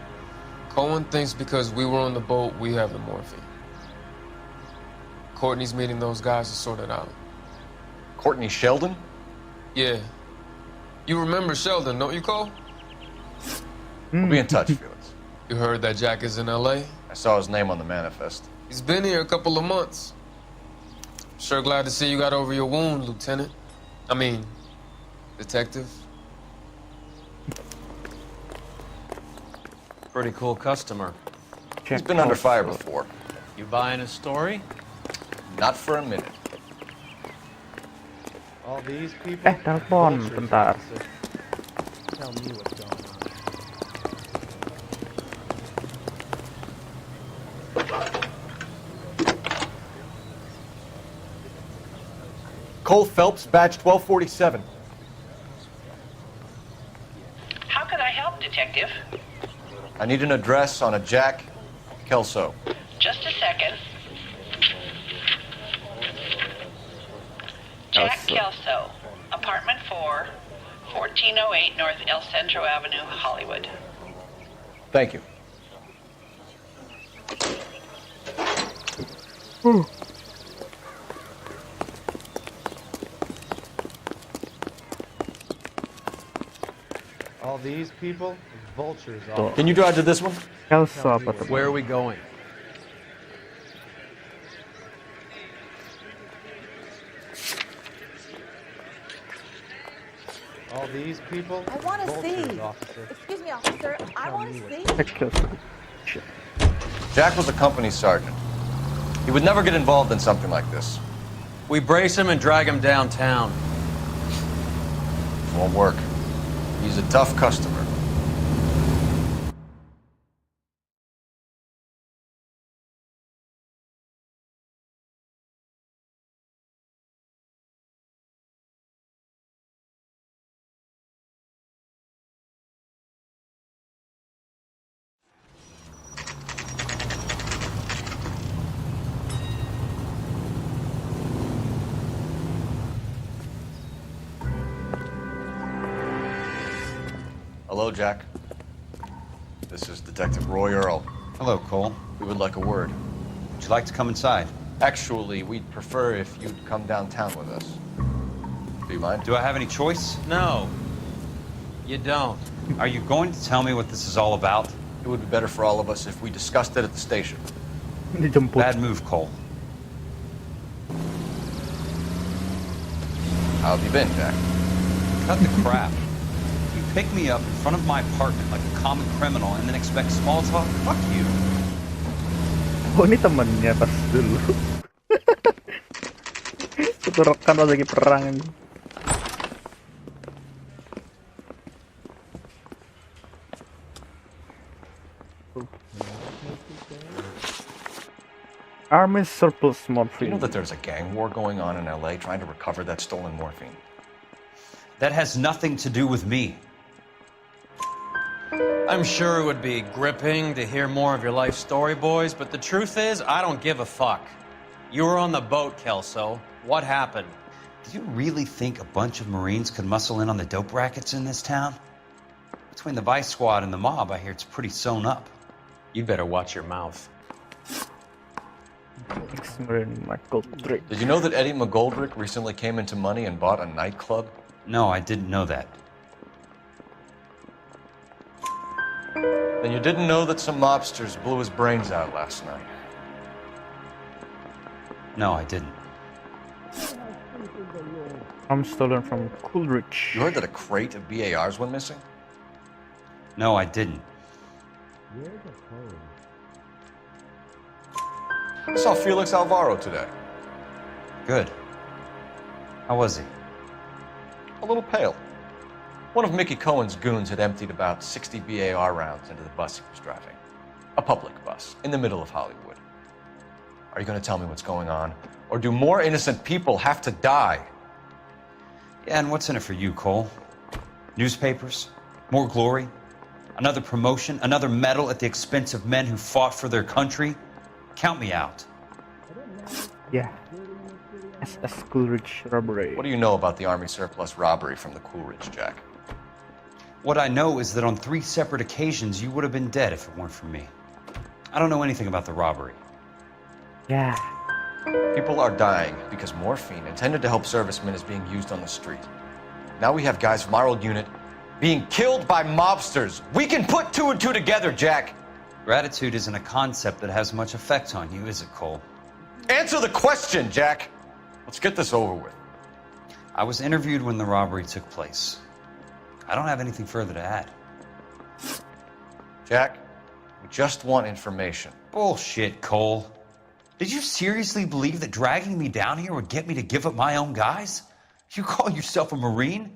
Cohen thinks because we were on the boat, we have the morphine. Courtney's meeting those guys to sort it out. Courtney Sheldon? Yeah. You remember Sheldon, don't you, Cole? We'll be in touch, Felix. You heard that Jack is in L.A.? I saw his name on the manifest. He's been here a couple of months. Sure glad to see you got over your wound, Lieutenant. I mean, Detective. Pretty cool customer. He's been under fire before. You buying his story? Not for a minute. All these people. Telepon bentar. Tell me what's going on. Cole Phelps, badge 1247. How can I help, Detective? I need an address on a Jack Kelso. Just a second. Jack Kelso, apartment 4, 1408 North El Centro Avenue, Hollywood. Thank you. All these people, vultures. Can you drive to this one? Kelso apa tuh? Where are we going? All these people. I want to vultures, see. Officer. Excuse me, officer. I want to see. Kelso. Jack was a company sergeant. He would never get involved in something like this. We brace him and drag him downtown. Won't work. He's a tough customer. Hello, Jack. This is Detective Roy Earl. Hello, Cole. We would like a word. Would you like to come inside? Actually, we'd prefer if you'd come downtown with us. Do you mind? Do I have any choice? No, you don't. Are you going to tell me what this is all about? It would be better for all of us if we discussed it at the station. Bad move, Cole. How have you been, Jack? Cut the crap. You pick me up in front of my apartment like a common criminal and then expect small talk? Fuck you. Oh, ini temennya pas dulu. Tuturukan pas lagi perang. Army surplus morphine. You know that there's a gang war going on in LA trying to recover that stolen morphine? That has nothing to do with me. I'm sure it would be gripping to hear more of your life story, boys, but the truth is, I don't give a fuck. You were on the boat, Kelso. What happened? Do you really think a bunch of Marines could muscle in on the dope rackets in this town? Between the Vice Squad and the mob, I hear it's pretty sewn up. You'd better watch your mouth. Did you know that Eddie McGoldrick recently came into money and bought a nightclub? No, I didn't know that. Then you didn't know that some mobsters blew his brains out last night? No, I didn't. I'm stolen from Coolidge. You heard that a crate of BARs went missing? No, I didn't. I saw Felix Alvaro today. Good. How was he? A little pale. One of Mickey Cohen's goons had emptied about 60 BAR rounds into the bus he was driving. A public bus, in the middle of Hollywood. Are you going to tell me what's going on? Or do more innocent people have to die? Yeah, and what's in it for you, Cole? Newspapers? More glory? Another promotion? Another medal at the expense of men who fought for their country? Count me out. Yeah. SS Coolidge robbery. What do you know about the Army surplus robbery from the Coolidge, Jack? What I know is that on 3 separate occasions, you would have been dead if it weren't for me. I don't know anything about the robbery. Yeah. People are dying because morphine intended to help servicemen is being used on the street. Now we have guys from our old unit being killed by mobsters. We can put 2 and 2 together, Jack. Gratitude isn't a concept that has much effect on you, is it, Cole? Answer the question, Jack. Let's get this over with. I was interviewed when the robbery took place. I don't have anything further to add. Jack, we just want information. Bullshit, Cole. Did you seriously believe that dragging me down here would get me to give up my own guys? You call yourself a Marine?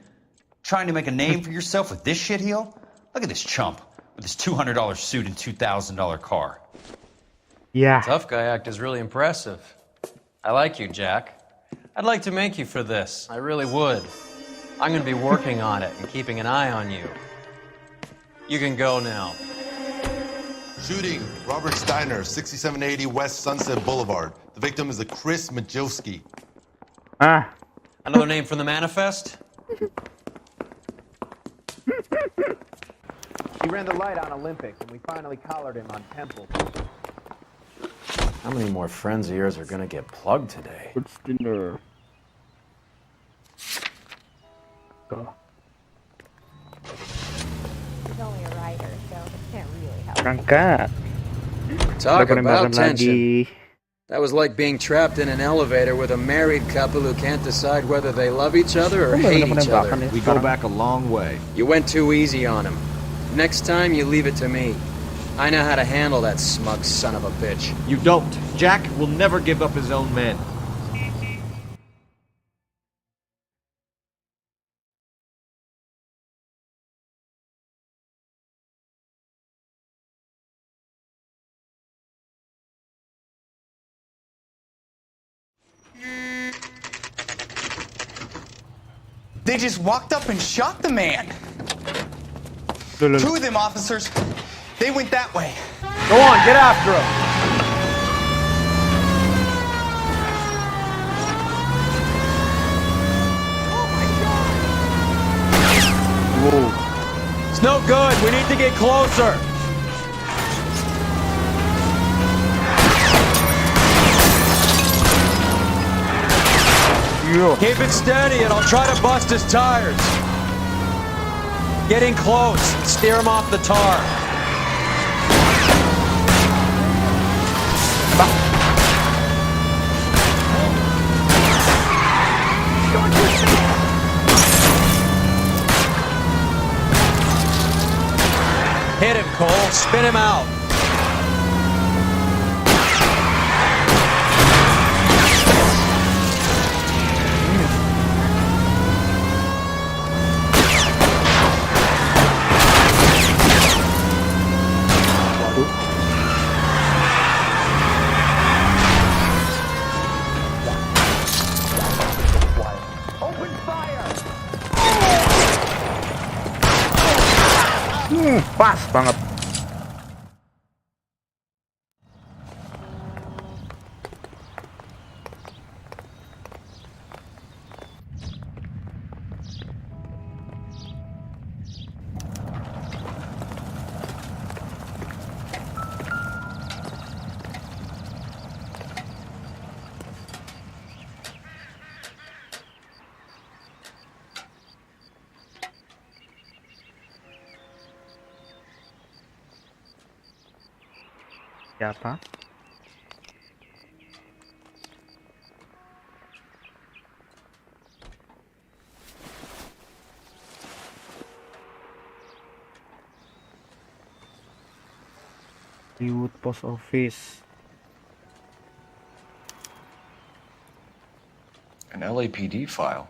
Trying to make a name for yourself with this shitheel? Look at this chump with his $200 suit and $2,000 car. Yeah. Tough guy act is really impressive. I like you, Jack. I'd like to make you for this. I really would. I'm going to be working on it and keeping an eye on you. You can go now. Shooting, Robert Steiner, 6780 West Sunset Boulevard. The victim is a Chris Majowski. Ah. Another name from the manifest? He ran the light on Olympics, and we finally collared him on Temple. How many more friends of yours are gonna get plugged today? What's dinner? Go. He's only a writer, so he can't really help. Berangkat. Talk Udah about penembakan tension. lagi. That was like being trapped in an elevator with a married couple who can't decide whether they love each other or hate each other. We go back a long way. You went too easy on him. Next time, you leave it to me. I know how to handle that smug son of a bitch. You don't. Jack will never give up his own men. They just walked up and shot the man. Two of them officers, they went that way. Go on, get after him. There's no good. We need to get closer. Keep it steady and I'll try to bust his tires. Getting close. Steer him off the tar. Hit him, Cole. Spin him out. Pas banget. Siapa? Hollywood Post Office. An LAPD file.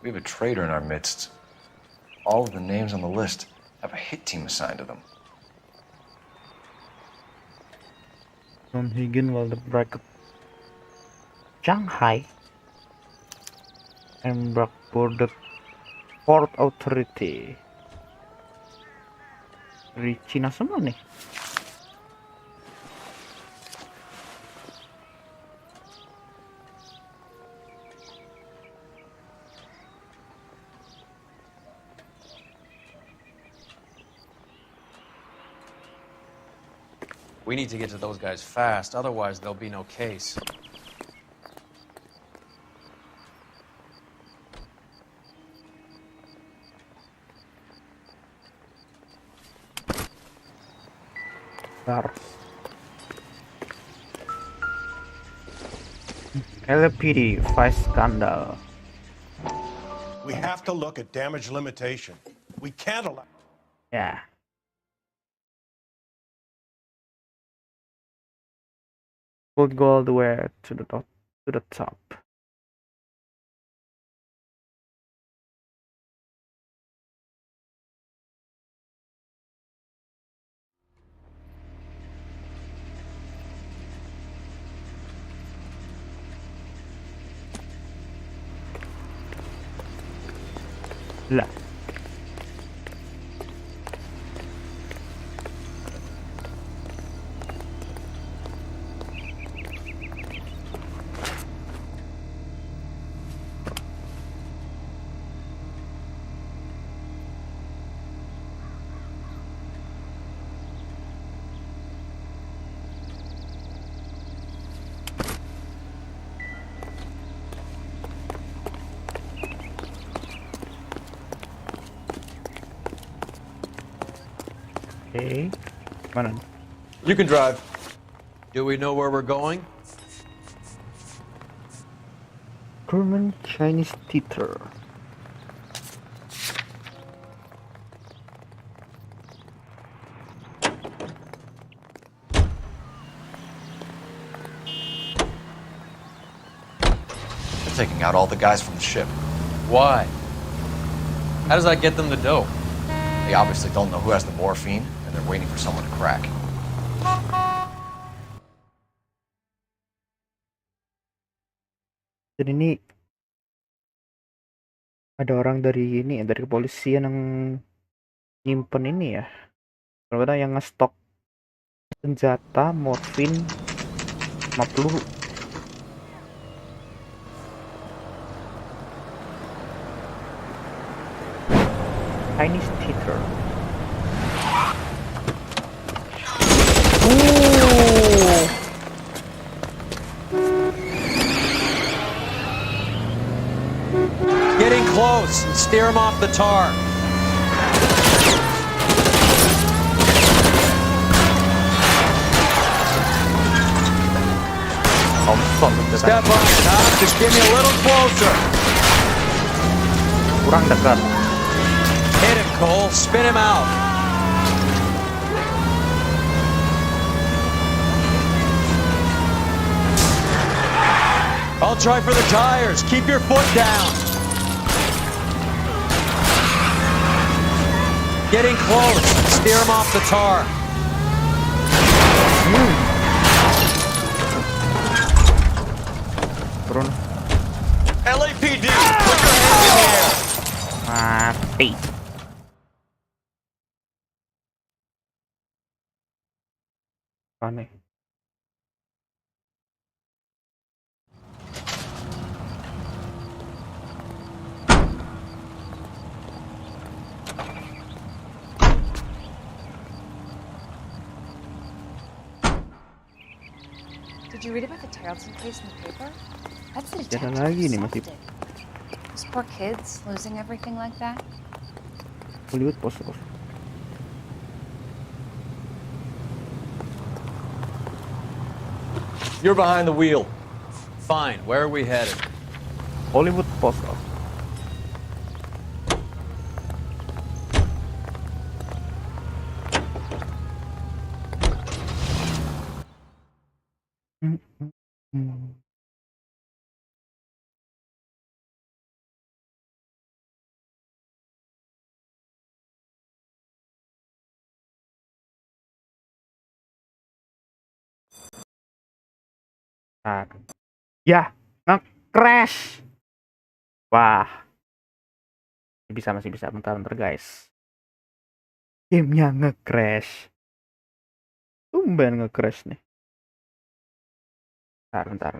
We have a traitor in our midst. All of the names on the list have a hit team assigned to them. Tom Higgin will bracket Shanghai and brought for the Port Authority. Dari Cina semua nih. We need to get to those guys fast, otherwise there'll be no case. LAPD Vice Scandal. We have to look at damage limitation. We can't allow... Yeah. Would go all the way to the top. Lah. Okay. Mana? You can drive. Do we know where we're going? German Chinese theater. They're taking out all the guys from the ship. Why? How does that get them the dope? They obviously don't know who has the morphine, and they're waiting for someone to crack. Jadi ini ada orang dari kepolisian yang nyimpen ini ya. Benar yang ngestok senjata, morfin, sama peluru. Chinese theater. Getting close. Steer him off the tar. Step on it, huh? Just give me a little closer. Kurang dekat. Hit him, Cole. Spin him out. I'll try for the tires. Keep your foot down. Getting close. Steer him off the tar. Turun. LAPD, put your hands in the air. Mati. Aneh. Did you read about the Tarleton case in the paper? That's the Ada detective lagi who nih masih solved it. Those poor kids losing everything like that. Hollywood Post. You're behind the wheel. Fine. Where are we headed? Hollywood Post. Ya, nge-crash. Wah. Masih bisa. Bentar, guys. Gamenya nge-crash. Tumben nge-crash nih. Bentar.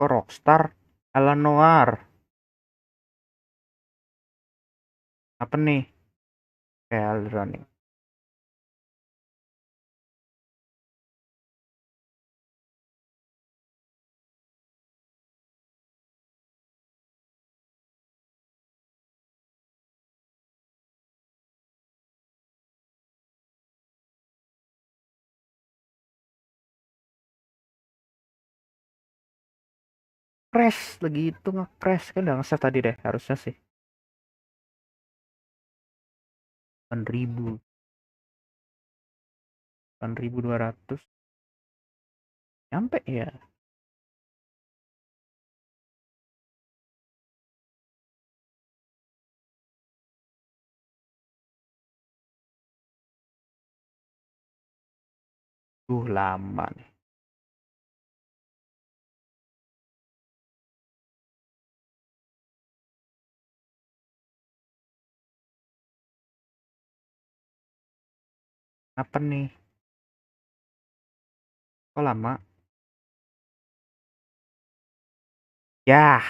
Oh, Rockstar Lanoire. Apa nih? Kayak running. Crash lagi itu nge-crash kan udah nge-save tadi deh harusnya sih 8.200 nyampe ya. Lama nih. Apa nih? Kok lama? Ya.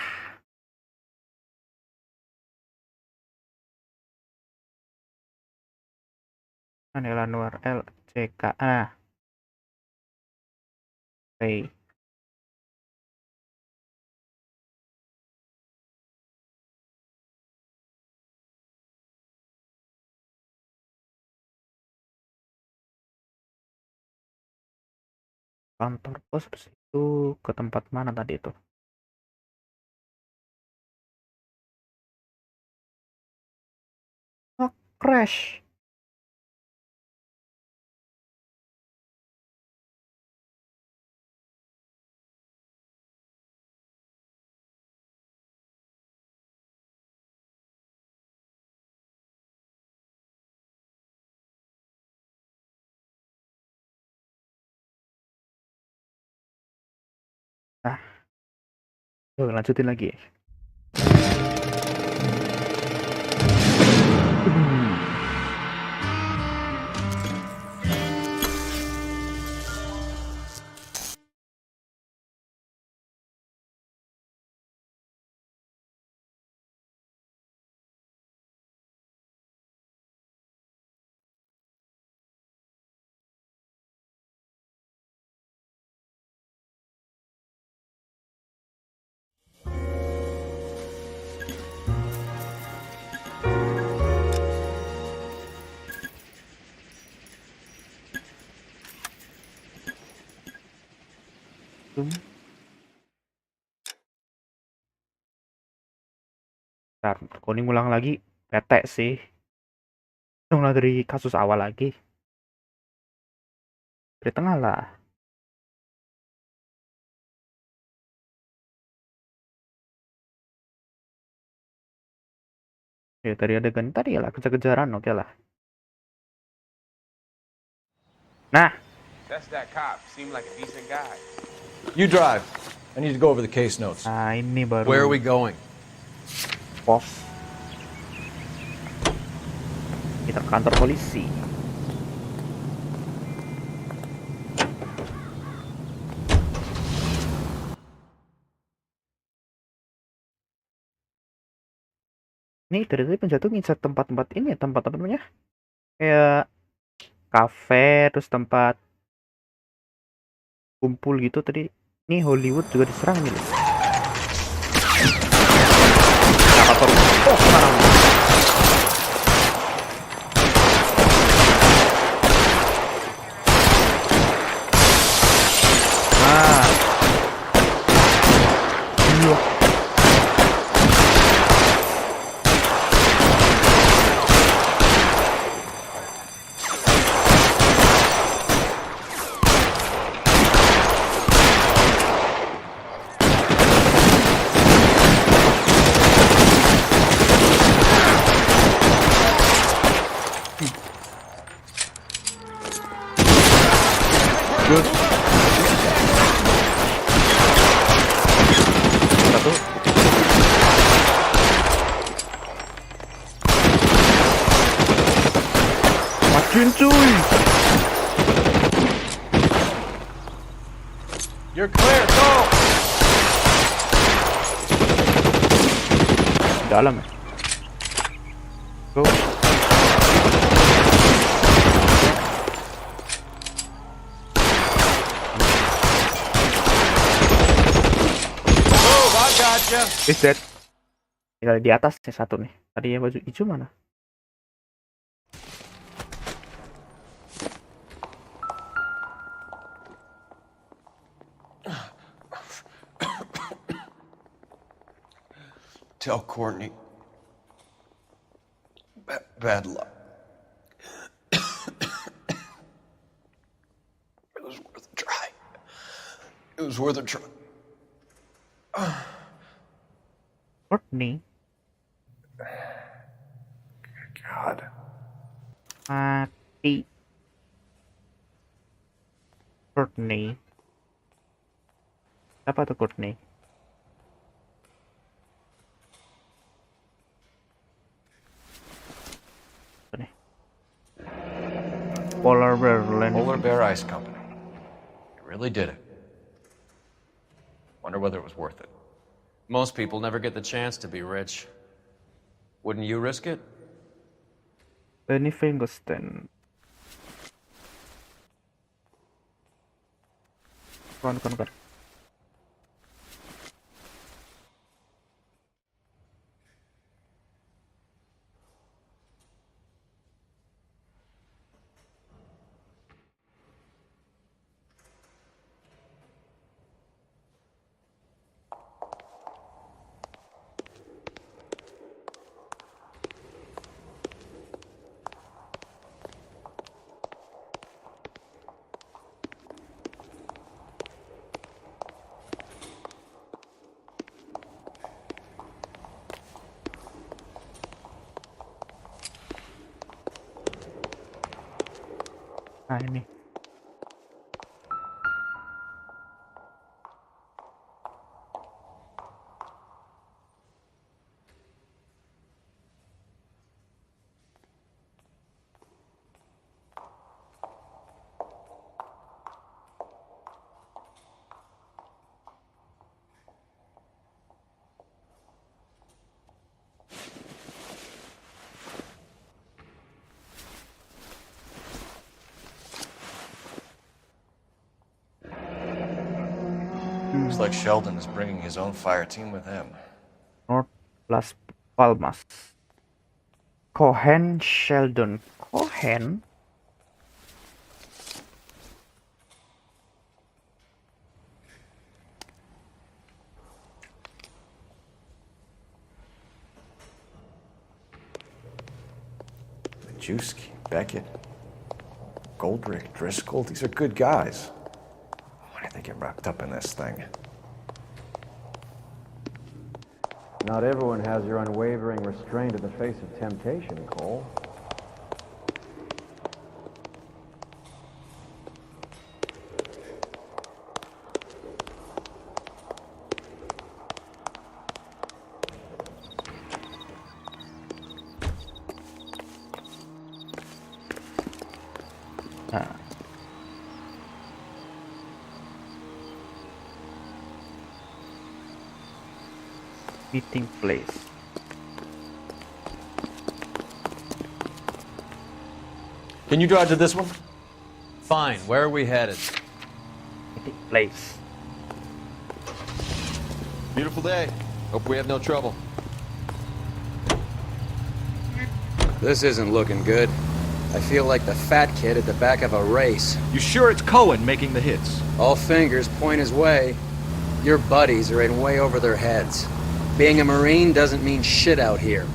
Anela Noire LCK. Oke. Kantor pos itu ke tempat mana tadi itu? Oh, crash. Nah, yuk lanjutin lagi. mesum. Ntar, kuning ulang lagi. Bete sih. Dong lah dari kasus awal lagi. Dari tengah lah. Ya tadi adegan tadi ya lah, kejar-kejaran, oke lah. Nah, That's that cop. Seemed like a decent guy. You drive. I need to go over the case notes. nah ini baru Where are we going? pos. Kita ke kantor polisi. Nih dari tadi penjatuh ngincar tempat-tempat ini ya, tempat apa namanya? Kayak kafe, terus tempat kumpul gitu tadi. Nih Hollywood juga diserang nih. Kenapa baru? Oh, sekarang. Nah. Iya. Good. Satu. Makin cuy. You're clear. Go. Dalam ya. Go. Is dead. Tinggal di atas nih satu nih. Tadi yang baju hijau mana? Tell Courtney. Bad luck. It was worth a try. It was worth a try. Courtney. God. Mati. Courtney. Apa tuh Courtney? Nih. Polar Bear Ice Company. You really did it. Wonder whether it was worth it. Most people never get the chance to be rich. Wouldn't you risk it? Benny Fingerstein. Kan. Nah ini. Looks like Sheldon is bringing his own fire team with him. North Las Palmas. Cohen Sheldon. Cohen? Majewski, Beckett, Goldrick, Driscoll, these are good guys. Why did they get wrapped up in this thing? Not everyone has your unwavering restraint in the face of temptation, Cole. Meeting place. Can you drive to this one? Fine. Where are we headed? Meeting place. Beautiful day. Hope we have no trouble. This isn't looking good. I feel like the fat kid at the back of a race. You sure it's Cohen making the hits? All fingers point his way. Your buddies are in way over their heads. Being a Marine doesn't mean shit out here.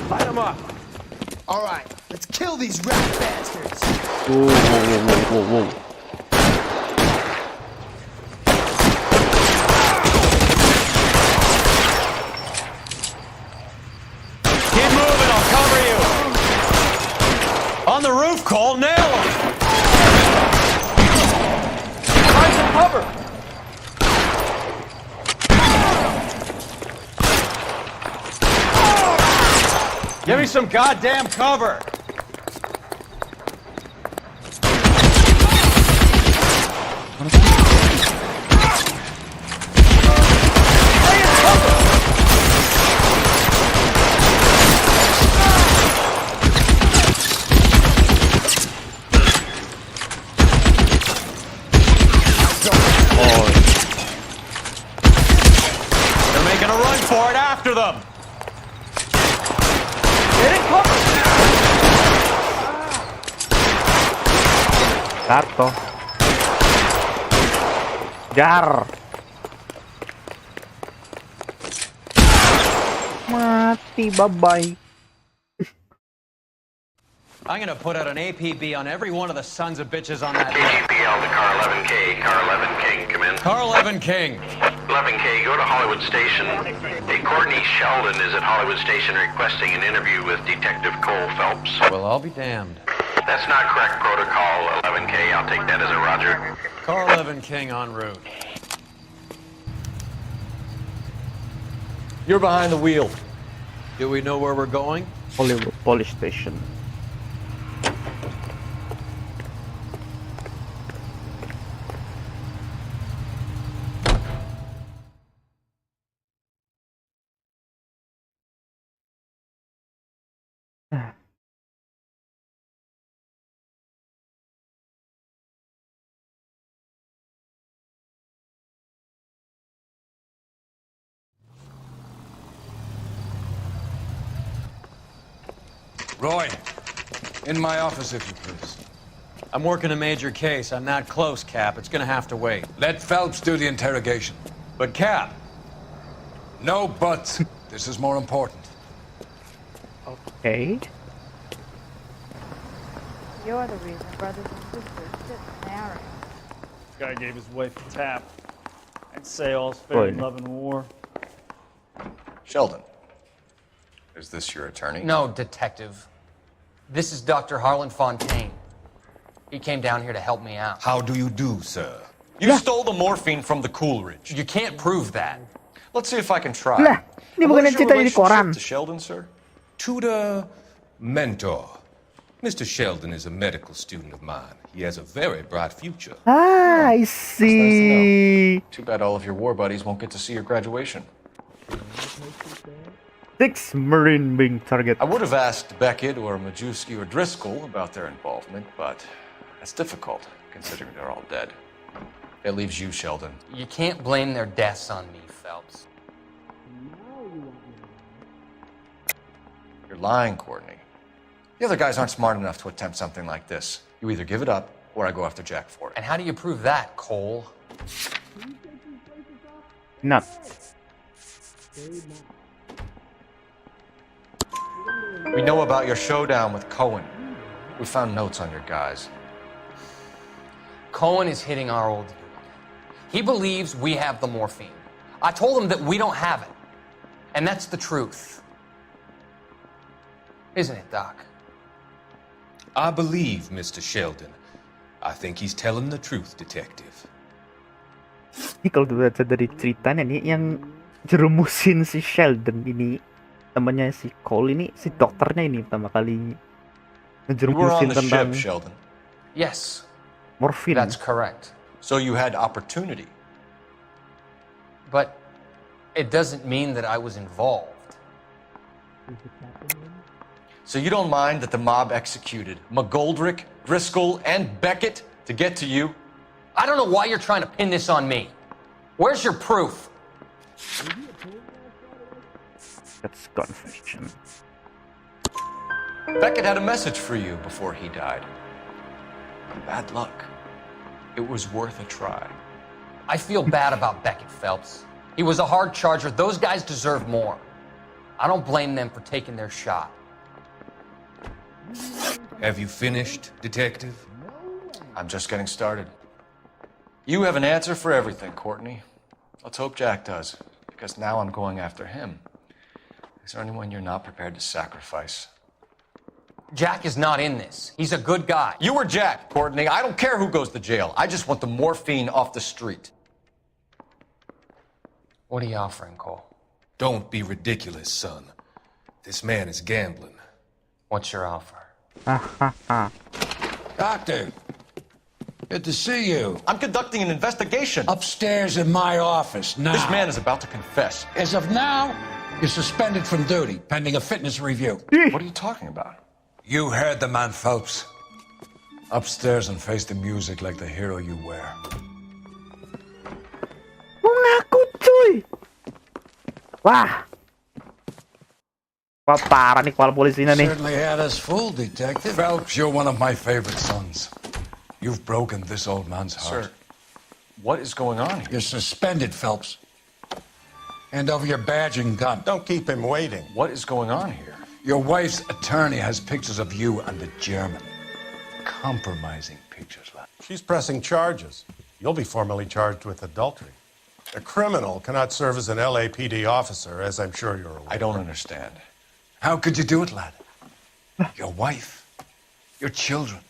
Light them up. All right, let's kill these rat bastards. Whoa, whoa, whoa, whoa, whoa. Keep moving, I'll cover you. On the roof, Cole, nail him. Find some cover. Give me some goddamn cover. They're making a run for it after them. Get in cover. Karto. Jar. Mati, bye-bye. I'm gonna put out an APB on every one of the sons of bitches on that list. KGPL to Car 11K. Car 11 King, come in. Car 11 King. 11K, go to Hollywood Station. Hey, Courtney Sheldon is at Hollywood Station requesting an interview with Detective Cole Phelps. Well, I'll be damned. That's not correct protocol, 11K. I'll take that as a roger. Car 11 King en route. You're behind the wheel. Do we know where we're going? Hollywood Police Station. Roy, in my office, if you please. I'm working a major case. I'm not close, Cap. It's gonna have to wait. Let Phelps do the interrogation. But, Cap. No buts. This is more important. Okay. You're the reason brothers and sisters didn't marry. This guy gave his wife a tap. I'd say all's fair in love and war. Sheldon, is this your attorney? No, detective. This is Dr. Harlan Fontaine. He came down here to help me out. How do you do, sir? You stole the morphine from the Coolidge. You can't prove that. Let's see if I can try. Lah, ini What bukan is your cerita di koran. relationship to Sheldon, sir? Tutor, mentor. Mr. Sheldon is a medical student of mine. He has a very bright future. Ah, I see. Too bad all of your war buddies won't get to see your graduation. 6 Marine being targeted. I would have asked Beckett or Majewski or Driscoll about their involvement, but That's difficult, considering they're all dead. It leaves you, Sheldon. You can't blame their deaths on me, Phelps. You're lying, Courtney. The other guys aren't smart enough to attempt something like this. You either give it up, or I go after Jack for it. And how do you prove that, Cole? No. We know about your showdown with Cohen. We found notes on your guys. Cohen is hitting our old dude. He believes we have the morphine. I told him that we don't have it. And that's the truth. Isn't it, Doc? I believe Mr. Sheldon. I think he's telling the truth, Detective. Ini kalau baca dari ceritanya nih, yang jerumusin si Sheldon ini, temannya si Cole ini, si dokternya ini pertama kali ngejerumusin tentang ship, Sheldon. Yes. Morphine. That's correct. So you had opportunity. But it doesn't mean that I was involved. So you don't mind that the mob executed McGoldrick, Driscoll, and Beckett to get to you? I don't know why you're trying to pin this on me. Where's your proof? That's confession. Beckett had a message for you before he died. Bad luck. It was worth a try. I feel bad about Beckett, Phelps. He was a hard charger. Those guys deserve more. I don't blame them for taking their shot. Have you finished, Detective? I'm just getting started. You have an answer for everything, Courtney. Let's hope Jack does, because now I'm going after him. Is there anyone you're not prepared to sacrifice? Jack is not in this. He's a good guy. You were Jack, Courtney. I don't care who goes to jail. I just want the morphine off the street. What are you offering, Cole? Don't be ridiculous, son. This man is gambling. What's your offer? Doctor, good to see you. I'm conducting an investigation. Upstairs in my office now. This man is about to confess. As of now, you're suspended from duty, pending a fitness review. What are you talking about? You heard the man, Phelps. Upstairs and face the music like the hero you were. Mengaku, cuy. Wah. Wah, parah nih kepala polisinya nih. Certainly had us fooled, Detective. Phelps, you're one of my favorite sons. You've broken this old man's heart. Sir, what is going on here? You're suspended, Phelps. Hand over your badge and gun. Don't keep him waiting. What is going on here? Your wife's attorney has pictures of you and the German. Compromising pictures, lad. She's pressing charges. You'll be formally charged with adultery. A criminal cannot serve as an LAPD officer, as I'm sure you're aware. I don't understand. How could you do it, lad? Your wife, your children,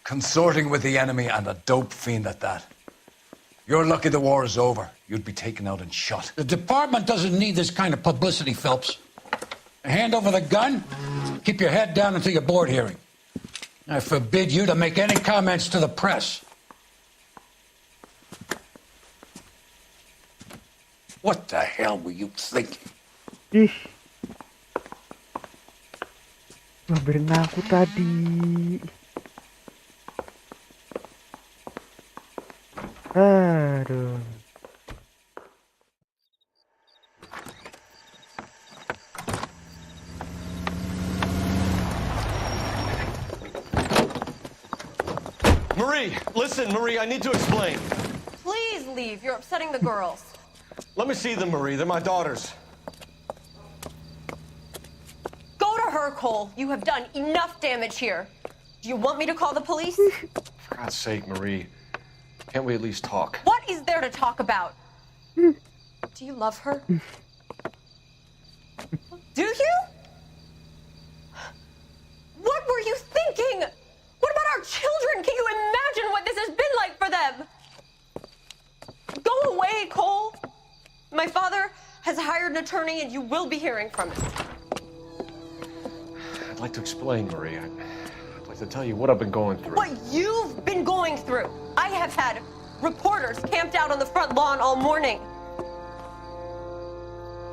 consorting with the enemy and a dope fiend at that. You're lucky the war is over. You'd be taken out and shot. The department doesn't need this kind of publicity, Phelps. Hand over the gun, keep your head down until your board hearing. I forbid you to make any comments to the press. What the hell were you thinking? Ih. Ngabarin aku tadi. Aduh. Marie, listen, Marie, I need to explain. Please leave. You're upsetting the girls. Let me see them, Marie. They're my daughters. Go to her, Cole. You have done enough damage here. Do you want me to call the police? For God's sake, Marie. Can't we at least talk? What is there to talk about? Do you love her? Do you? What were you thinking? What about our children? Can you imagine what this has been like for them? Go away, Cole. My father has hired an attorney and you will be hearing from him. I'd like to explain, Marie. I'd like to tell you what I've been going through. What you've been going through. I have had reporters camped out on the front lawn all morning.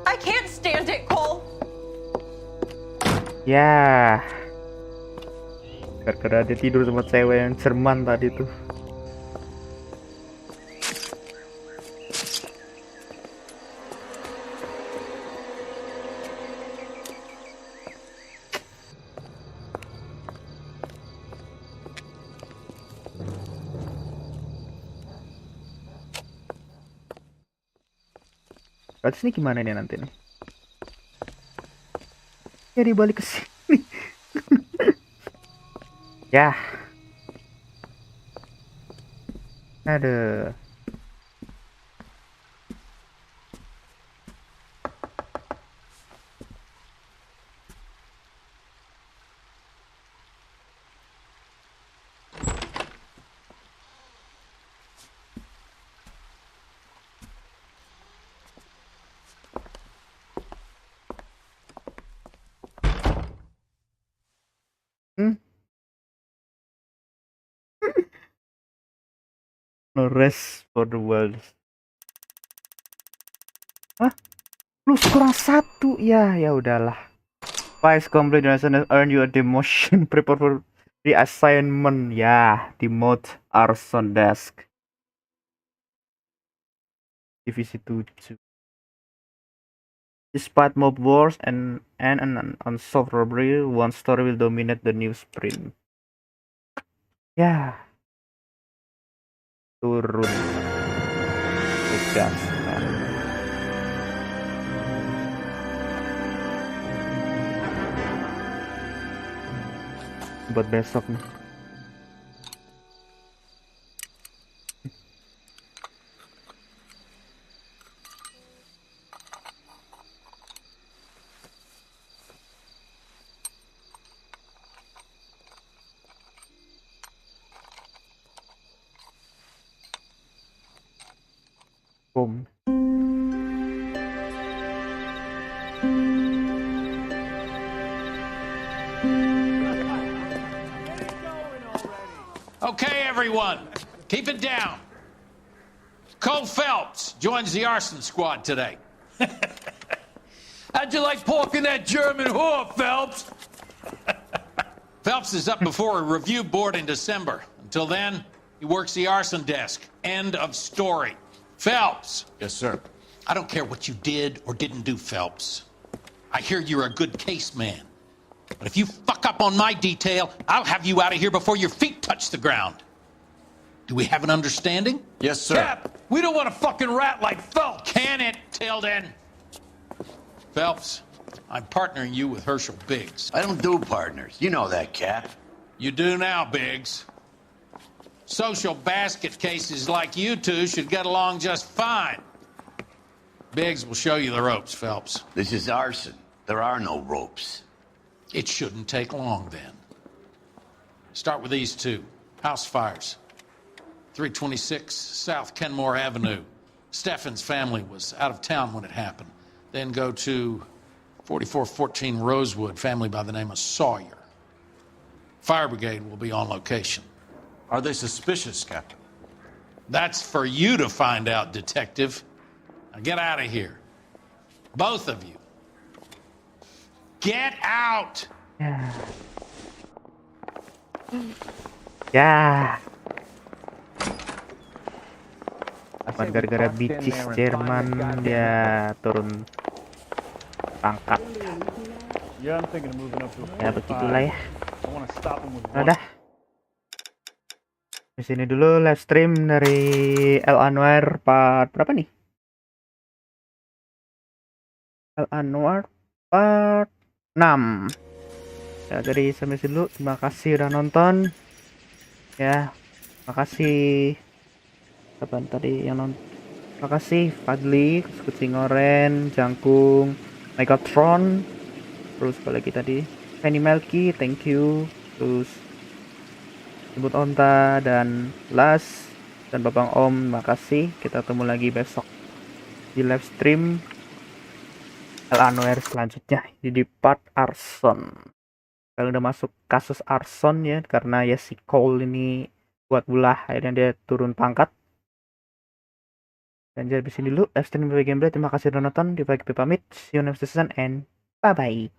I can't stand it, Cole. Ya. Gara-gara dia tidur sama cewek yang Jerman tadi tuh. Kasus ini gimana nih nanti nih? Ya dibalik ke sini. Ya. Aduh. No rest for the world. Hah? Lu kurang satu ya, ya udahlah. Files complete and earn you a demotion. Prepare for the assignment. Ya, demote arson desk. Divisi 7. Despite mob wars and an unsolved robbery, one story will dominate the newsprint. Ya. Turun. Tugas. Buat besok nih. Boom. Okay, everyone, keep it down. Cole Phelps joins the arson squad today. How'd you like porking that German whore, Phelps? Phelps is up before a review board in December. Until then, he works the arson desk. End of story. Phelps. Yes, sir. I don't care what you did or didn't do, Phelps. I hear you're a good case man. But if you fuck up on my detail, I'll have you out of here before your feet touch the ground. Do we have an understanding? Yes, sir. Cap, we don't want a fucking rat like Phelps. Can it, Tilden? Phelps, I'm partnering you with Herschel Biggs. I don't do partners. You know that, Cap. You do now, Biggs. Social basket cases like you two should get along just fine. Biggs will show you the ropes, Phelps. This is arson. There are no ropes. It shouldn't take long, then. Start with these two. House fires. 326 South Kenmore Avenue. Steffen's family was out of town when it happened. Then go to 4414 Rosewood, family by the name of Sawyer. Fire brigade will be on location. Are they suspicious, Captain? That's for you to find out, Detective. Now get out of here. Both of you. Get out! Ya. Apa gara-gara bicis Jerman dia turun pangkat. Ya begitulah ya. Udah. Di sini dulu live stream dari lanoire part berapa nih? lanoire part 6. Ya, dari sampai sini dulu. Terima kasih udah nonton. Ya, makasih kapan tadi yang nonton. Makasih Fadli, Kucing Oren, Jangkung, Megatron, terus lagi tadi Penny Melky, thank you, terus Jemput Onta dan Las dan Babang Om, makasih. Kita ketemu lagi besok di live stream lanoire selanjutnya di part arson. Kalau udah masuk kasus arson ya, karena ya si Cole ini buat ulah akhirnya dia turun pangkat. Dan jadi di sini dulu live stream gameplay. Terima kasih udah nonton. Di pamit. See you next season and bye bye.